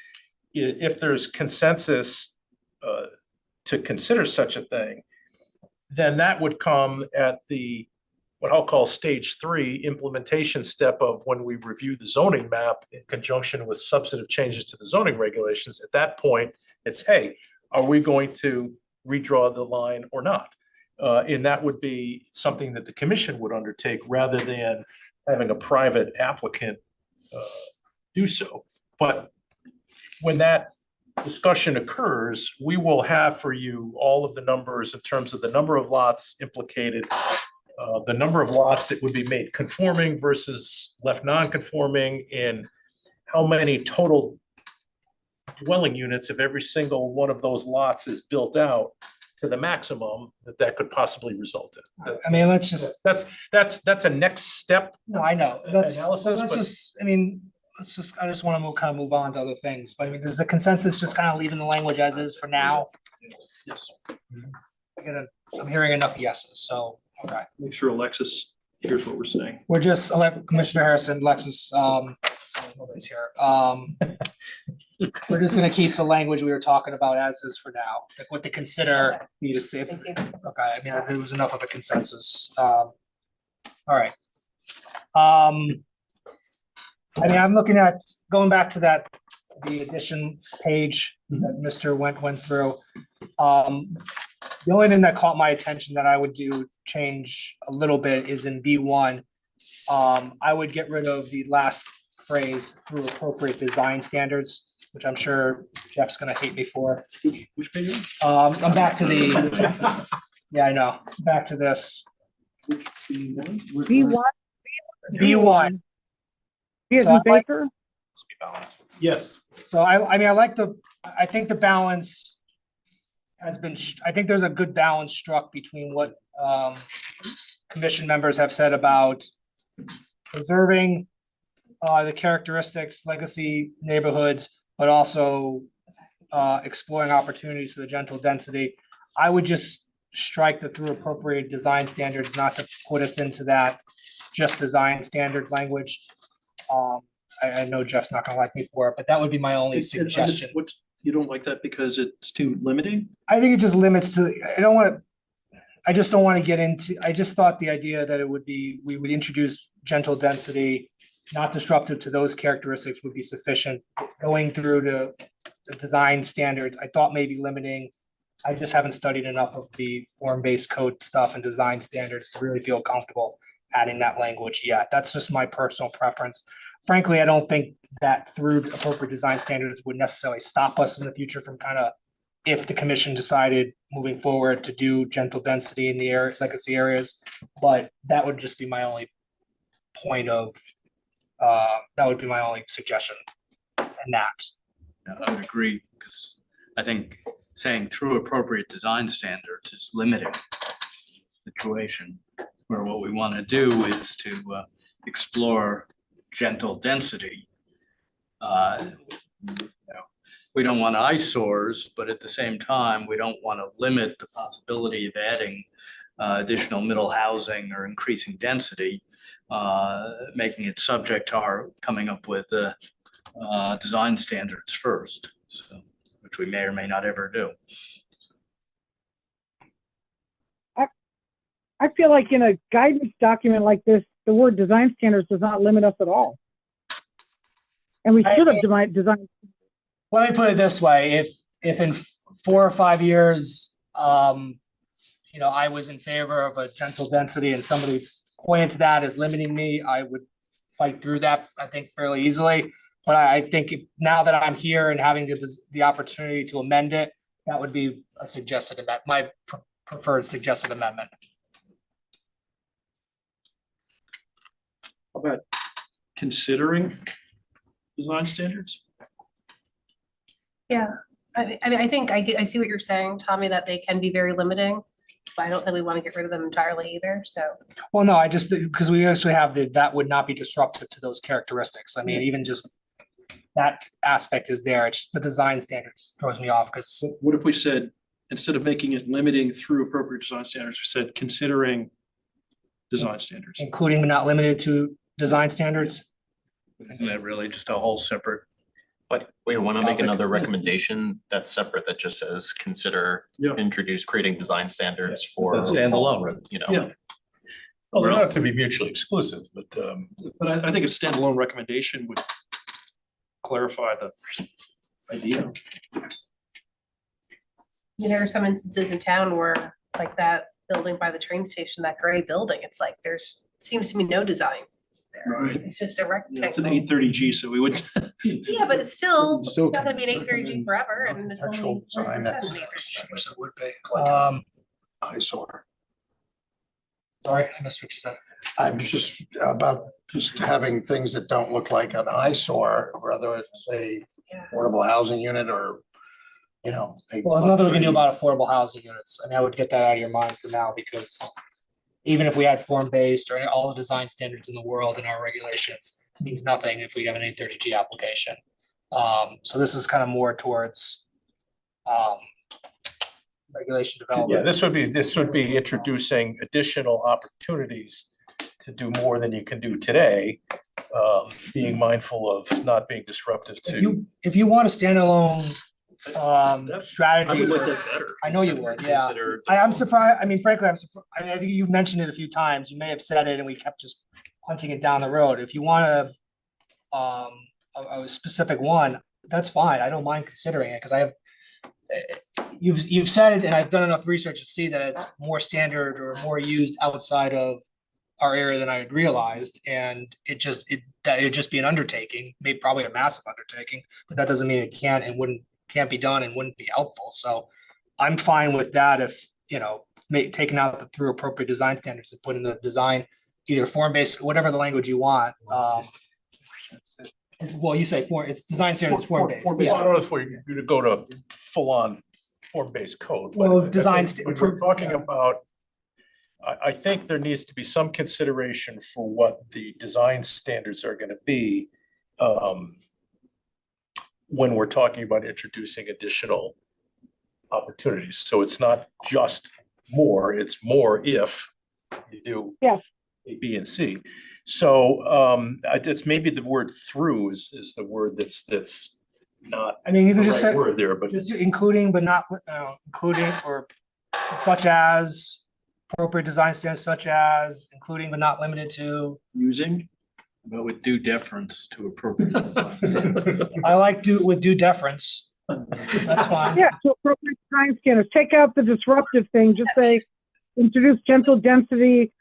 if there's consensus to consider such a thing, then that would come at the, what I'll call stage 3 implementation step of when we review the zoning map in conjunction with substantive changes to the zoning regulations. At that point, it's, hey, are we going to redraw the line or not? And that would be something that the commission would undertake rather than having a private applicant do so. But when that discussion occurs, we will have for you all of the numbers in terms of the number of lots implicated, the number of lots that would be made conforming versus left non-conforming, and how many total dwelling units if every single one of those lots is built out to the maximum that could possibly result in. I mean, let's just, That's a next step. no, I know, let's Analysis, but- just, I mean, I just want to move on to other things, but I mean, does the consensus just kind of leaving the language as is for now? Yes. I'm hearing enough yeses, so, okay. Make sure Alexis hears what we're saying. We're just, Commissioner Harrison, Lexus, nobody's here. We're just gonna keep the language we were talking about as is for now, like what to consider, me to see. Thank you. Okay, I mean, there was enough of a consensus. All right. I mean, I'm looking at, going back to that, the addition page that Mr. went through. The only thing that caught my attention that I would change a little bit is in B1. I would get rid of the last phrase through appropriate design standards, which I'm sure Jeff's gonna hate me for. Which page? I'm back to the, yeah, I know, back to this. B1. B1. B as So in I like- Baker? Must be balanced. Yes. So I mean, I think the balance has been, I think there's a good balance struck between what commission members have said about preserving the characteristics, legacy neighborhoods, but also exploring opportunities for the gentle density. I would just strike the through appropriate design standards, not to put us into that just design standard language. I know Jeff's not gonna like me for it, but that would be my only suggestion. What, you don't like that because it's too limiting? I think it just limits to, I just don't want to get into, I just thought the idea that it would be, we would introduce gentle density, not disruptive to those characteristics would be sufficient. Going through the design standards, I thought maybe limiting. I just haven't studied enough of the form-based code stuff and design standards to really feel comfortable adding that language yet. That's just my personal preference. Frankly, I don't think that through appropriate design standards would necessarily stop us in the future from kind of, if the commission decided moving forward to do gentle density in the area, legacy areas, but that would just be my only point of, that would be my only suggestion in that. I would agree, because I think saying through appropriate design standards is limiting the situation, where what we want to do is to explore gentle density. We don't want eyesores, but at the same time, we don't want to limit the possibility of adding additional middle housing or increasing density, making it subject to our coming up with design standards first, so, which we may or may not ever do. I feel like in a guidance document like this, the word design standards does not limit us at all. And we should have designed. Let me put it this way, if in 4 or 5 years, I was in favor of a gentle density and somebody pointed to that as limiting me, I would fight through that, I think, fairly easily. But I think now that I'm here and having the opportunity to amend it, that would be a suggested amendment, my preferred suggested amendment. How about considering design standards? Yeah, I mean, I think I see what you're saying, Tommy, that they can be very limiting. but I don't think we want to get rid of them entirely either, so. Well, no, I just, because we actually have that would not be disruptive to those characteristics. I mean, even just that aspect is there. It's just the design standards throws me off because What if we said, instead of making it limiting through appropriate design standards, we said considering design standards? including but not limited to design standards. Isn't that really just a whole separate? But we want to make Topic. another recommendation that's separate that just says, consider Yeah. creating design standards for. That's standalone. You know. Yeah. Well, they don't have to be mutually exclusive, but But I think a standalone recommendation would clarify the idea. There are some instances in town where, like that building by the train station, that gray building, it's like there's, seems to be no design there. Right. It's just a It's an rectangle. 830G, so we would. Yeah, but it's still Still not gonna be an 830G forever and it's architectural only. design that's- 830G. So it would be. Like Um, eyesore. sorry, I missed what you said. I'm just about just having things that don't look like an eyesore, whether it's a Yeah. affordable housing unit or, a Well, there's nothing we can luxury- do about affordable housing units. I mean, I would get that out of your mind for now because even if we had form-based or all the design standards in the world in our regulations, it means nothing if we have an 830G application. So this is kind of more towards regulation yeah, development. this would be introducing additional opportunities to do more than you can do today. Being mindful of not being disruptive to. If you want a standalone I strategy, would like for- that better. I know you would, yeah. Consider I'm surprised, I mean, frankly, I'm surprised, I mean, I think you've mentioned it a few times, you may have said it and we kept just punching it down the road. If you want a specific one, that's fine, I don't mind considering it, because I have you've said it, and I've done enough research to see that it's more standard or more used outside of our area than I had realized, and it'd just be an undertaking, maybe probably a massive undertaking, but that doesn't mean it can't and can't be done and wouldn't be helpful. So I'm fine with that if, taking out the through appropriate design standards and put in the design, either form-based, whatever the language you want. Well, you say it's design standards, form-based. I Yeah. don't know if we're going to go to full-on form-based code. but Well, I design think when we're talking about, I think there needs to be some consideration for what the design standards are going to be when we're talking about introducing additional opportunities. So it's not just more, it's more if you do Yeah. A, B, and C. So it's maybe the word through is the word that's not I mean, you the can just right say, word there, but just including but not, including or such as appropriate design standards such as including but not limited to. Using. But with due deference to appropriate design standards. I like with due deference. That's fine. Yeah, so appropriate design standards, take out the disruptive thing, just say, introduce gentle density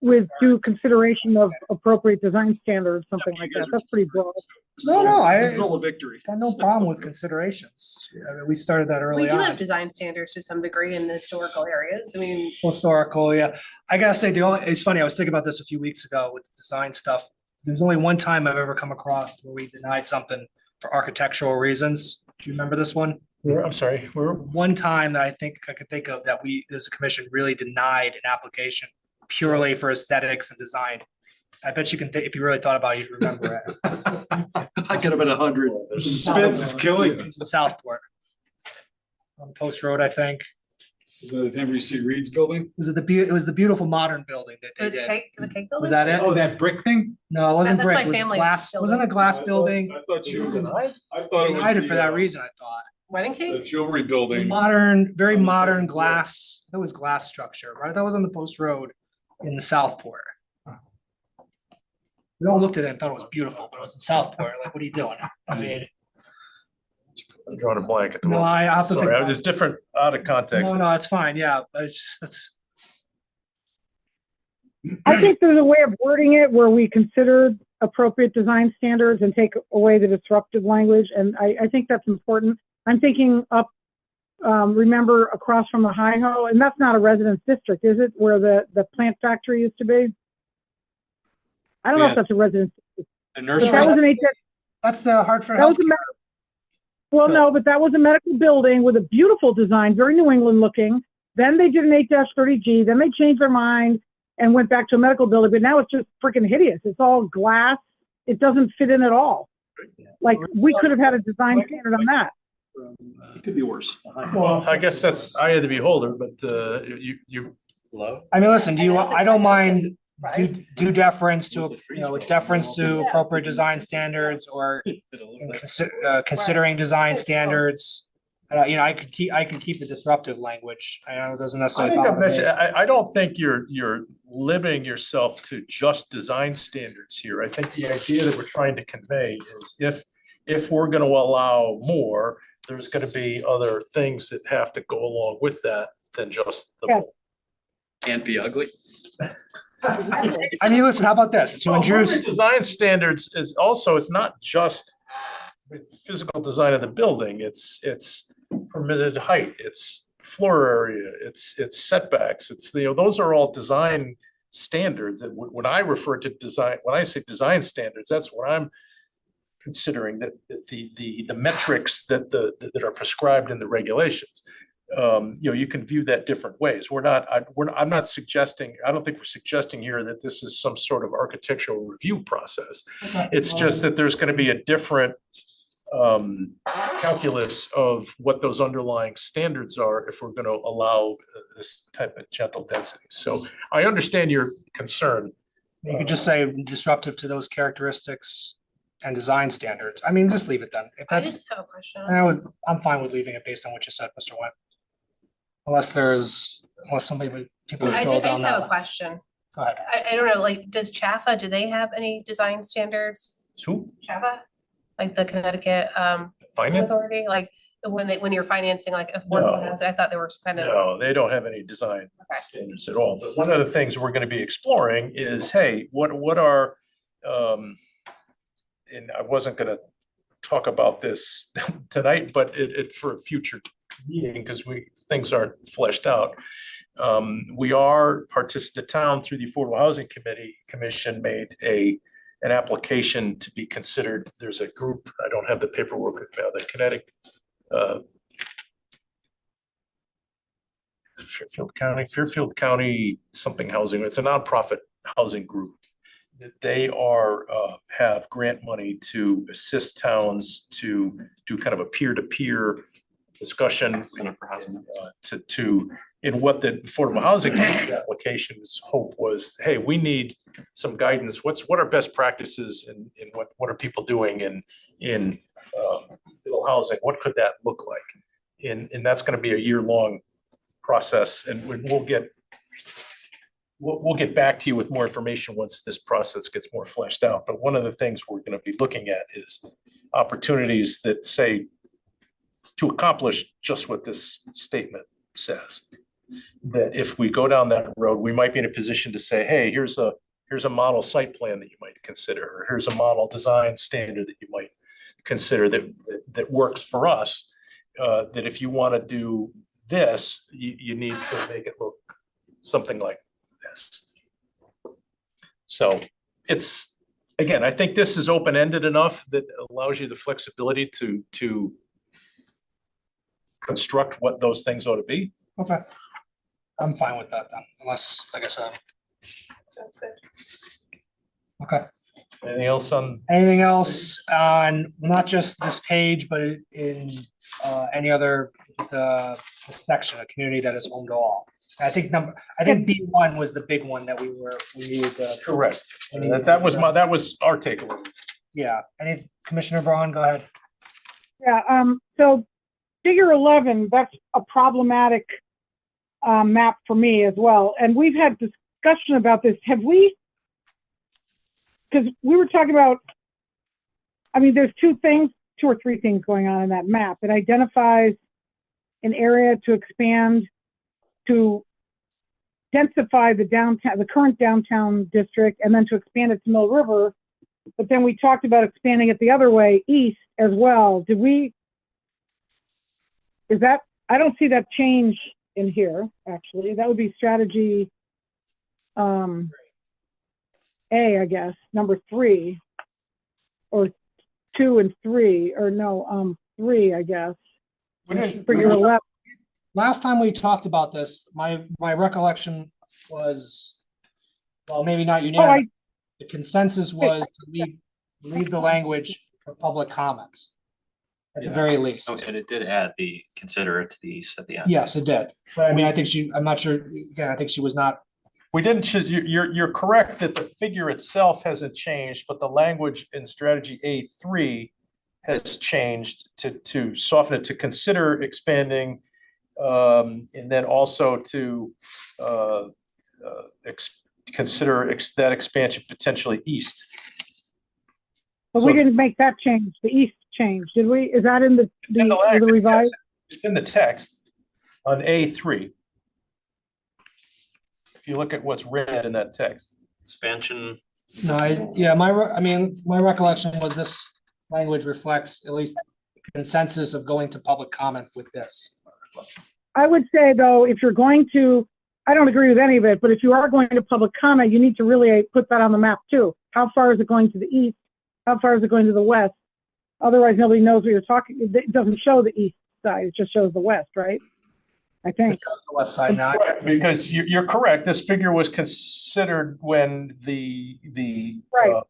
with due consideration of appropriate design standards, something like that. That's pretty broad. No, This is all a victory. Got no problem with considerations. I mean, we started that We early do have on. design standards to some degree in the historical areas. I mean, Historical, yeah. I gotta say, it's funny, I was thinking about this a few weeks ago with the design stuff. There's only one time I've ever come across where we denied something for architectural reasons. Do you remember this one? I'm sorry, we're One time that I could think of that we, as a commission, really denied an application purely for aesthetics and design. I bet you can, if you really thought about it, you'd remember it. I could have been 100. The suspense is killing me. In Southport. On Post Road, I think. Is that Henry C. Reed's building? It was the beautiful modern building that they the did. cake building? Was that it? Oh, that brick thing? No, it wasn't That's brick. my It was family's glass. building. Wasn't a glass building. I thought you, I thought it was. Denied it for the, that reason, I thought. Wedding The cake? jewelry It was a building. modern, very On the modern second floor. glass. That was glass structure, right? That was on the Post Road in the Southport. We all looked at it and thought it was beautiful, but it was in Southport. Like, what are you doing? I mean, I'm drawing a blank at the no, moment. I have to think. Sorry, I'm about just it. different out of context. No, no, it's fine. Yeah, but it's just, it's. I think there's a way of wording it where we consider appropriate design standards and take away the disruptive language, and I think that's important. I'm thinking up, remember across from the Hi-Ho, and that's not a residence district, is it, where the plant factory used to be? I don't know if Yeah. that's a residence, The but nursery. that was an That's the Hartford that was Health. a well, no, but that was a medical building with a beautiful design, very New England looking. Then they did an 8-30G, then they changed their mind and went back to a medical building, but now it's just freaking hideous. It's all glass. It doesn't fit in at all. Like, we could have had a design standard on that. It could be worse. Well, I guess that's eye of the beholder, but you. I mean, listen, I don't mind due deference to, with deference to appropriate design standards or considering design standards. I could keep the disruptive language. I know it doesn't I necessarily. think bother me. I don't think you're limiting yourself to just design standards here. I think the idea that we're trying to convey is if we're going to allow more, there's going to be other things that have to go along with that than just the. Yeah. Can't be ugly. I mean, listen, how about this? To introduce Design standards is also, it's not just physical design of the building, it's permitted height, it's floor area, it's setbacks, it's, those are all design standards. And when I refer to design, when I say design standards, that's what I'm considering, that the metrics that are prescribed in the regulations. You can view that different ways. I'm not suggesting, I don't think we're suggesting here that this is some sort of architectural review process. It's just that there's going to be a different calculus of what those underlying standards are if we're going to allow this type of gentle density. So I understand your concern. You could just say disruptive to those characteristics and design standards. I mean, just leave it then. If I that's, just have a question. I'm fine with leaving it based on what you said, Mr. Went. Unless people would I fill just down have a that. question. Go ahead. I don't know, like, does Chaffa, do they have any design standards? Who? Chaffa? Like the Connecticut Finance? Authority, like when you're financing like affordable housing, I thought there were some kind of. No, they don't have any design standards at all. But one of the things we're going to be exploring is, hey, what are, and I wasn't going to talk about this tonight, but it for a future meeting, because things aren't fleshed out. We are the town through the Affordable Housing Commission made an application to be considered. There's a group, I don't have the paperwork now, the Connecticut, Fairfield County something housing. It's a nonprofit housing group. They have grant money to assist towns to do kind of a peer-to-peer discussion in what the affordable housing application's hope was. Hey, we need some guidance. What are best practices and what are people doing in middle housing? What could that look like? And that's going to be a year-long process, and we'll get back to you with more information once this process gets more fleshed out. But one of the things we're going to be looking at is opportunities that say to accomplish just what this statement says. That if we go down that road, we might be in a position to say, hey, here's a model site plan that you might consider, or here's a model design standard that you might consider that works for us. That if you want to do this, you need to make it look something like this. So it's, again, I think this is open-ended enough that allows you the flexibility to construct what those things ought to be. Okay. I'm fine with that then, unless, like I said. Sounds good. Okay. Anything else on? On not just this page, but in any other section, a community that is home to all. I think B1 was the big one that we needed to. Correct. That was our takeaway. Yeah. Commissioner Braun, go ahead. Yeah, so figure 11, that's a problematic map for me as well. And we've had discussion about this. Because we were talking about, I mean, there's two or three things going on in that map. It identifies an area to expand, to densify the current downtown district, and then to expand it to Mill River. But then we talked about expanding it the other way, east as well. I don't see that change in here, actually. That would be strategy A, I guess, number 3, or 2 and 3, or no, 3, I guess. Figure 11. last time we talked about this, my recollection was, well, maybe not Oh, unanimous. The consensus was to leave the language for public comments. At the very least. Oh, and it did add the consider it to the east at the end. Yes, it did. But I mean, I think I'm not sure, again, I think she was not. We didn't, you're correct that the figure itself hasn't changed, but the language in strategy A3 has changed to soften it, to consider expanding, and then also to consider that expansion potentially east. But we didn't make that change, the east change, did we? Is that in the language, yes. revised? It's in the text on A3. If you look at what's read in that text. Expansion. No, I mean, my recollection was this language reflects at least consensus of going to public comment with this. I would say though, if you're going to, I don't agree with any of it, but if you are going to public comment, you need to really put that on the map too. How far is it going to the east? How far is it going to the west? Otherwise, nobody knows what you're talking. It doesn't show the east side. It just shows the west, right? I think. It shows the west side now. Because you're correct. This figure was considered when the Right.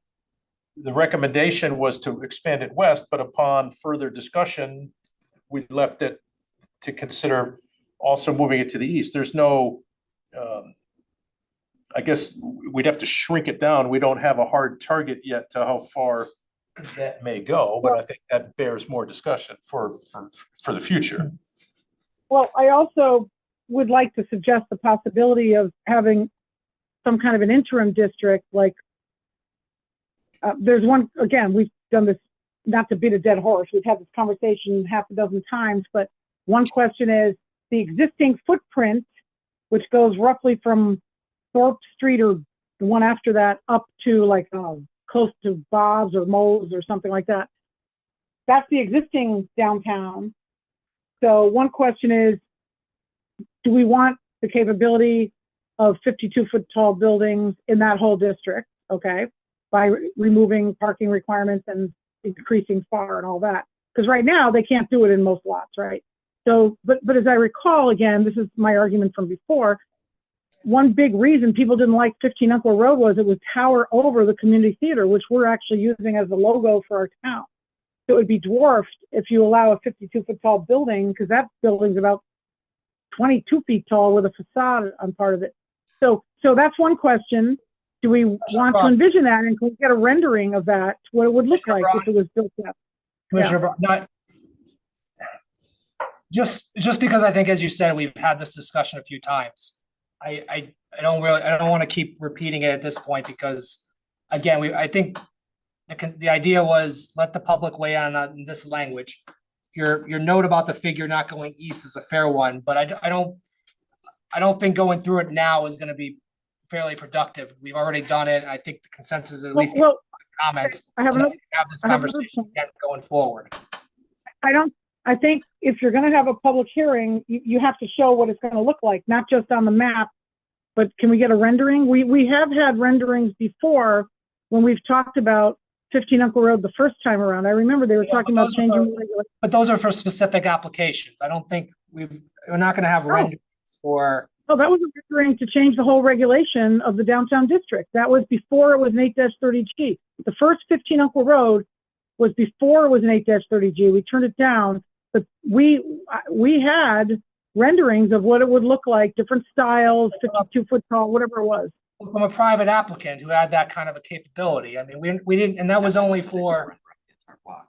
The recommendation was to expand it west, but upon further discussion, we left it to consider also moving it to the east. There's no, I guess we'd have to shrink it down. We don't have a hard target yet to how far that may go, but I think that bears more discussion for the future. Well, I also would like to suggest the possibility of having some kind of an interim district, like there's one, again, we've done this, not to beat a dead horse, we've had this conversation half a dozen times, but one question is the existing footprint, which goes roughly from Thorpe Street or the one after that up to like close to Bob's or Moe's or something like that. That's the existing downtown. So one question is, do we want the capability of 52-foot tall buildings in that whole district? Okay, by removing parking requirements and increasing FAR and all that. Because right now they can't do it in most lots, right? So, but as I recall, again, this is my argument from before, one big reason people didn't like 15 Uncle Road was it would tower over the community theater, which we're actually using as the logo for our town. So it would be dwarfed if you allow a 52-foot tall building, because that building's about 22 feet tall with a facade on part of it. So that's one question. Do we want to envision that, and can we get a rendering of that, what it would look like if it was built up? Commissioner, Brown, not just because I think, as you said, we've had this discussion a few times. I don't want to keep repeating it at this point because, again, I think the idea was let the public weigh in on this language. Your note about the figure not going east is a fair one, but I don't think going through it now is going to be fairly productive. We've already done it. And I think the consensus is at least comments. I have this conversation again going forward. I think if you're going to have a public hearing, you have to show what it's going to look like, not just on the map, but can we get a rendering? We have had renderings before when we've talked about 15 Uncle Road the first time around. I remember they were talking about changing the regulations. But those are for specific applications. I don't think we're not going to have renderings for. Oh, that was a rendering to change the whole regulation of the downtown district. That was before it was an 8-30G. The first 15 Uncle Road was before it was an 8-30G. We turned it down, but we had renderings of what it would look like, different styles, 52-foot tall, whatever it was. From a private applicant who had that kind of a capability. I mean, we didn't, and that was only for,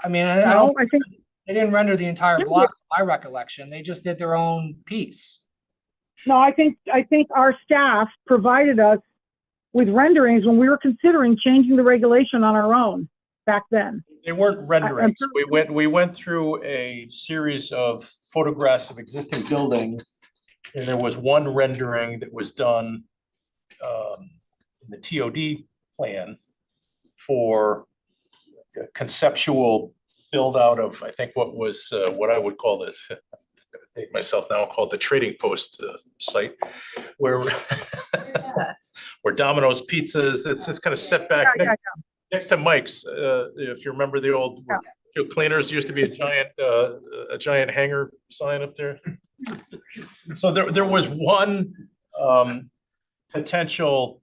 I mean, I think they didn't render the entire block, from my recollection. They just did their own piece. No, I think our staff provided us with renderings when we were considering changing the regulation on our own back then. They weren't renderings. We went through a series of photographs of existing buildings, and there was one rendering that was done in the TOD plan for a conceptual build out of, I think, what was what I would call this. Myself now called the Trading Post site, where where Domino's pizzas. It's just kind of set back next to Mike's. If you remember the old cleaners, used to be a giant hanger sign up there. So there was one potential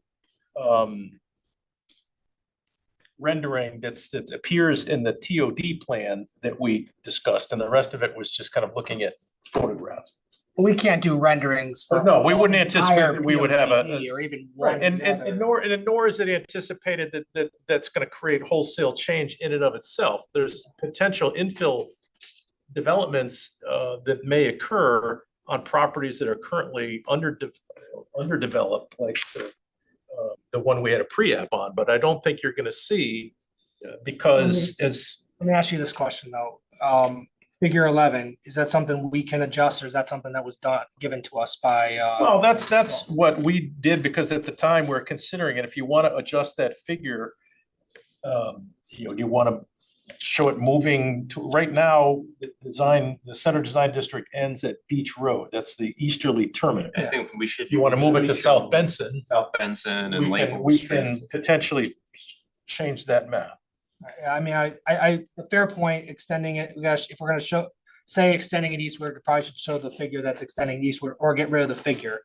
rendering that appears in the TOD plan that we discussed, and the rest of it was just kind of looking at photographs. We can't do renderings. for No, we wouldn't an anticipate entire that we would have a- POCD Or even Right, one and other. nor is it anticipated that's gonna create wholesale change in and of itself. There's potential infill developments that may occur on properties that are currently underdeveloped, like the one we had a pre-app on, but I don't think you're gonna see, because as, Let me ask you this question though. Figure 11, is that something we can adjust, or is that something that was given to us by? well, that's what we did, because at the time we we're considering it. If you want to adjust that figure, you want to show it moving to, right now, the center design district ends at Beach Road. That's the easterly terminus. I think we should. If you want to move it to South Benson, South Benson and we label can streets. potentially change that map. I mean, a fair point, extending it, if we're gonna say extending it eastward, we probably should show the figure that's extending eastward, or get rid of the figure.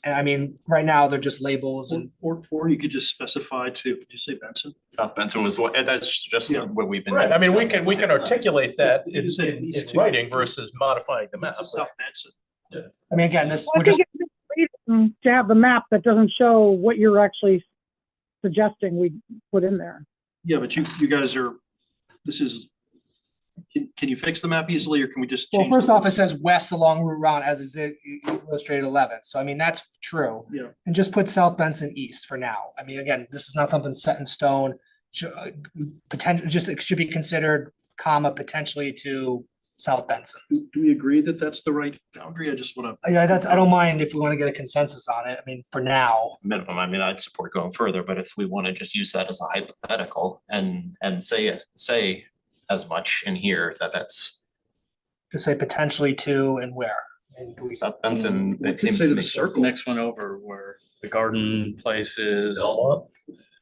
And I mean, right now, they're just labels and. Or you could just specify to, did you say Benson? South Benson was what, that's just Yeah. what we've been. Right, I mean, we can articulate that You in can say these two. writing versus modifying the map. Just South Benson. I mean, again, this, Well, we're I just, think it's misleading to have the map that doesn't show what you're actually suggesting we put in there. Yeah, but you guys are, this is, can you fix the map easily, or can we just well, change? first the- off, it says west along Route Round as is illustrated 11. So I mean, that's true. Yeah. And just put South Benson east for now. I mean, again, this is not something set in stone. Potential, just it should be considered, potentially to South Benson. Do we agree that that's the right boundary? I just want to. Yeah, I don't mind if we want to get a consensus on it. I mean, for now. Minimum, I mean, I'd support going further, but if we want to just use that as a hypothetical and say as much in here that's. Just say potentially to and where. And do we- South Benson, We it could seems say to to me. the circle. Next one over where the garden place is. Belmont.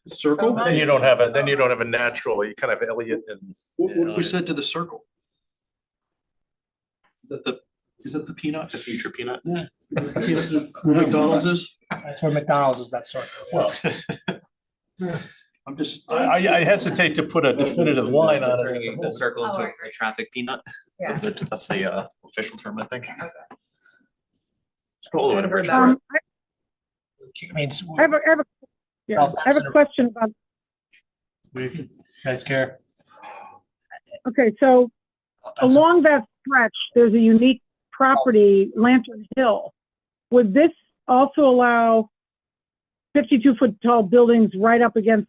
Circle? Then you don't have a natural, you kind of Elliott and. What if we said to the circle? Is that the peanut? The future peanut. Peanut, where McDonald's is? That's where McDonald's is, that circle. Well, I'm just. I hesitate to put a definitive line on Turning it. the circle into Oh, a right. traffic peanut. Yeah. That's the official term, I think. Okay. All the way to I've heard that. Bridgeport. I mean, I have a question about, guys care? okay, so along that stretch, there's a unique property, Lantern Hill. Would this also allow 52-foot tall buildings right up against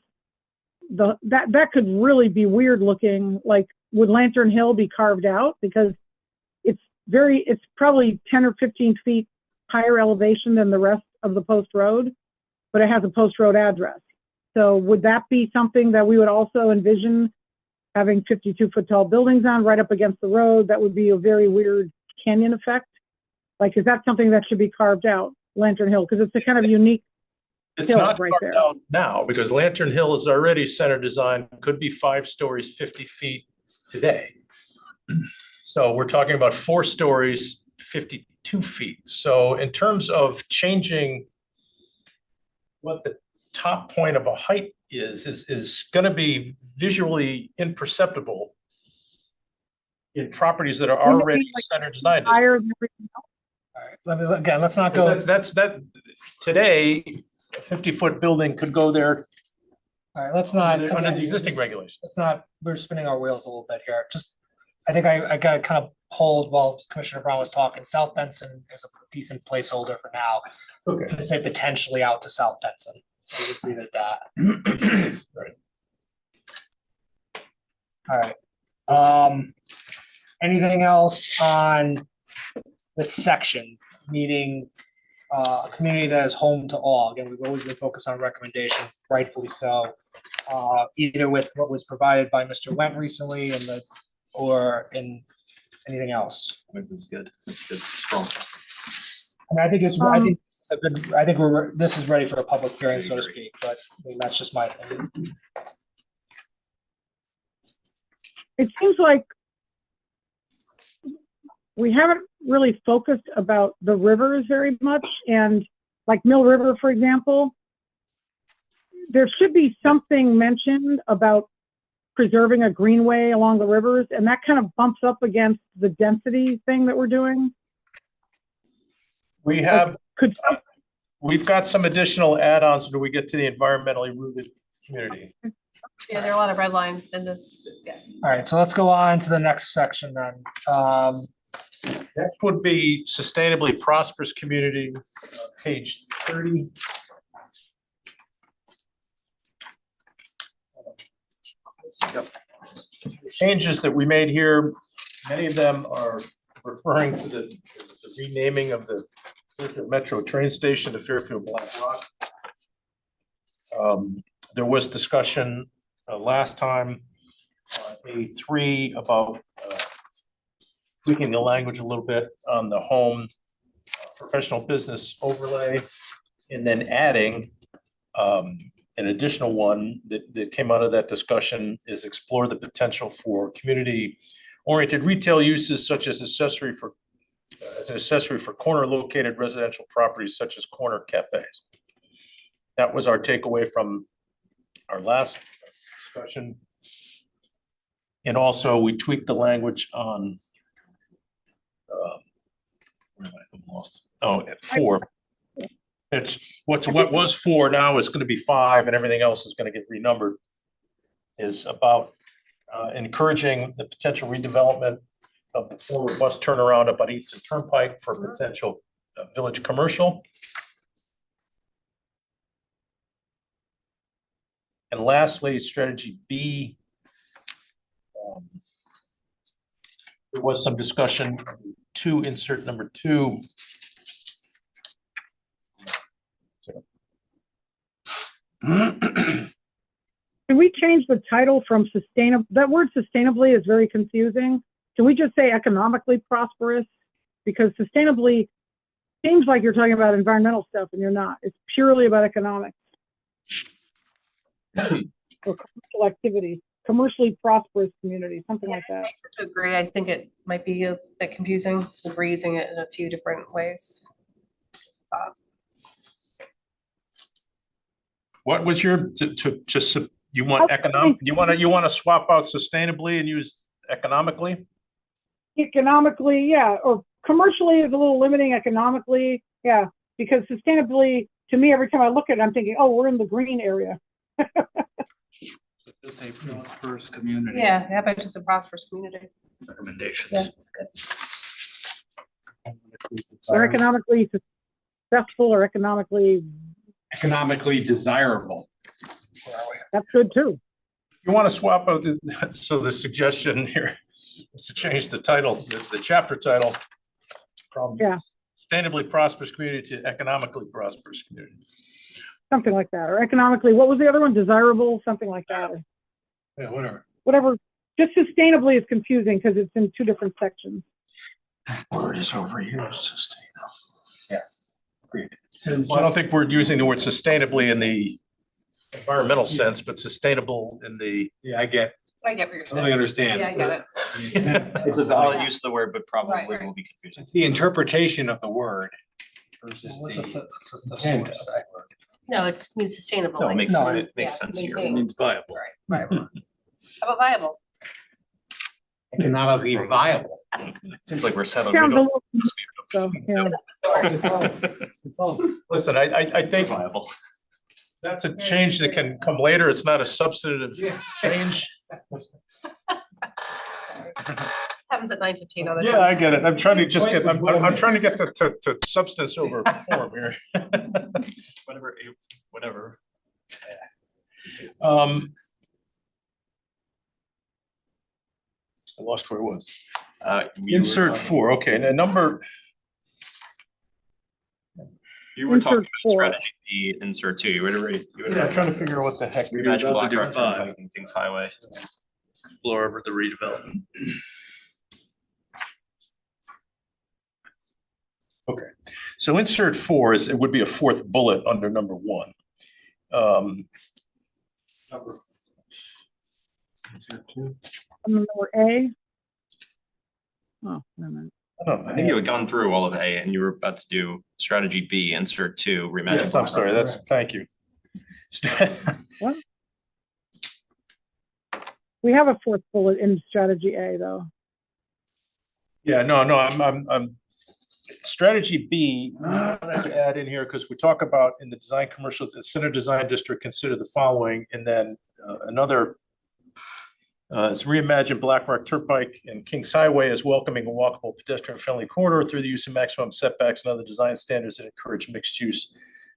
that could really be weird looking, like, would Lantern Hill be carved out? Because it's probably 10 or 15 feet higher elevation than the rest of the post road, but it has a post road address. So would that be something that we would also envision having 52-foot tall buildings on right up against the road? That would be a very weird canyon effect. Like, is that something that should be carved out, Lantern Hill? Because it's a kind of unique It's hill not right carved there. out now, because Lantern Hill is already center design, could be 5 stories, 50 feet today. So we're talking about 4 stories, 52 feet. So in terms of changing what the top point of a height is gonna be visually imperceptible in properties that are Wouldn't it be already like center design districts. higher than everything else? All right, again, let's not go. That's today, a 50-foot building could go there All right, let's not. under the existing regulations. Let's not, we're spinning our wheels a little bit here. Just, I think I got kind of hold while Commissioner Brown was talking. South Benson is a decent placeholder for now. Okay. To say potentially out to South Benson. We'll just leave it at that. Right. All right. Anything else on this section, meaning a community that is home to all? Again, we've always been focused on recommendation, rightfully so. Either with what was provided by Mr. Went recently or in anything else. That's good. That's good. Strong. I mean, I think it's a good, I think this is ready for a public hearing, so to speak, but I mean, that's just my opinion. It seems like we haven't really focused about the rivers very much, and like Mill River, for example, there should be something mentioned about preserving a greenway along the rivers, and that kind of bumps up against the density thing that we're doing. We have, Could we've got some additional add-ons when we get to the environmentally rooted community. Yeah, there are a lot of red lines in this. Yeah. All right, so let's go on to the next section then. Next would be sustainably prosperous community, page 30. Changes that we made here, many of them are referring to the renaming of the Fairfield Metro train station to Fairfield Black Rock. There was discussion last time, A3, about tweaking the language a little bit on the home professional business overlay, and then adding an additional one that came out of that discussion is explore the potential for community-oriented retail uses such as as an accessory for corner located residential properties such as corner cafes. That was our takeaway from our last discussion. And also we tweaked the language on where am I? I'm lost. Oh, 4. It's what was 4 now is going to be 5, and everything else is going to get renumbered. Is about encouraging the potential redevelopment of the former bus turnaround up on Easton Turnpike for potential village commercial. And lastly, strategy B. There was some discussion to insert number 2. Can we change the title from sustainable? That word sustainably is very confusing. Can we just say economically prosperous? Because sustainably seems like you're talking about environmental stuff and you're not. It's purely about economics. Or commercial activity, commercially prosperous community, something like that. I tend to agree. I think it might be a bit confusing. We're using it in a few different ways. What was your just you want economic? You want to swap out sustainably and use economically? Economically, yeah, or commercially is a little limiting. Economically, yeah, because sustainably, to me, every time I look at it, I'm thinking, oh, we're in the green area. Prosperous community. Yeah, how about just a prosperous community? Recommendations. Yeah, good. Or economically successful, or economically desirable. that's good too. You want to swap out so the suggestion here is to change the title, the chapter title. From sustainably prosperous community to economically prosperous community. Something like that, or economically, what was the other one? Desirable, something like that. Yeah, whatever. Whatever. Just sustainably is confusing because it's in 2 different sections. Word is overused, sustainable. Yeah, agreed. Well, I don't think we're using the word sustainably in the environmental sense, but sustainable in the. Yeah, I get. I get what you're saying. Totally understand. Yeah, I get it. It's a valid use of the word, but probably Right. will be confusing. It's the interpretation of the word versus What's the the intent of source? that word. No, it means sustainable. No, it like- makes No, sense. It makes yeah, sense here. maintain. It means viable. Right. How about viable? Economically viable. Seems like we're settling. Sounds We a don't little, so, yeah. Listen, I think viable. that's a change that can come later. It's not a substantive change. Happens at 9:15 on the. Yeah, I get it. I'm trying to just get, I'm trying to get to substance over form here. Whatever. I lost where it was. You were Insert talking- 4, okay, now number, You were talking Insert about 4. strategy B, insert 2. You would have raised. I'm trying to figure out what the heck. We Imagine were about to Black do Rock 5. Turnpike and Kings Highway. Explore over the redevelopment. Okay, so insert 4 it would be a 4th bullet under number 1. Number Number A. Oh, wait a minute. I think you had gone through all of A and you were about to do strategy B, insert two, reimagine. Yes, I'm sorry, thank you. We have a fourth bullet in strategy A, though. Yeah, no, I'm strategy B, we wanted to add in here because we talk about in the design commercial, the center design district, consider the following, and then another is reimagine Black Rock Turnpike and Kings Highway as welcoming and walkable pedestrian-friendly corridor through the use of maximum setbacks and other design standards that encourage mixed-use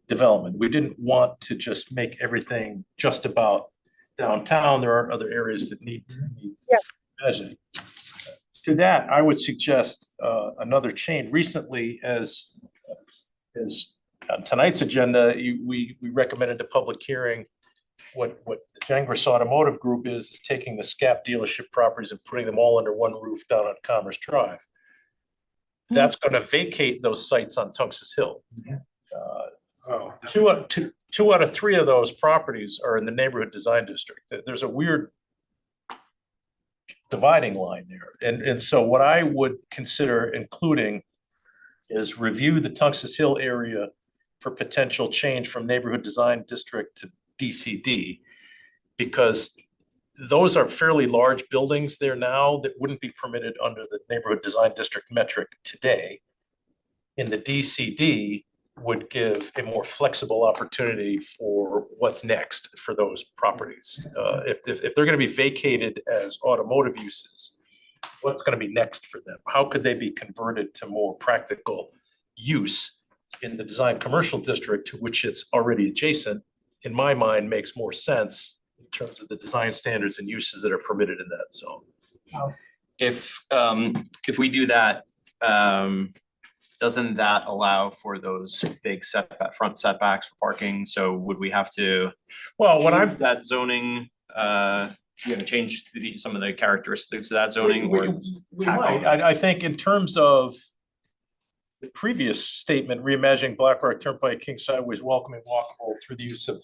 development. We didn't want to just make everything just about downtown. There are other areas that need imagining. To that, I would suggest another change. Recently, as on tonight's agenda, we recommended a public hearing. What the Jangris Automotive Group is taking the SCAP dealership properties and putting them all under one roof down on Commerce Drive. That's going to vacate those sites on Tungus Hill. Two out of three of those properties are in the neighborhood design district. There's a weird dividing line there. And so what I would consider including is review the Tungus Hill area for potential change from neighborhood design district to DCD, because those are fairly large buildings there now that wouldn't be permitted under the neighborhood design district metric today. In the DCD would give a more flexible opportunity for what's next for those properties. If they're going to be vacated as automotive uses, what's going to be next for them? How could they be converted to more practical use in the design commercial district to which it's already adjacent? In my mind, makes more sense in terms of the design standards and uses that are permitted in that zone. If we do that, doesn't that allow for those big front setbacks for parking? So would we have to? Well, when I'm that zoning, change some of the characteristics of that zoning? We might. I think in terms of the previous statement, reimagining Black Rock Turnpike, Kings Highway is welcoming, walkable through the use of.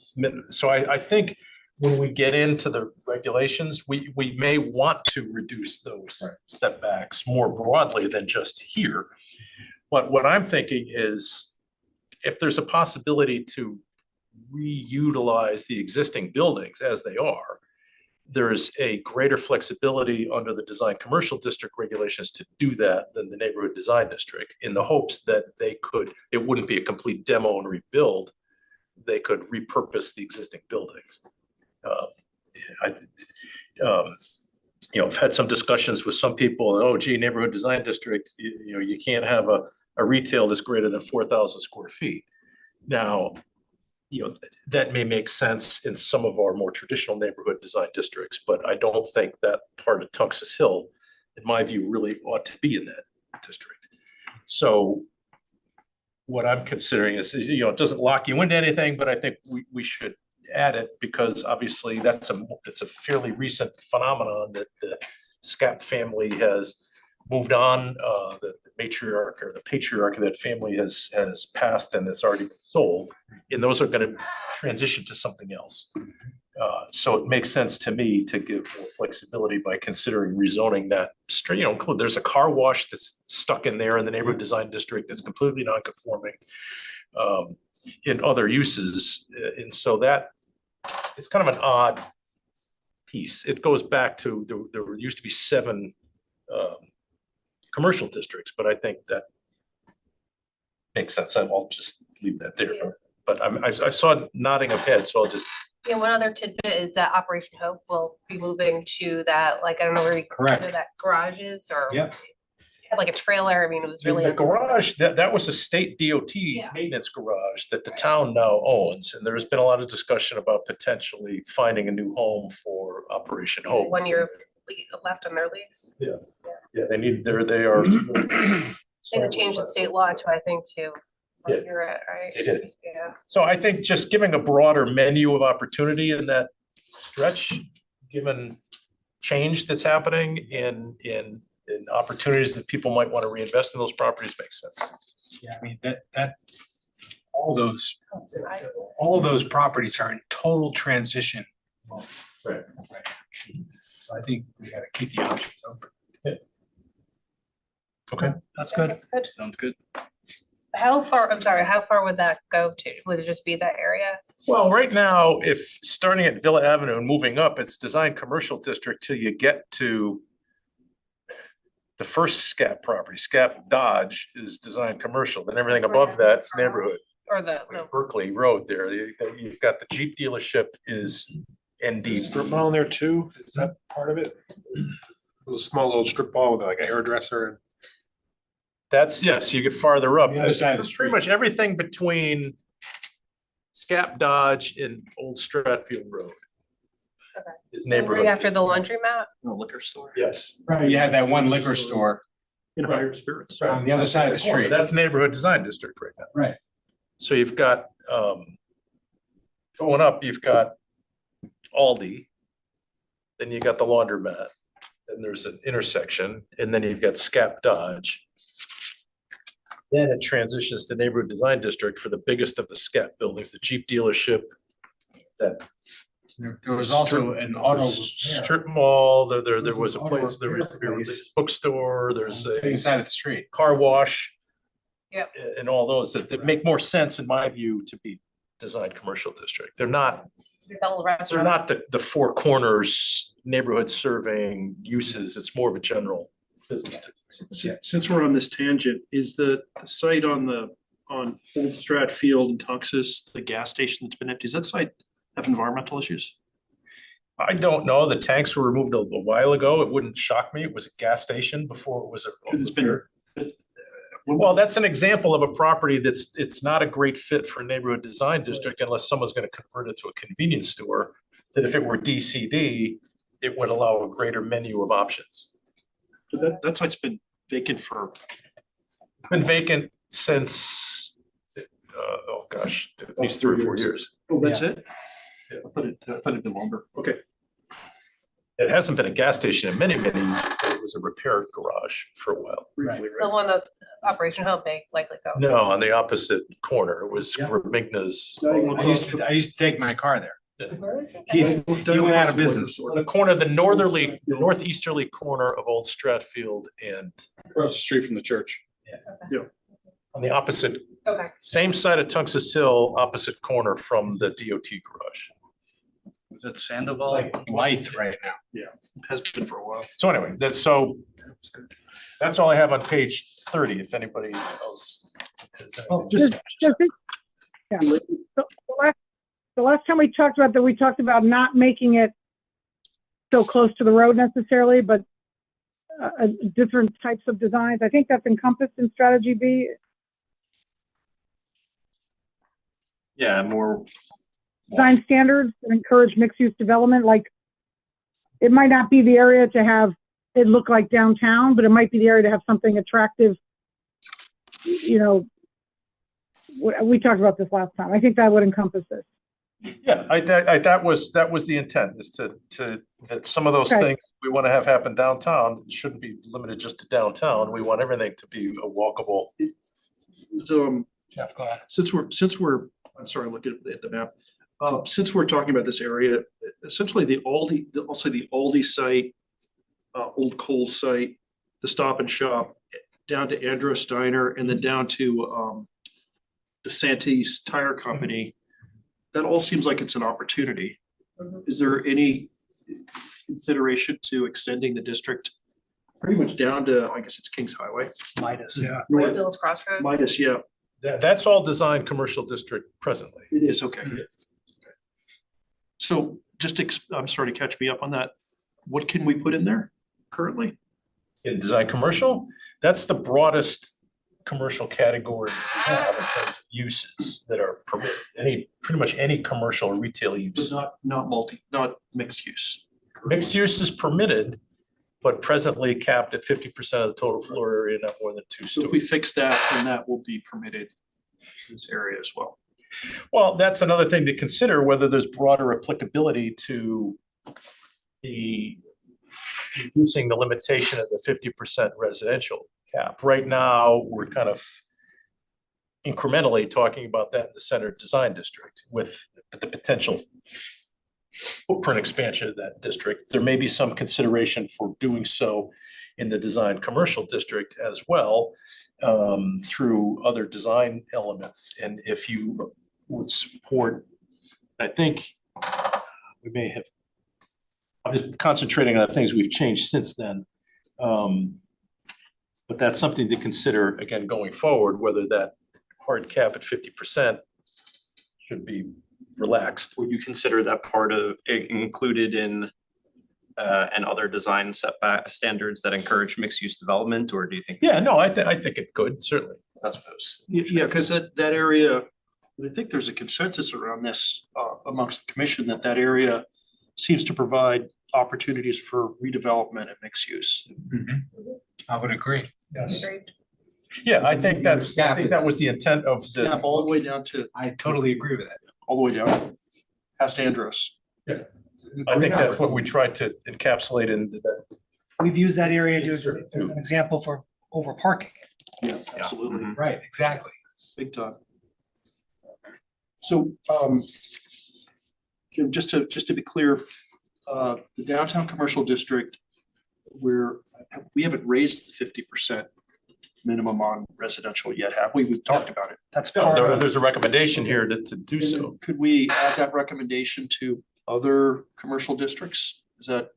So I think when we get into the regulations, we may want to reduce those setbacks more broadly than just here. But what I'm thinking is, if there's a possibility to reutilize the existing buildings as they are, there's a greater flexibility under the design commercial district regulations to do that than the neighborhood design district, in the hopes that it wouldn't be a complete demo and rebuild. They could repurpose the existing buildings. I've had some discussions with some people, oh, gee, neighborhood design district, you can't have a retail that's greater than 4,000 square feet. Now, that may make sense in some of our more traditional neighborhood design districts, but I don't think that part of Tungus Hill, in my view, really ought to be in that district. So what I'm considering is, it doesn't lock you into anything, but I think we should add it, because obviously it's a fairly recent phenomenon that the SCAP family has moved on. The matriarch or the patriarch of that family has passed, and it's already been sold, and those are going to transition to something else. So it makes sense to me to give more flexibility by considering rezoning that street. There's a car wash that's stuck in there in the neighborhood design district that's completely non-conforming in other uses, and so that it's kind of an odd piece. It goes back to there used to be 7 commercial districts, but I think that makes sense. I'll just leave that there. Yeah. But I saw nodding of heads, so I'll just. Yeah, one other tidbit is that Operation Hope will be moving to that, I don't know where that garage is, or had like a trailer. I mean, it was really The garage, that was a state DOT maintenance garage that the town now owns, and there's been a lot of discussion about potentially finding a new home for Operation Hope. 1 year left on their lease. Yeah, they are. They had to change the state law to, I think, to you're at, right? They did. Yeah. So I think just giving a broader menu of opportunity in that stretch, given change that's happening in opportunities that people might want to reinvest in those properties, makes sense. Yeah, I mean, that all those properties are in total transition. Right. So I think we gotta keep the options open. Okay. That's good. That's good. Sounds good. How far, I'm sorry, how far would that go to? Would it just be that area? Well, right now, if starting at Villa Avenue and moving up, it's design commercial district till you get to the first SCAP property. SCAP Dodge is design commercial, then everything above that's neighborhood. Or the Berkeley Road there, you've got the Jeep dealership is ND. Strip mall in there too? Is that part of it? A little small little strip mall with like a hairdresser. That's, yes, you get farther up. The other side of the Pretty street. much everything between SCAP Dodge and Old Stratfield Road. Okay. Is So right neighborhood. after the laundromat? No liquor store. Yes. You have that one liquor store In higher spirits. on the other side of the street. That's neighborhood design district right now. Right. So you've got, going up, you've got Aldi. Then you got the laundromat, and there's an intersection, and then you've got SCAP Dodge. Then it transitions to neighborhood design district for the biggest of the SCAP buildings, the Jeep dealership. That There was also an auto strip mall, there was a place, there was a bookstore, there's same a side of the street. car wash. Yep. And all those that make more sense, in my view, to be design commercial district. They're not They're not the four corners neighborhood serving uses. It's more of a general business. Since we're on this tangent, is the site on Old Stratfield and Tunxus, the gas station that's been empty, does that site have environmental issues? I don't know. The tanks were removed a while ago. It wouldn't shock me. It was a gas station before it was a. It's been. Well, that's an example of a property it's not a great fit for a neighborhood design district unless someone's going to convert it to a convenience store. That if it were DCD, it would allow a greater menu of options. That site's been vacant for. It's been vacant since, oh gosh, at least 3 or 4 years. Oh, that's it? Yeah, I thought it'd been longer. Okay. It hasn't been a gas station in many years. It was a repair garage for a while. Briefly, The right? one that Operation Home may likely go. No, on the opposite corner. It was Yeah. Remigna's. I used to take my car there. Where is it? He went out of business. On the corner, the northeasterly corner of Old Stratfield and Across the street from the church. on the opposite, Okay. same side of Tunxus Hill, opposite corner from the DOT garage. Was it Sandoval? Like Blythe right now. Has been for a while. So anyway, that's all I have on page 30, if anybody else. has anything. Just, Yeah. The last time we talked about that, we talked about not making it so close to the road necessarily, but different types of designs. I think that's encompassed in strategy B. Yeah, more. Design standards that encourage mixed-use development. Like, it might not be the area to have it look like downtown, but it might be the area to have something attractive. You know, we talked about this last time. I think that would encompass this. Yeah, that was the intent, is that some of those Okay. things we want to have happen downtown shouldn't be limited just to downtown. We want everything to be a walkable. So, Jeff, go ahead. since we're, I'm sorry, looking at the map. Since we're talking about this area, essentially I'll say the Aldi site, Old Coles site, the Stop and Shop, down to Andros Diner, and then down to the Santis Tire Company. That all seems like it's an opportunity. Is there any consideration to extending the district pretty much down to, I guess it's Kings Highway? Midas. Yeah. Bill's Crossroads. Midas, yeah, That's all design commercial district presently. it is, okay. So just, I'm sorry to catch me up on that. What can we put in there currently? In design commercial, that's the broadest commercial category we have in terms of uses that are permitted. Pretty much any commercial or retail But use. not mixed use. Mixed use is permitted, but presently capped at 50% of the total floor area, not more than 2 So if we stories. fix that, then that will be permitted in this area as well. Well, that's another thing to consider, whether there's broader applicability to reducing the limitation of the 50% residential cap. Right now, we're kind of incrementally talking about that in the center design district with the potential footprint expansion of that district. There may be some consideration for doing so in the design commercial district as well, through other design elements. And if you would support, I think we may have, I'm just concentrating on the things we've changed since then. But that's something to consider, again, going forward, whether that hard cap at 50% should be relaxed. Would you consider that part of included in and other design setback standards that encourage mixed use development, or do you think? Yeah, no, I think it could, certainly. That's what I was. Yeah, because that area, I think there's a consensus around this amongst the commission that that area seems to provide opportunities for redevelopment and mixed use. I would agree. Yes. Agreed. Yeah, I think that was the intent of Snap the, all the way down to, I totally agree with that. all the way down past Andros. I think that's what we tried to encapsulate in the. We've used that area to, as an example for over parking. Yeah, absolutely. Right, exactly. Big time. So, Jim, just to be clear, the downtown commercial district, we haven't raised the 50% minimum on residential yet, have we? We've talked about it. That's No, part of, there's a recommendation here to do so. Could we add that recommendation to other commercial districts? Do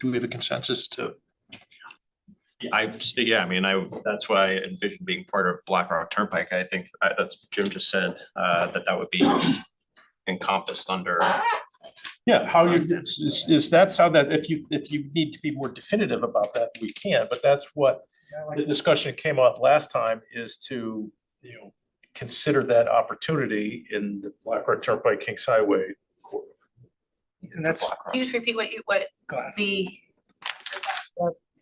we have a consensus to? Yeah, I mean, that's what I envision being part of Black Rock Turnpike. I think that's what Jim just said, that would be encompassed under. Yeah, how you, is that's how that, if you need to be more definitive about that, we can, but that's what the discussion came up last time, is to, consider that opportunity in the Black Rock Turnpike Kings Highway. and that's, Can you just repeat what go ahead. the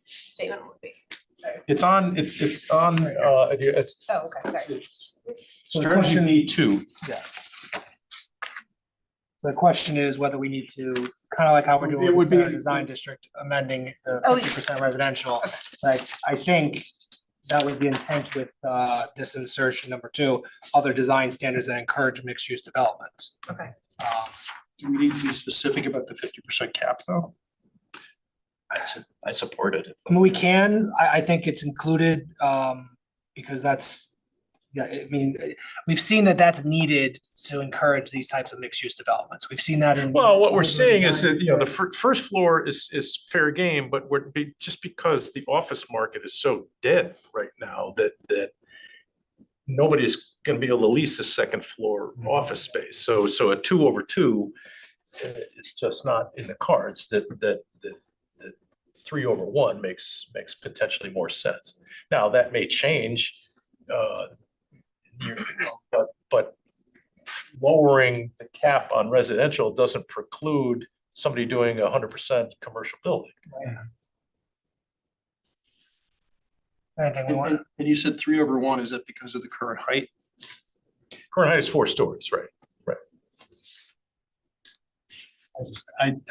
statement would be? Sorry. It's on, it's on, it's Oh, okay, sorry. it's strategy 2. Yeah. The question is whether we need to, kind of like how we're doing It would with the be- center design district, amending the Oh, 50% residential. Like, I think that was the intent with this insertion number 2, other design standards that encourage mixed use development. Okay. Do we need to be specific about the 50% cap though? I support it. I mean, we can, I think it's included, because that's, yeah, I mean, we've seen that that's needed to encourage these types of mixed use developments. We've seen that in. Well, what we're seeing is that, the first floor is fair game, but just because the office market is so dead right now that nobody's gonna be able to lease a second floor office space. So a 2/2 is just not in the cards. That 3/1 makes potentially more sense. Now, that may change, but lowering the cap on residential doesn't preclude somebody doing 100% commercial building. Anything we want, And you said 3/1, is that because of the current height? Current height is 4 stories, right?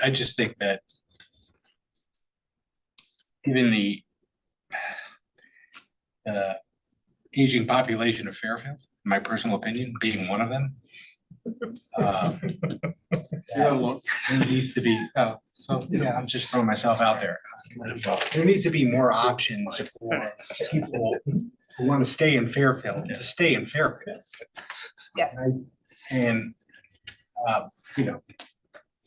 I just think that given the aging population of Fairfield, in my personal opinion, being one of them, there needs to be, I'm just throwing myself out there. There needs to be more options for people who want to stay in Fairfield, to stay in Fairfield. Yeah. And,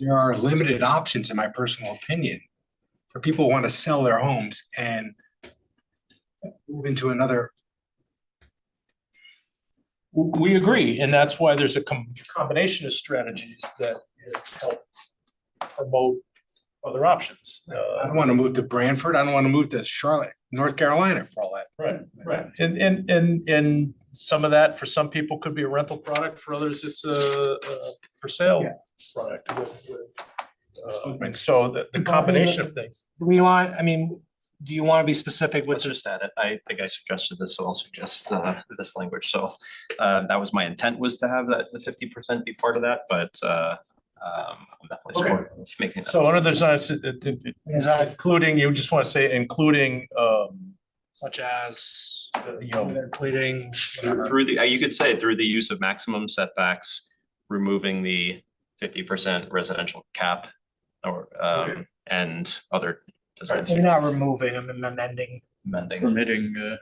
there are limited options, in my personal opinion, for people who want to sell their homes and move into another. We agree, and that's why there's a combination of strategies that help promote other options. I don't want to move to Branford. I don't want to move to Charlotte, North Carolina for all that. Right. And some of that, for some people, could be a rental product. For others, it's a for sale product. And so the combination of things. do we want, I mean, do you want to be specific with Let's just add it. I think I suggested this, so I'll suggest this language. So that was my intent, was to have that the 50% be part of that, but I'm definitely supportive of making that. So under the designs, including, you just want to say including, such as, Through the, you could say through the use of maximum setbacks, removing the 50% residential cap or and other design So you're not standards. removing them and amending. Amending. Permitting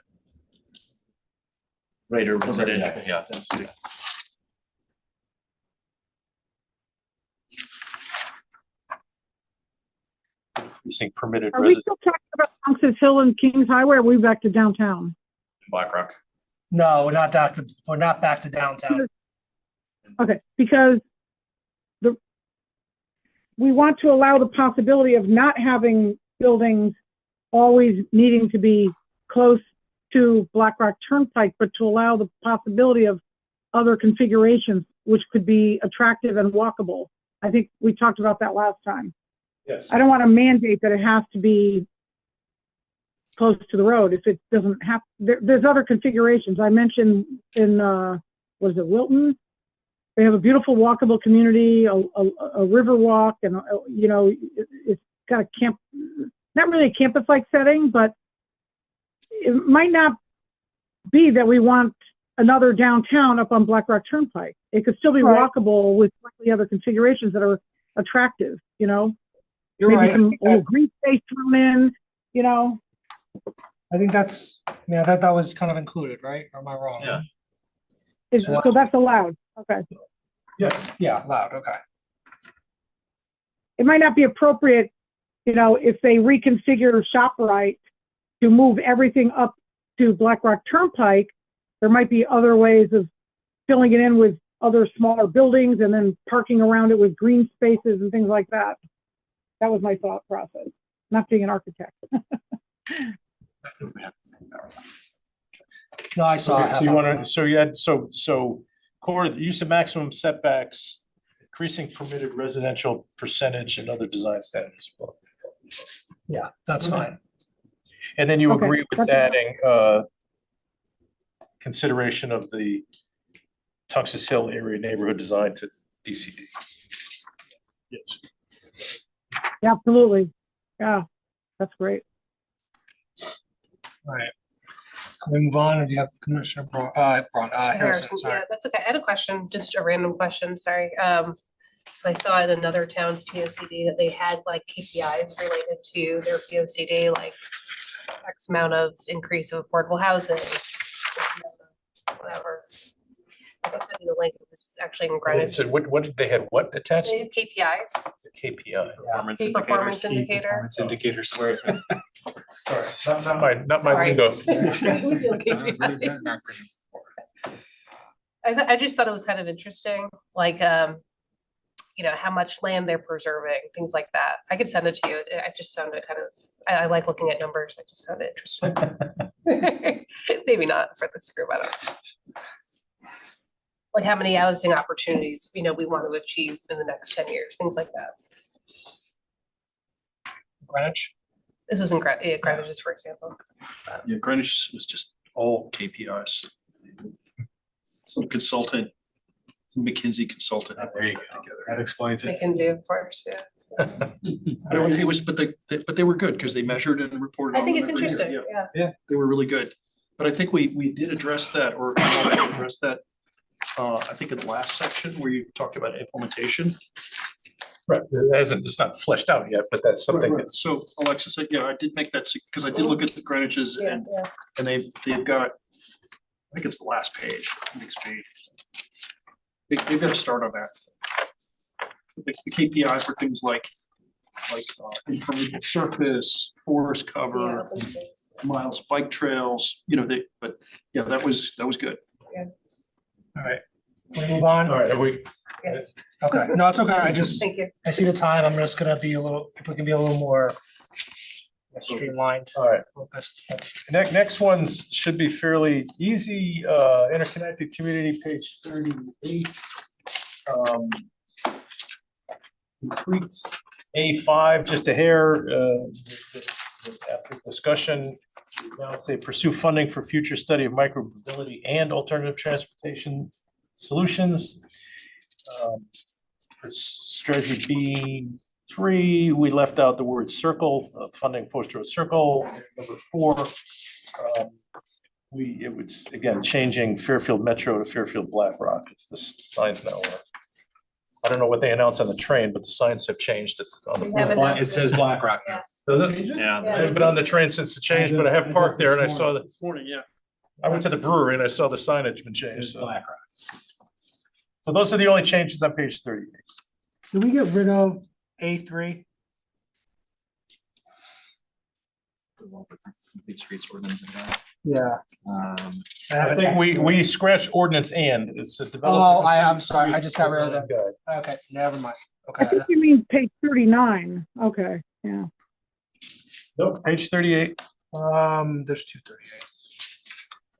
greater residential. Yeah. You think permitted Are we residential? still talking about Hunks's Hill and Kings Highway, or are we back to downtown? BlackRock. No, we're not back to downtown. Okay, because we want to allow the possibility of not having buildings always needing to be close to BlackRock Turnpike, but to allow the possibility of other configurations which could be attractive and walkable. I think we talked about that last time. Yes. I don't want to mandate that it has to be close to the road. If it doesn't have, there's other configurations. I mentioned in, what is it, Wilton? They have a beautiful walkable community, a river walk, and, you know, it's got a camp, not really a campus-like setting, but it might not be that we want another downtown up on BlackRock Turnpike. It could still be Right. walkable with slightly other configurations that are attractive, you know? You're Maybe right. some little green space thrown in, you know? I think that's, yeah, that was kind of included, right? Or am I wrong? Yeah. So that's allowed, okay. Yes. Yeah, loud, okay. It might not be appropriate, you know, if they reconfigure ShopRite to move everything up to BlackRock Turnpike, there might be other ways of filling it in with other smaller buildings and then parking around it with green spaces and things like that. That was my thought process, not being an architect. No, I saw Okay, it. so you want to, so you had, so core, the use of maximum setbacks, increasing permitted residential percentage and other design standards. Yeah, that's fine. And then you Okay, agree with that's- adding consideration of the Tungus Hill area neighborhood design to DCD. Yes. Yeah, absolutely. Yeah, that's great. All right. Can we move on, or do you have Commissioner Harrison, Harrison, sorry. yeah, that's okay. I had a question, just a random question, sorry. I saw in another town's P O C D that they had like KPIs related to their P O C D, like X amount of increase of affordable housing. Whatever. I can send you the link, it was actually in Greenwich. So what did they had what attached? They have KPIs, It's a KPI. Performance key performance indicator. Indicators. Sorry, not my Sorry. lingo. KPI. I just thought it was kind of interesting, like, you know, how much land they're preserving, things like that. I could send it to you. I just found it kind of, I like looking at numbers. I just found it interesting. Maybe not for this group, I don't know. Like how many housing opportunities, you know, we want to achieve in the next 10 years, things like that. Greenwich? This isn't Greenwich, for example. Yeah, Greenwich was just all KPIs. Some consultant, some McKinsey consultant. There you go. That explains it. McKinsey, of course, yeah. It was, but they were good because they measured and reported. I on think them it's every year. interesting, Yeah. yeah. They were really good. But I think we did address that, or address that, I think in the last section where you talked about implementation. Right, it's not fleshed out yet, but that's something. Right. So Alexis said, yeah, I did make that, because I did look at the Greenwiches Yeah, yeah. and they've got, I think it's the last page, next page. They've got to start on that. The KPIs for things like impermeable surface, forest cover, miles of bike trails, you know, but yeah, that was good. All right. Can we move on? All right, are we, Yes, Okay, no, it's okay. thank you. I see the time. I'm just gonna be a little, if we can be a little more streamlined. all right. Focused. Next ones should be fairly easy, interconnected community, page 38. Complete A5, just a hair, after discussion, now say pursue funding for future study of micromobility and alternative transportation solutions. For strategy B3, we left out the word circle, funding poster of circle. Number 4, it was again changing Fairfield Metro to Fairfield BlackRock. The signs now I don't know what they announced on the train, but the signs have changed. It's on the We haven't floor. announced It says Black Rock now. Does it? Yeah. I haven't been on the train since the change, but I have parked there and I saw that, This morning, yeah. I went to the brewery and I saw the signage been changed. It's So Black Rock. so those are the only changes on page 38. Did we get rid of A3? Complete streets ordinance and that. Yeah. I think we scratched ordinance and it's a Oh, development. I'm sorry, I just got rid of that. Guide. Okay, never mind. I Okay. think you mean page 39. Okay, yeah. Nope, page 38. There's 238.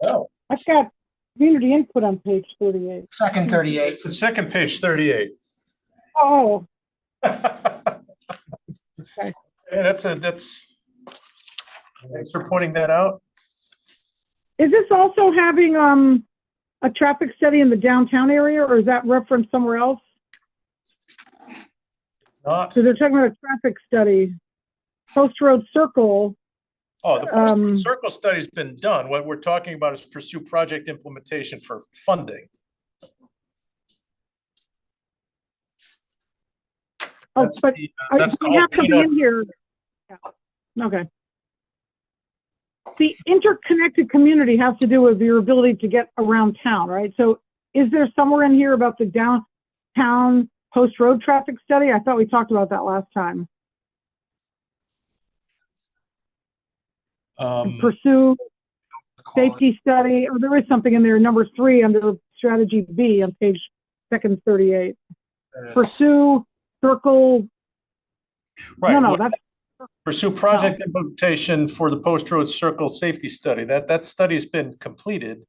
Oh, I've got community input on page 38. Second 38. it's the second page 38. Oh, Yeah, that's thanks for pointing that out. is this also having a traffic study in the downtown area, or is that referenced somewhere else? Not, Because they're talking about a traffic study. Post Road Circle. oh, the post circle study's been done. What we're talking about is pursue project implementation for funding. Oh, That's but the, I- that's the we whole have to be peanut. in here. Yeah. Okay. The interconnected community has to do with your ability to get around town, right? So is there somewhere in here about the downtown post road traffic study? I thought we talked about that last time. Pursue safety study, or there is something in there, number 3 under strategy B on page 38. Pursue circle. Right. No, what- that's Pursue project implementation for the Post Road Circle Safety Study. That study's been completed.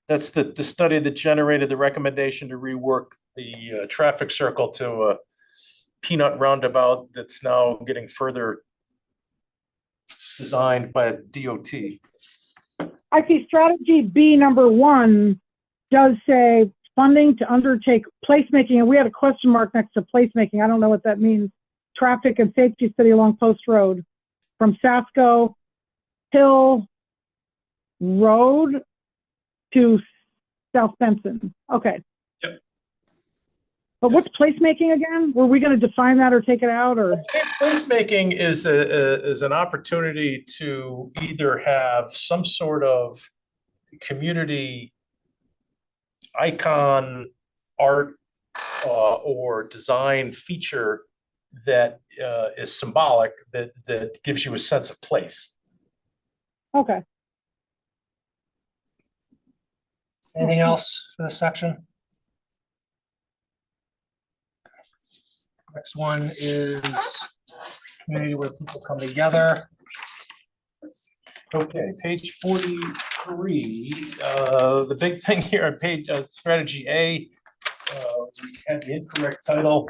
That's the study that generated the recommendation to rework the traffic circle to a peanut roundabout that's now getting further designed by a DOT. I see strategy B number 1 does say funding to undertake placemaking, and we had a question mark next to placemaking. I don't know what that means. Traffic and safety study along Post Road from Sasco Hill Road to South Benson. Okay. Yep. But what's placemaking again? Were we going to define that or take it out, or? Placemaking is an opportunity to either have some sort of community icon, art, or design feature that is symbolic, that gives you a sense of place. Okay. Anything else for this section? Next one is community where people come together. Okay, page 43, the big thing here on page, strategy A, we had the incorrect title.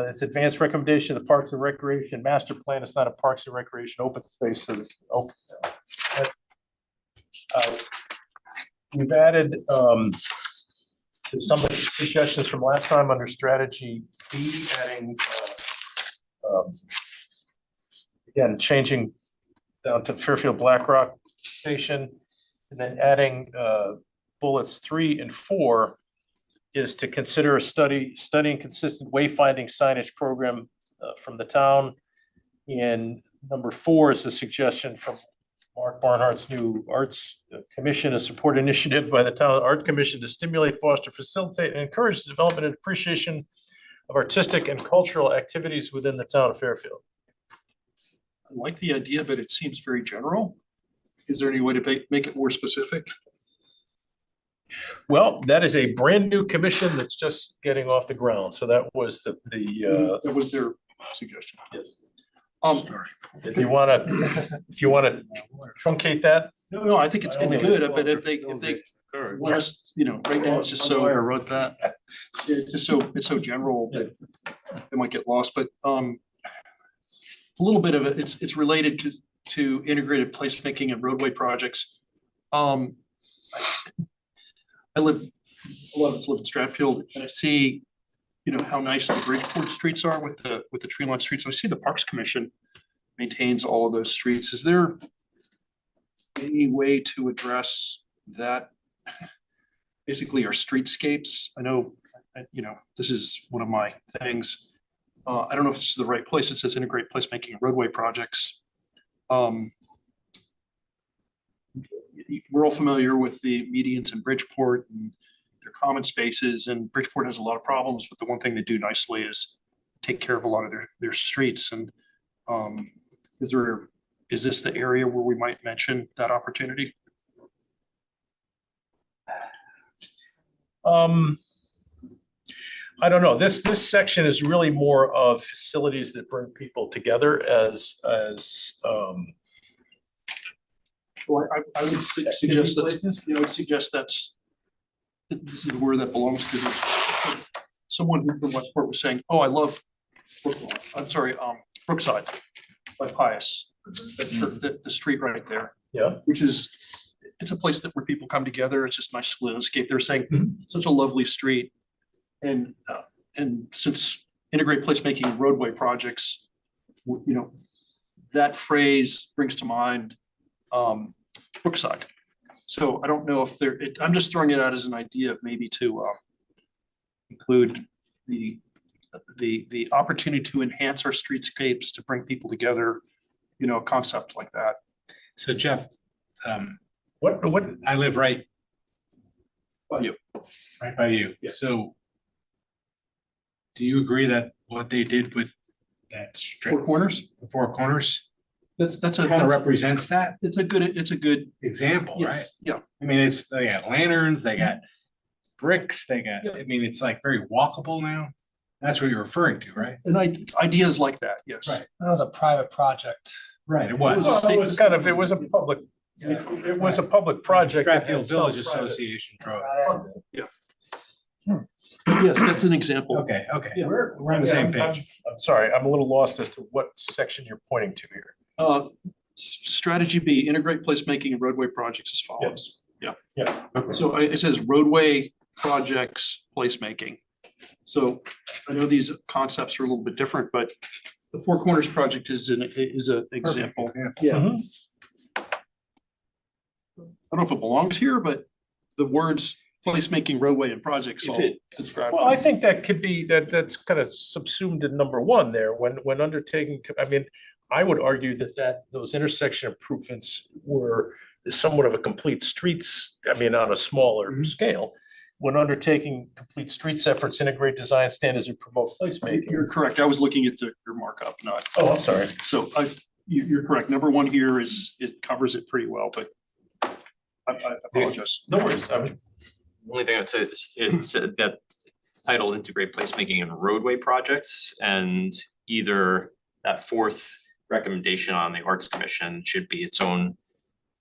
It's advanced recommendation of the Parks and Recreation Master Plan. It's not a Parks and Recreation open space. So it's open. We've added some of the suggestions from last time under strategy B, adding again, changing down to Fairfield Black Rock Station, and then adding bullets 3 and 4 is to consider studying consistent wayfinding signage program from the town. And number 4 is a suggestion from Mark Barnhart's new Arts Commission, a support initiative by the Town Art Commission to stimulate, foster, facilitate, and encourage the development and appreciation of artistic and cultural activities within the town of Fairfield. I like the idea, but it seems very general. Is there any way to make it more specific? Well, that is a brand new commission that's just getting off the ground. So that was the That was their suggestion. yes. If If you wanna truncate that, no, I think it's good, but if they want us, right now it's just so. Wrote that. It's so general that it might get lost, but a little bit of it, it's related to integrated placemaking and roadway projects. A lot of us live in Stratfield, and I see, how nice the Bridgeport streets are with the tree line streets. I see the Parks Commission maintains all of those streets. Is there any way to address that? Basically our streetscapes? I know this is one of my things. I don't know if this is the right place. It says integrate placemaking and roadway projects. We're all familiar with the medians in Bridgeport and their common spaces, and Bridgeport has a lot of problems, but the one thing they do nicely is take care of a lot of their streets. And is this the area where we might mention that opportunity? I don't know. This section is really more of facilities that bring people together as Well, I would suggest that's, I would suggest this is where that belongs, because someone from Westport was saying, oh, I love Brookside by Pius, the street right there. Yeah. It's a place where people come together. It's just nice landscape. They're saying such a lovely street. And since integrate placemaking and roadway projects, that phrase brings to mind Brookside. So I don't know if I'm just throwing it out as an idea of maybe to include the opportunity to enhance our streetscapes, to bring people together, a concept like that. So Jeff, what I live right by you. Right by you. Yeah. So do you agree that what they did with that strip, Four Corners? the Four Corners, That's kind of represents that it's a good example, right? yes, yeah. I mean, they got lanterns, they got bricks, I mean, it's like very walkable now. That's what you're referring to, right? And ideas like that, yes. Right. That was a private project. Right, it was. Well, it was a public project. that had Stratfield Village some private- Association drove it. Yes, that's an example. Okay, Yeah. we're on the same page. I'm sorry, I'm a little lost as to what section you're pointing to here. Strategy B, integrate placemaking and roadway projects as follows. Yeah. Yeah. So it says roadway projects placemaking. So I know these concepts are a little bit different, but the Four Corners project is an example. Yeah. Mhm. I don't know if it belongs here, but the words placemaking, roadway, and projects all describe. Well, I think that could be, that's kind of subsumed in number one there, when undertaking, I mean, I would argue that those intersection improvements were somewhat of a complete streets, I mean, on a smaller scale. When undertaking complete streets efforts, integrate design standards and promote placemaking. You're correct. I was looking at your markup, not. Oh, I'm sorry. So you're correct. Number one here it covers it pretty well, but I apologize. No worries. The only thing I'd say is it's that it's titled integrate placemaking and roadway projects, and either that fourth recommendation on the Arts Commission should be its own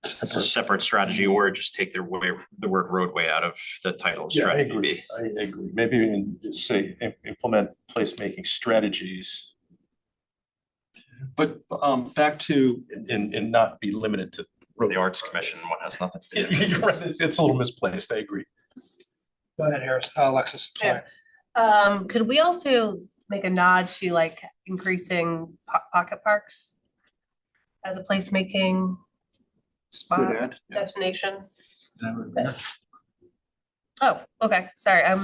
separate strategy, or just take the word roadway out of the title of Yeah, I strategy agree. B. I agree. Maybe we can just say implement placemaking strategies But back to, and not be limited to. The Arts Commission one has nothing to do. You're right. It's a little misplaced. I agree. Go ahead, Alexis, sorry. Could we also make a nod to like increasing pocket parks as a placemaking spot good add. Yeah. destination? Oh, okay, sorry, I'm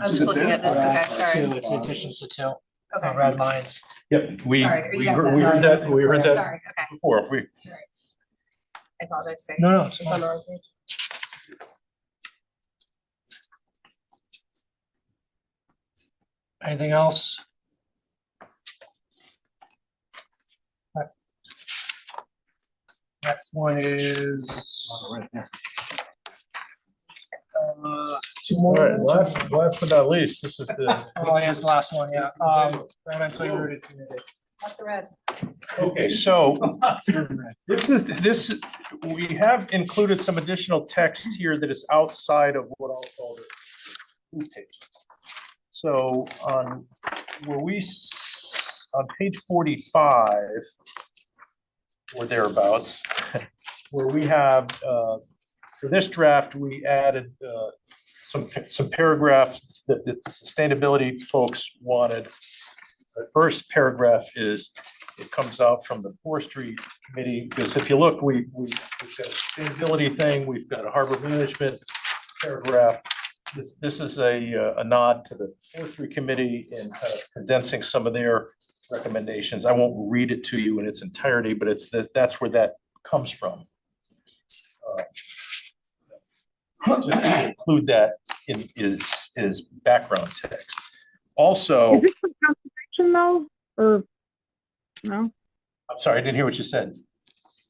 just looking at this, okay, sorry. It's additions to two, Okay, red lines. Yep, we Sorry, you heard got that, we heard that sorry, okay, before. I apologize, sorry. No, It's on the wrong page. Anything else? Next one is. Two All more. right, last but not least, this is the, Oh, it's the last one, yeah. Environmentally rooted community. That's the red. okay, so this, we have included some additional text here that is outside of what I'll call the blue page. So on on page 45 or thereabouts, where we have, for this draft, we added some paragraphs that the sustainability folks wanted. The first paragraph is, it comes out from the forestry committee, because if you look, we've got a sustainability thing, we've got a harbor management paragraph. this is a nod to the forestry committee and kind of condensing some of their recommendations. I won't read it to you in its entirety, but that's where that comes from. Just to include that in is background text. Also, Is it from conservation though, or no? I'm sorry, I didn't hear what you said.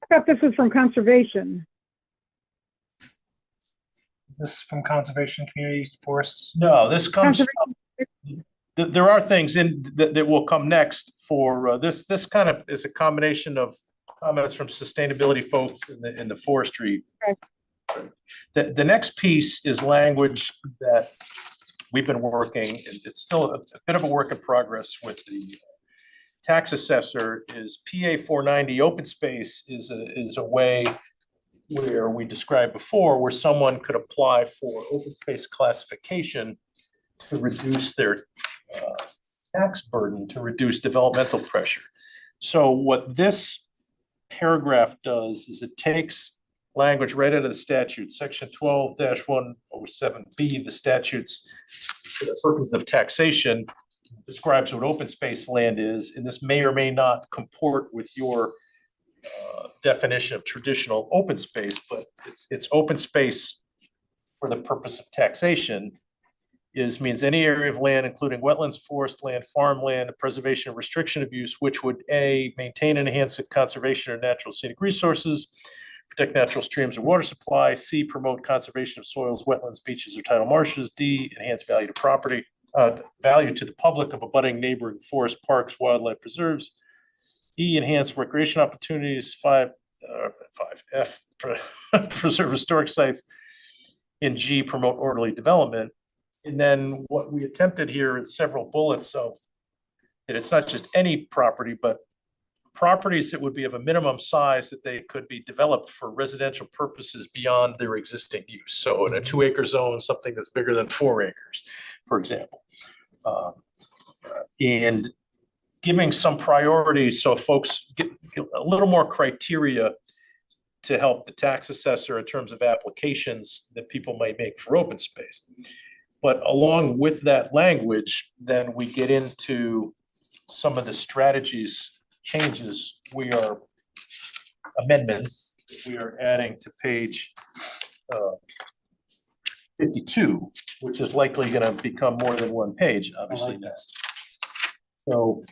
I thought this was from conservation. This is from conservation, community forests. No, this comes Conservation. from, there are things in that will come next for this kind of is a combination of comments from sustainability folks in the forestry. Okay. The next piece is language that we've been working, and it's still a bit of a work in progress with the tax assessor. Is PA 490 open space is a way where we described before where someone could apply for open space classification to reduce their tax burden, to reduce developmental pressure. So what this paragraph does is it takes language right out of the statute, section 12-107B, the statutes for the purpose of taxation describes what open space land is, and this may or may not comport with your definition of traditional open space, but it's open space for the purpose of taxation means any area of land, including wetlands, forest land, farmland, preservation, and restriction of use, which would A, maintain and enhance the conservation of natural scenic resources, protect natural streams and water supply, C, promote conservation of soils, wetlands, beaches, or tidal marshes, D, enhance value to property, value to the public of abutting neighboring forests, parks, wildlife preserves, E, enhance recreation opportunities, 5F, preserve historic sites, and G, promote orderly development. And then what we attempted here is several bullets of that it's not just any property, but properties that would be of a minimum size that they could be developed for residential purposes beyond their existing use. So in a 2-acre zone, something that's bigger than 4 acres, for example. And giving some priority so folks get a little more criteria to help the tax assessor in terms of applications that people might make for open space. But along with that language, then we get into some of the strategies changes amendments we are adding to page 52, which is likely going to become more than one page, obviously. So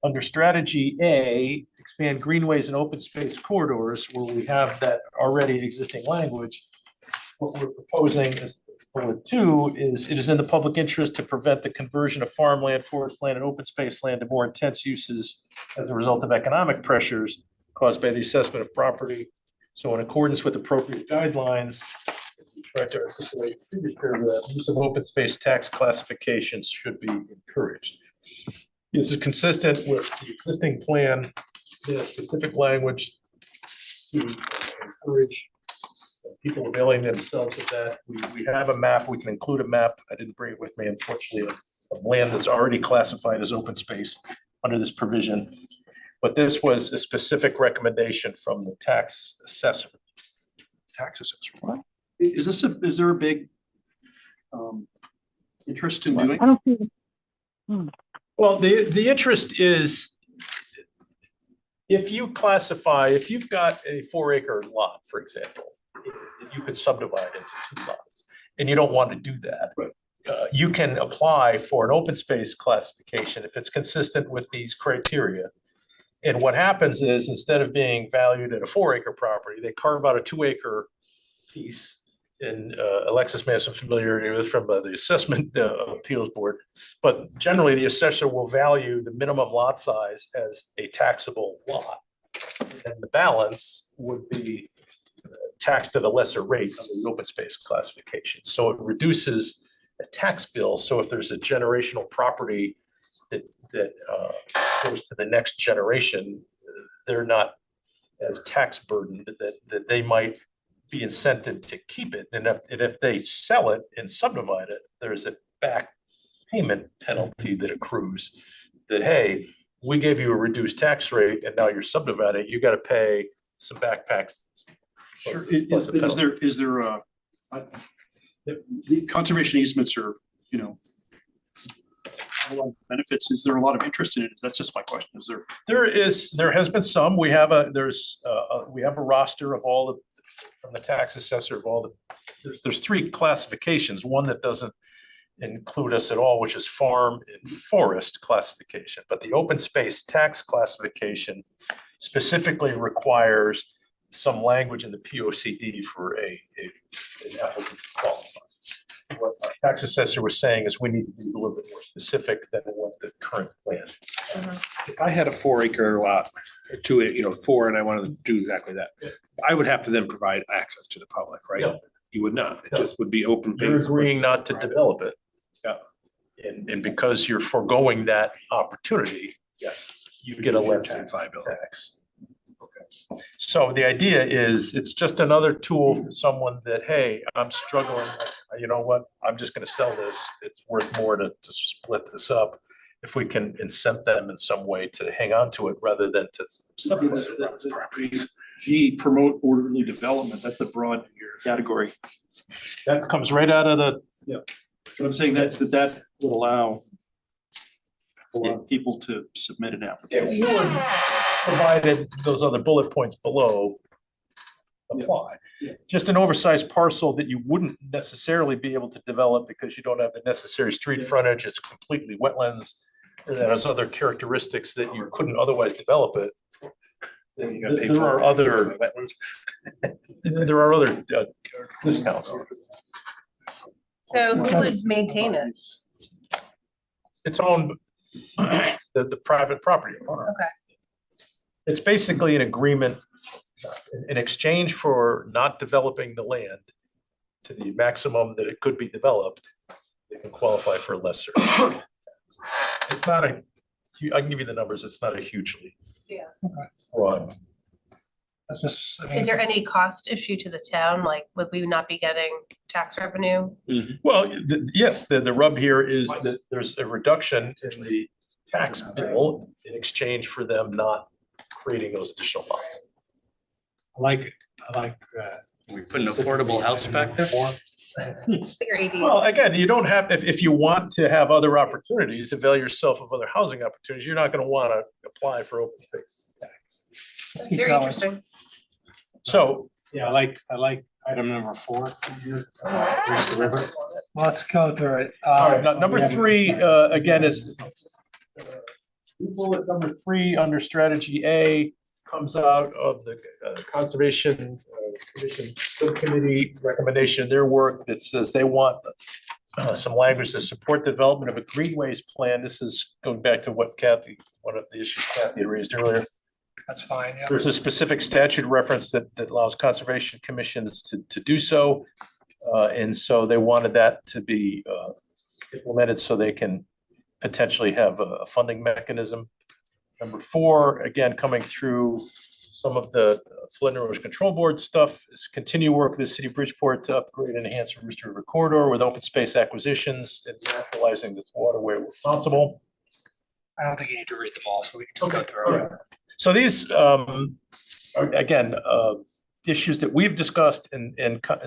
under strategy A, expand greenways and open space corridors, where we have that already existing language. What we're proposing is bullet 2 is it is in the public interest to prevent the conversion of farmland, forest land, and open space land to more intense uses as a result of economic pressures caused by the assessment of property. So in accordance with appropriate guidelines, we tried to articulate previous paragraph, use of open space tax classifications should be encouraged. This is consistent with the existing plan, the specific language to encourage people availing themselves of that. We have a map, we can include a map. I didn't bring it with me, unfortunately, of land that's already classified as open space under this provision. But this was a specific recommendation from the tax assessor. Tax assessor. What? Is there a big interest in doing? I don't see it. Well, the interest is if you've got a 4-acre lot, for example, you could subdivide into 2 lots, and you don't want to do that. Right. You can apply for an open space classification if it's consistent with these criteria. And what happens is instead of being valued at a 4-acre property, they carve out a 2-acre piece. And Alexis may have some familiarity with from the assessment appeals board, but generally the assessor will value the minimum lot size as a taxable lot, and the balance would be taxed at a lesser rate under the open space classification. So it reduces a tax bill. So if there's a generational property that goes to the next generation, they're not as tax burdened that they might be incented to keep it. And if they sell it and subdivide it, there's a back payment penalty that accrues that, hey, we gave you a reduced tax rate and now you're subdividing, you got to pay some backpacks. Sure. Is there the conservation easements are, you know, a lot of benefits. Is there a lot of interest in it? That's just my question. Is there? There has been some. We have a roster of all the, from the tax assessor of all the, there's three classifications, one that doesn't include us at all, which is farm and forest classification. But the open space tax classification specifically requires some language in the POCD for an applicant to qualify. What our tax assessor was saying is we need to be a little bit more specific than what the current plan. If I had a 4-acre lot, or 2, 4, and I wanted to do exactly that, I would have to then provide access to the public, right? No. You would not. It No. just would be open. You're space. agreeing not to develop it. Yeah. And because you're foregoing that opportunity, Yes. you get a less tax liability. tax. So the idea is, it's just another tool for someone that, hey, I'm struggling, you know what, I'm just gonna sell this, it's worth more to split this up. If we can incent them in some way to hang on to it rather than to sublet it. Properties. G, promote orderly development. That's a broad category. That comes right out of the, But I'm saying that would allow people to submit an application. provided those other bullet points below apply. Yeah. Just an oversized parcel that you wouldn't necessarily be able to develop because you don't have the necessary street frontage, it's completely wetlands. It has other characteristics that you couldn't otherwise develop it. There are other wetlands. There are other discounts. So who would maintain it? It's owned the private property owner. Okay. It's basically an agreement in exchange for not developing the land to the maximum that it could be developed. They can qualify for lesser. It's not a, I can give you the numbers, it's not a hugely broad. That's just, I mean, Is there any cost issue to the town? Like, would we not be getting tax revenue? Well, yes, the rub here is that there's a reduction in the tax bill in exchange for them not creating those additional lots. I like that. We put an affordable house back there. Figure 80. Well, again, you don't have, if you want to have other opportunities, avail yourself of other housing opportunities, you're not gonna wanna apply for open space tax. let's keep Very going. interesting. So, Yeah, I like item number 4. Let's go through it. all right, number 3, again, is bullet number 3 under strategy A comes out of the Conservation Commission Subcommittee recommendation, their work that says they want some language to support development of a greenways plan. This is going back to what Kathy, one of the issues Kathy had raised earlier. That's fine, yeah. There's a specific statute reference that allows conservation commissions to do so. And so they wanted that to be implemented so they can potentially have a funding mechanism. Number 4, again, coming through some of the flood and erosion control board stuff, is continue work with the city of Bridgeport to upgrade and enhance the Rooster River corridor with open space acquisitions and naturalizing this waterway where possible. I don't think you need to read them all, so we can just go through it. So these are, again, issues that we've discussed and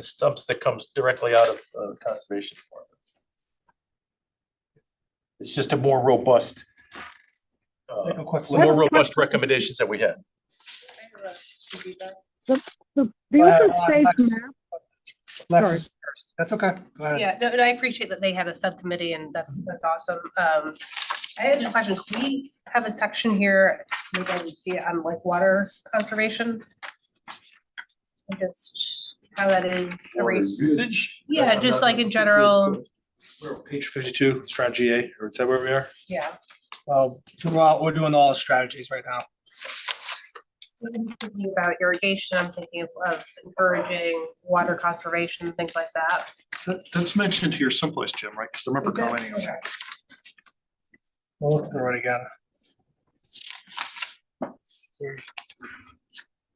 stumps that comes directly out of the conservation department. It's just a more robust, Take a quick more look. robust recommendations that we had. The open space map, Lex, that's okay. Go ahead. Yeah, no, and I appreciate that they had a subcommittee and that's awesome. I had a question. Can we have a section here, maybe I would see it on like water conservation? And just how that is erased. Usage? Yeah, just like in general, We're on page 52, strategy A, or is that where we are? yeah. We're doing all the strategies right now. I'm thinking about irrigation, I'm thinking of encouraging water conservation, things like that. That's mentioned here someplace, Jim, right? Because I remember Okay. commenting on that. We'll look through it again.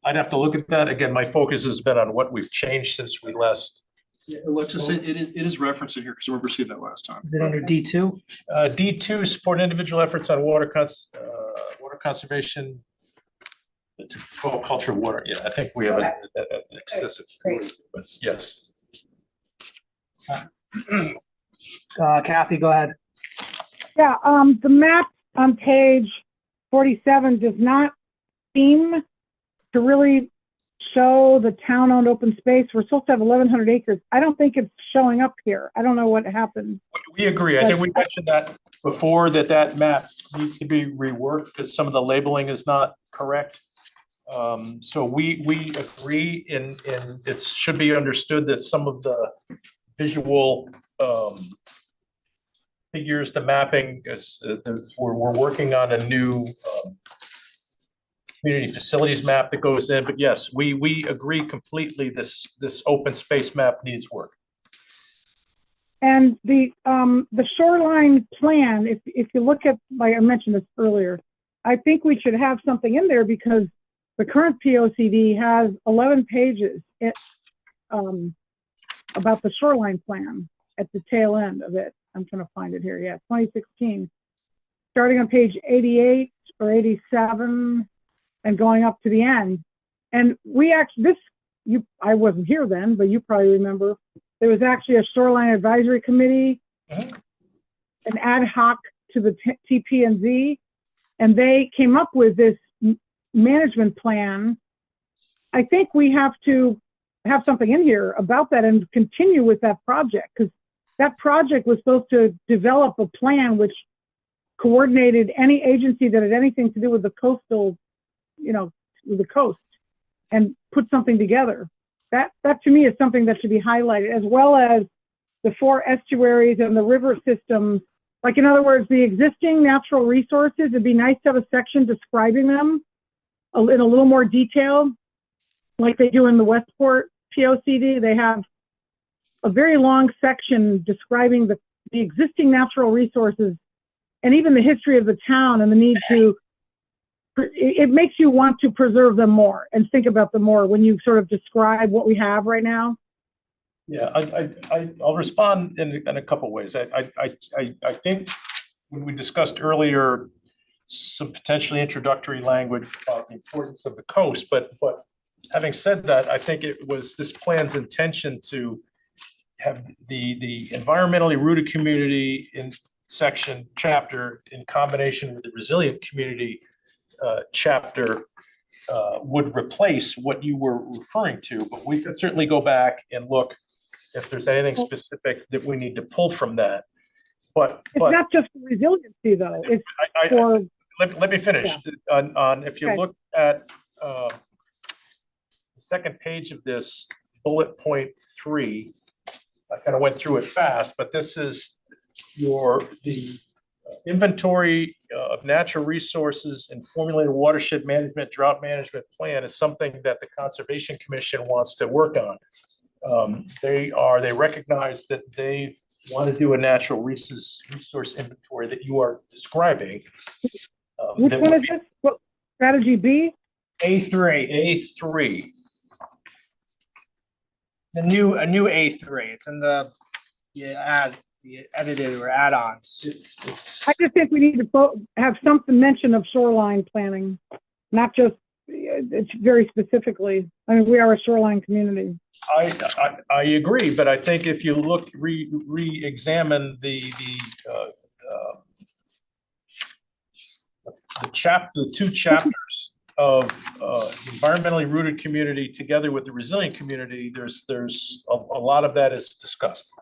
I'd have to look at that. Again, my focus has been on what we've changed since we last. Alexis, it is referenced in here because I remember seeing that last time. Is it under D2? D2, support individual efforts on water conservation. Culture of water, yeah, I think we have an excessive. Great. Yes. Kathy, go ahead. Yeah, the map on page 47 does not seem to really show the town-owned open space. We're supposed to have 1,100 acres. I don't think it's showing up here. I don't know what happened. We agree. I think we mentioned that before, that map needs to be reworked because some of the labeling is not correct. So we agree in it should be understood that some of the visual figures, the mapping is, we're working on a new community facilities map that goes in, but yes, we agree completely this open space map needs work. And the shoreline plan, if you look at, like I mentioned this earlier, I think we should have something in there because the current POCD has 11 pages about the shoreline plan at the tail end of it. I'm trying to find it here. Yeah, 2016, starting on page 88 or 87 and going up to the end. And we actually, I wasn't here then, but you probably remember, there was actually a shoreline advisory committee, an ad hoc to the TP&Z, and they came up with this management plan. I think we have to have something in here about that and continue with that project, because that project was supposed to develop a plan which coordinated any agency that had anything to do with the coastal, with the coast, and put something together. That to me is something that should be highlighted, as well as the 4 estuaries and the river systems. Like, in other words, the existing natural resources, it'd be nice to have a section describing them in a little more detail, like they do in the Westport POCD. They have a very long section describing the existing natural resources and even the history of the town and the need to, it makes you want to preserve them more and think about them more when you sort of describe what we have right now. Yeah, I'll respond in a couple ways. I think when we discussed earlier some potentially introductory language about the importance of the coast, but having said that, I think it was this plan's intention to have the environmentally rooted community in section chapter in combination with the resilient community chapter would replace what you were referring to, but we could certainly go back and look if there's anything specific that we need to pull from that. But it's not just for resiliency, though. It's for. Let me finish. Yeah. On if you look at the second page of this bullet point 3, I kind of went through it fast, but this is the inventory of natural resources and formulated watershed management, drought management plan is something that the Conservation Commission wants to work on. They recognize that they want to do a natural resource inventory that you are describing. Which one is this? What, strategy B? A3. A new A3. It's in the edited or add-ons. I just think we need to have something mention of shoreline planning, not just it's very specifically. I mean, we are a shoreline community. I agree, but I think if you look re-examine the two chapters of environmentally rooted community together with the resilient community, there's a lot of that is discussed.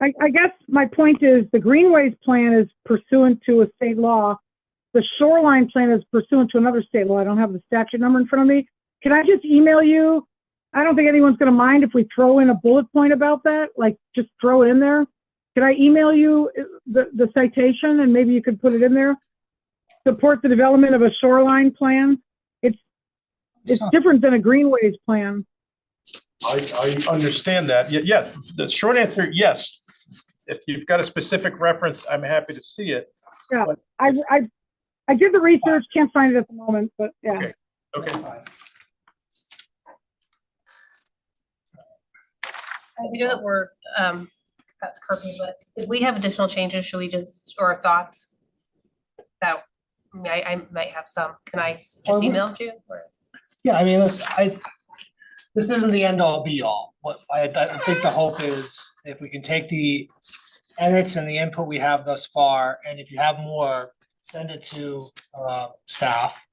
I guess my point is the Greenways plan is pursuant to a state law. The shoreline plan is pursuant to another state law. I don't have the statute number in front of me. Can I just email you? I don't think anyone's going to mind if we throw in a bullet point about that, like just throw it in there. Can I email you the citation and maybe you could put it in there? Support the development of a shoreline plan. It's different than a Greenways plan. I understand that. Yes, the short answer, yes. If you've got a specific reference, I'm happy to see it. Yeah, but I did the research, can't find it at the moment, but yeah. Okay. I know that we're that's curfew, but if we have additional changes, should we just, or thoughts that I might have some, can I just email to you? Or? Yeah, I mean, this isn't the end all be all. what I think the hope is if we can take the edits and the input we have thus far, and if you have more, send it to staff.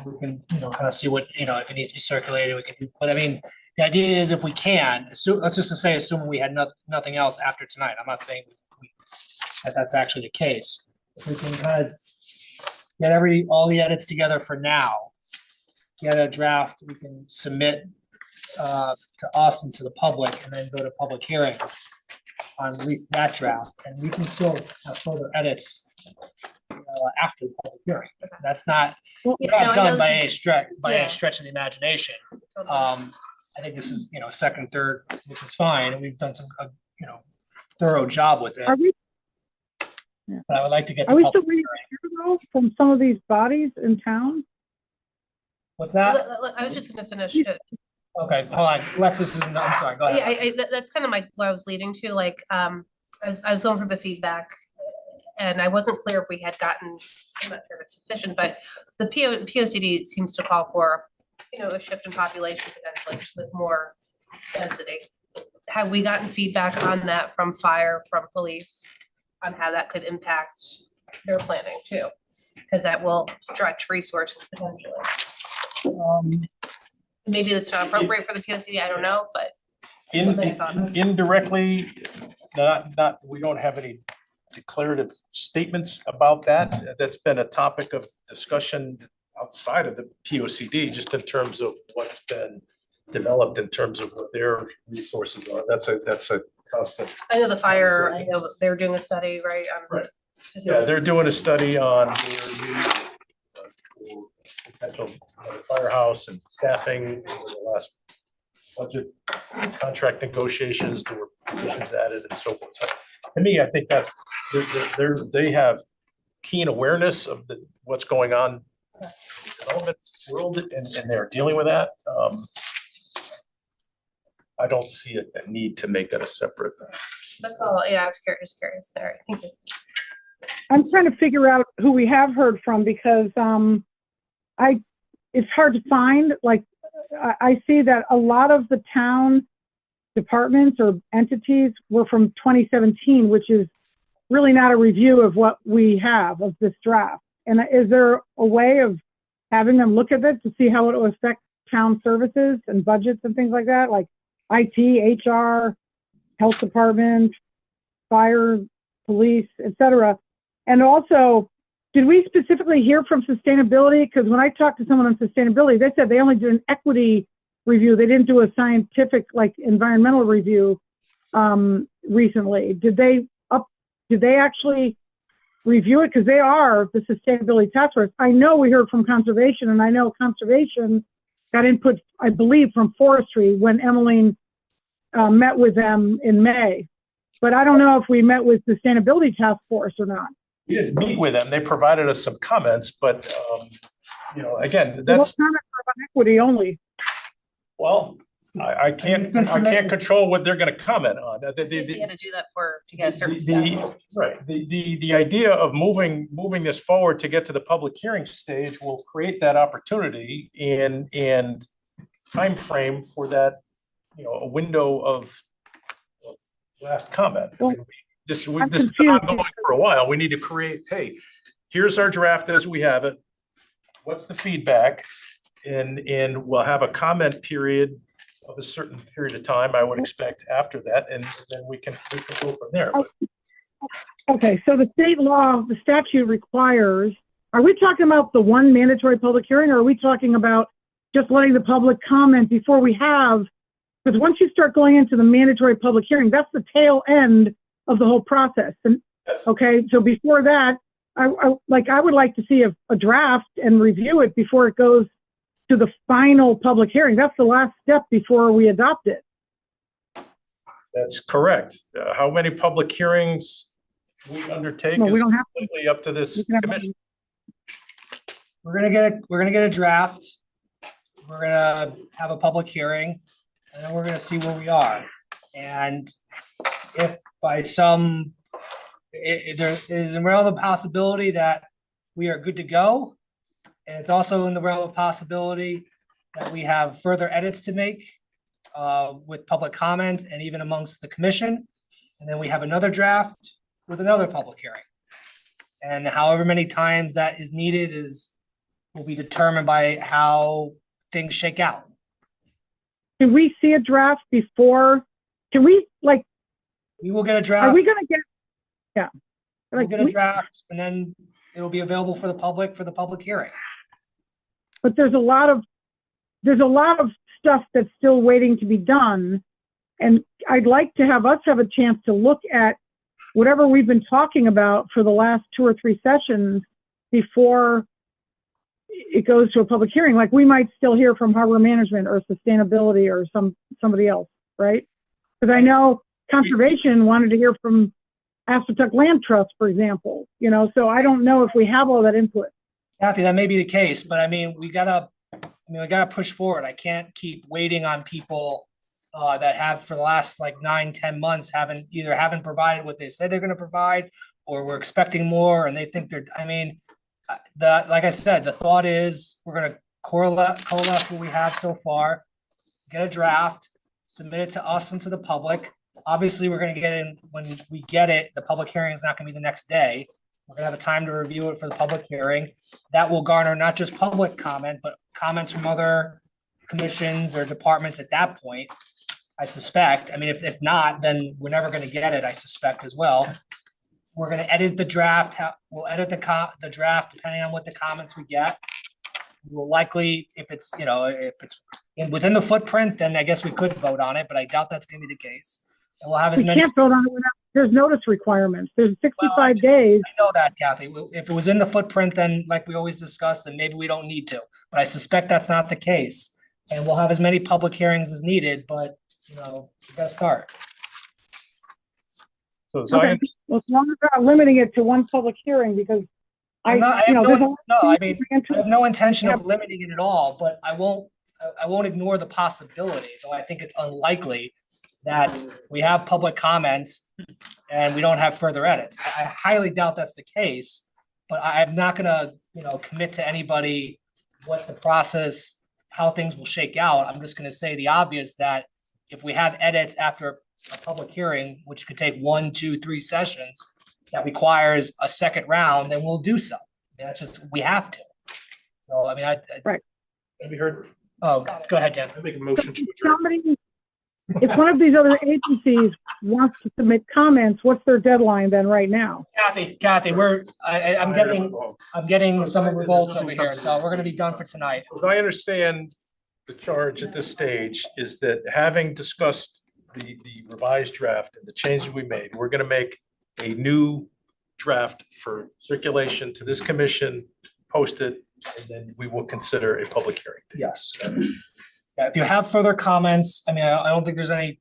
We can, kind of see what, if it needs to be circulated, we can do, but I mean, the idea is if we can, let's just say, assuming we had nothing else after tonight, I'm not saying that that's actually the case. If we can kind of get all the edits together for now, get a draft we can submit to us and to the public, and then go to public hearings on at least that draft, and we can still have further edits after the public hearing. That's not, not done by any stretch, of the imagination. I think this is, second, third, which is fine, and we've done some, thorough job with it. Are we, But I would like to get. are we still waiting to hear, though, from some of these bodies in town? What's that? I was just gonna finish. Okay, hold on. Alexis is, I'm sorry, go ahead. Yeah, that's kind of what I was leading to, like, I was going through the feedback and I wasn't clear if we had gotten, I'm not sure if it's sufficient, but the POCD seems to call for, a shift in population potentially with more density. Have we gotten feedback on that from fire, from police, on how that could impact their planning too? Because that will stretch resources potentially. Maybe it's not appropriate for the POCD, I don't know, but. Indirectly, we don't have any declarative statements about that. That's been a topic of discussion outside of the POCD, just in terms of what's been developed in terms of what their resources are. That's a constant. I know the fire, I know they're doing a study, right? Right. Yeah, they're doing a study on their use for potential firehouse and staffing over the last budget contract negotiations. There were positions added and so forth. So, to me, I think that's they have keen awareness of what's going on in the development world, and they're dealing with that. I don't see a need to make that a separate. That's all. Yeah, I was curious there. Thank you. I'm trying to figure out who we have heard from, because it's hard to find. Like, I see that a lot of the town departments or entities were from 2017, which is really not a review of what we have of this draft. And is there a way of having them look at it to see how it will affect town services and budgets and things like that, like IT, HR, health department, fire, police, etc.? And also, did we specifically hear from sustainability? Because when I talked to someone on sustainability, they said they only did an equity review. They didn't do a scientific, like, environmental review recently. Did they actually review it? Because they are the sustainability task force. I know we heard from conservation, and I know conservation got input, I believe, from forestry when Emmeline met with them in May. But I don't know if we met with sustainability task force or not. We didn't meet with them. They provided us some comments, but again, that's comments about equity only. Well, I can't control what they're going to comment on. They had to do that to get a certain step. Right. The idea of moving this forward to get to the public hearing stage will create that opportunity and time frame for that, a window of last comment. Well, This has been ongoing for a while. We need to create, hey, here's our draft as we have it. What's the feedback? And we'll have a comment period of a certain period of time, I would expect, after that, and then we can go from there. Okay, so the state law, the statute requires, are we talking about the one mandatory public hearing, or are we talking about just letting the public comment before we have, because once you start going into the mandatory public hearing, that's the tail end of the whole process. And yes. Okay, so before that, I would like to see a draft and review it before it goes to the final public hearing. That's the last step before we adopt it. That's correct. How many public hearings we undertake No, we is don't have completely up to this commission. We're gonna get a draft. We're gonna have a public hearing, and then we're gonna see where we are. And if by there is a realm of possibility that we are good to go, and it's also in the realm of possibility that we have further edits to make, with public comment and even amongst the commission. And then we have another draft with another public hearing. And however many times that is needed will be determined by how things shake out. Can we see a draft before? Can we, like, We will get a draft. are we gonna get, yeah. We'll Like, get a draft and then it'll be available for the public hearing. but there's a lot of stuff that's still waiting to be done. And I'd like to have us have a chance to look at whatever we've been talking about for the last 2 or 3 sessions before it goes to a public hearing. Like, we might still hear from harbor management or sustainability or somebody else, right? Because I know conservation wanted to hear from Aspetuck Land Trust, for example, so I don't know if we have all that input. Kathy, that may be the case, but I mean, we gotta push forward. I can't keep waiting on people that have for the last like 9-10 months haven't provided what they said they're gonna provide, or we're expecting more and they think like I said, the thought is we're gonna coalesce what we have so far, get a draft, submit it to us and to the public. Obviously, we're gonna get in when we get it. The public hearing is not gonna be the next day. We're gonna have a time to review it for the public hearing. That will garner not just public comment, but comments from other commissions or departments at that point, I suspect. I mean, if not, then we're never gonna get it, I suspect as well. We're gonna edit the draft. We'll edit the draft depending on what the comments we get. We will likely, if it's within the footprint, then I guess we could vote on it, but I doubt that's gonna be the case. And we'll have as We many. can't vote on it without, there's notice requirements. There's 65 days. I know that, Kathy. If it was in the footprint, then like we always discuss, then maybe we don't need to. But I suspect that's not the case. And we'll have as many public hearings as needed, but we gotta start. So as Okay. Well, as long as we're not limiting it to one public hearing, because I have there's no intention of limiting it at all, but I won't ignore the possibility, though I think it's unlikely that we have public comments and we don't have further edits. I highly doubt that's the case, but I'm not gonna, commit to anybody what the process, how things will shake out. I'm just gonna say the obvious that if we have edits after a public hearing, which could take 1, 2, 3 sessions, that requires a second round, then we'll do so. That's just, we have to. So, I mean, Right. Have you heard? Oh, go ahead, Jen. I make a motion to adjourn. somebody, if one of these other agencies wants to submit comments, what's their deadline then right now? Kathy, I'm getting some revolts over here, so we're gonna be done for tonight. As I understand, the charge at this stage is that having discussed the revised draft and the changes we made, we're gonna make a new draft for circulation to this commission, post it, and then we will consider a public hearing. Yes. Yeah, if you have further comments, I mean, I don't think there's any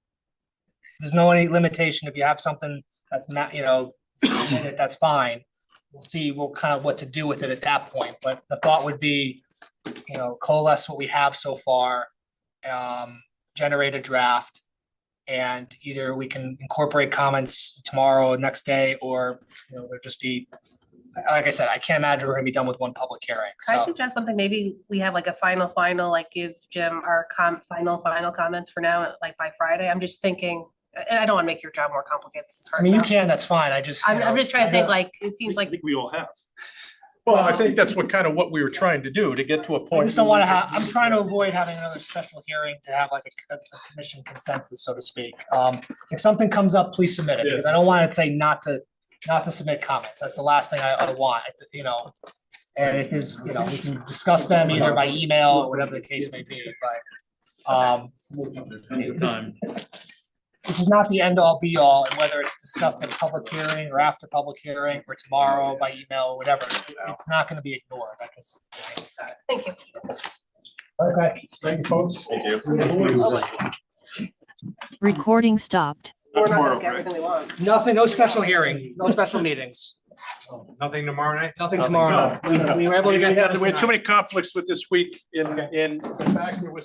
limitation. If you have something that's not, that's fine. We'll see what to do with it at that point, but the thought would be, coalesce what we have so far, generate a draft, and either we can incorporate comments tomorrow or next day, or, there'll just be, like I said, I can't imagine we're gonna be done with one public hearing, Can I so. suggest something? Maybe we have like a final, like give Jim our final comments for now, like by Friday. I'm just thinking, and I don't want to make your job more complicated. This is I hard. mean, you enough. can, that's fine, I'm just trying to think, like, it seems I like, think we all have. Well, I think that's what we were trying to do, to get to a I point. just don't wanna I'm trying to avoid having another special hearing to have like a commission consensus, so to speak. If something comes up, please submit it, because I don't want to say not to submit comments. That's the last thing I want, And it is, we can discuss them either by email or whatever the case may be, but this is not the end all be all, and whether it's discussed at a public hearing or after public hearing or tomorrow by email or whatever, it's not gonna be ignored. I can say that. thank you. Okay. Thank you, folks. Thank you. Recording stopped. We're not Tomorrow, gonna get right? everything we want. Nothing, no special hearing, no special meetings, Nothing tomorrow night? nothing tomorrow. We were able to get. We had too many conflicts with this week in the fact there was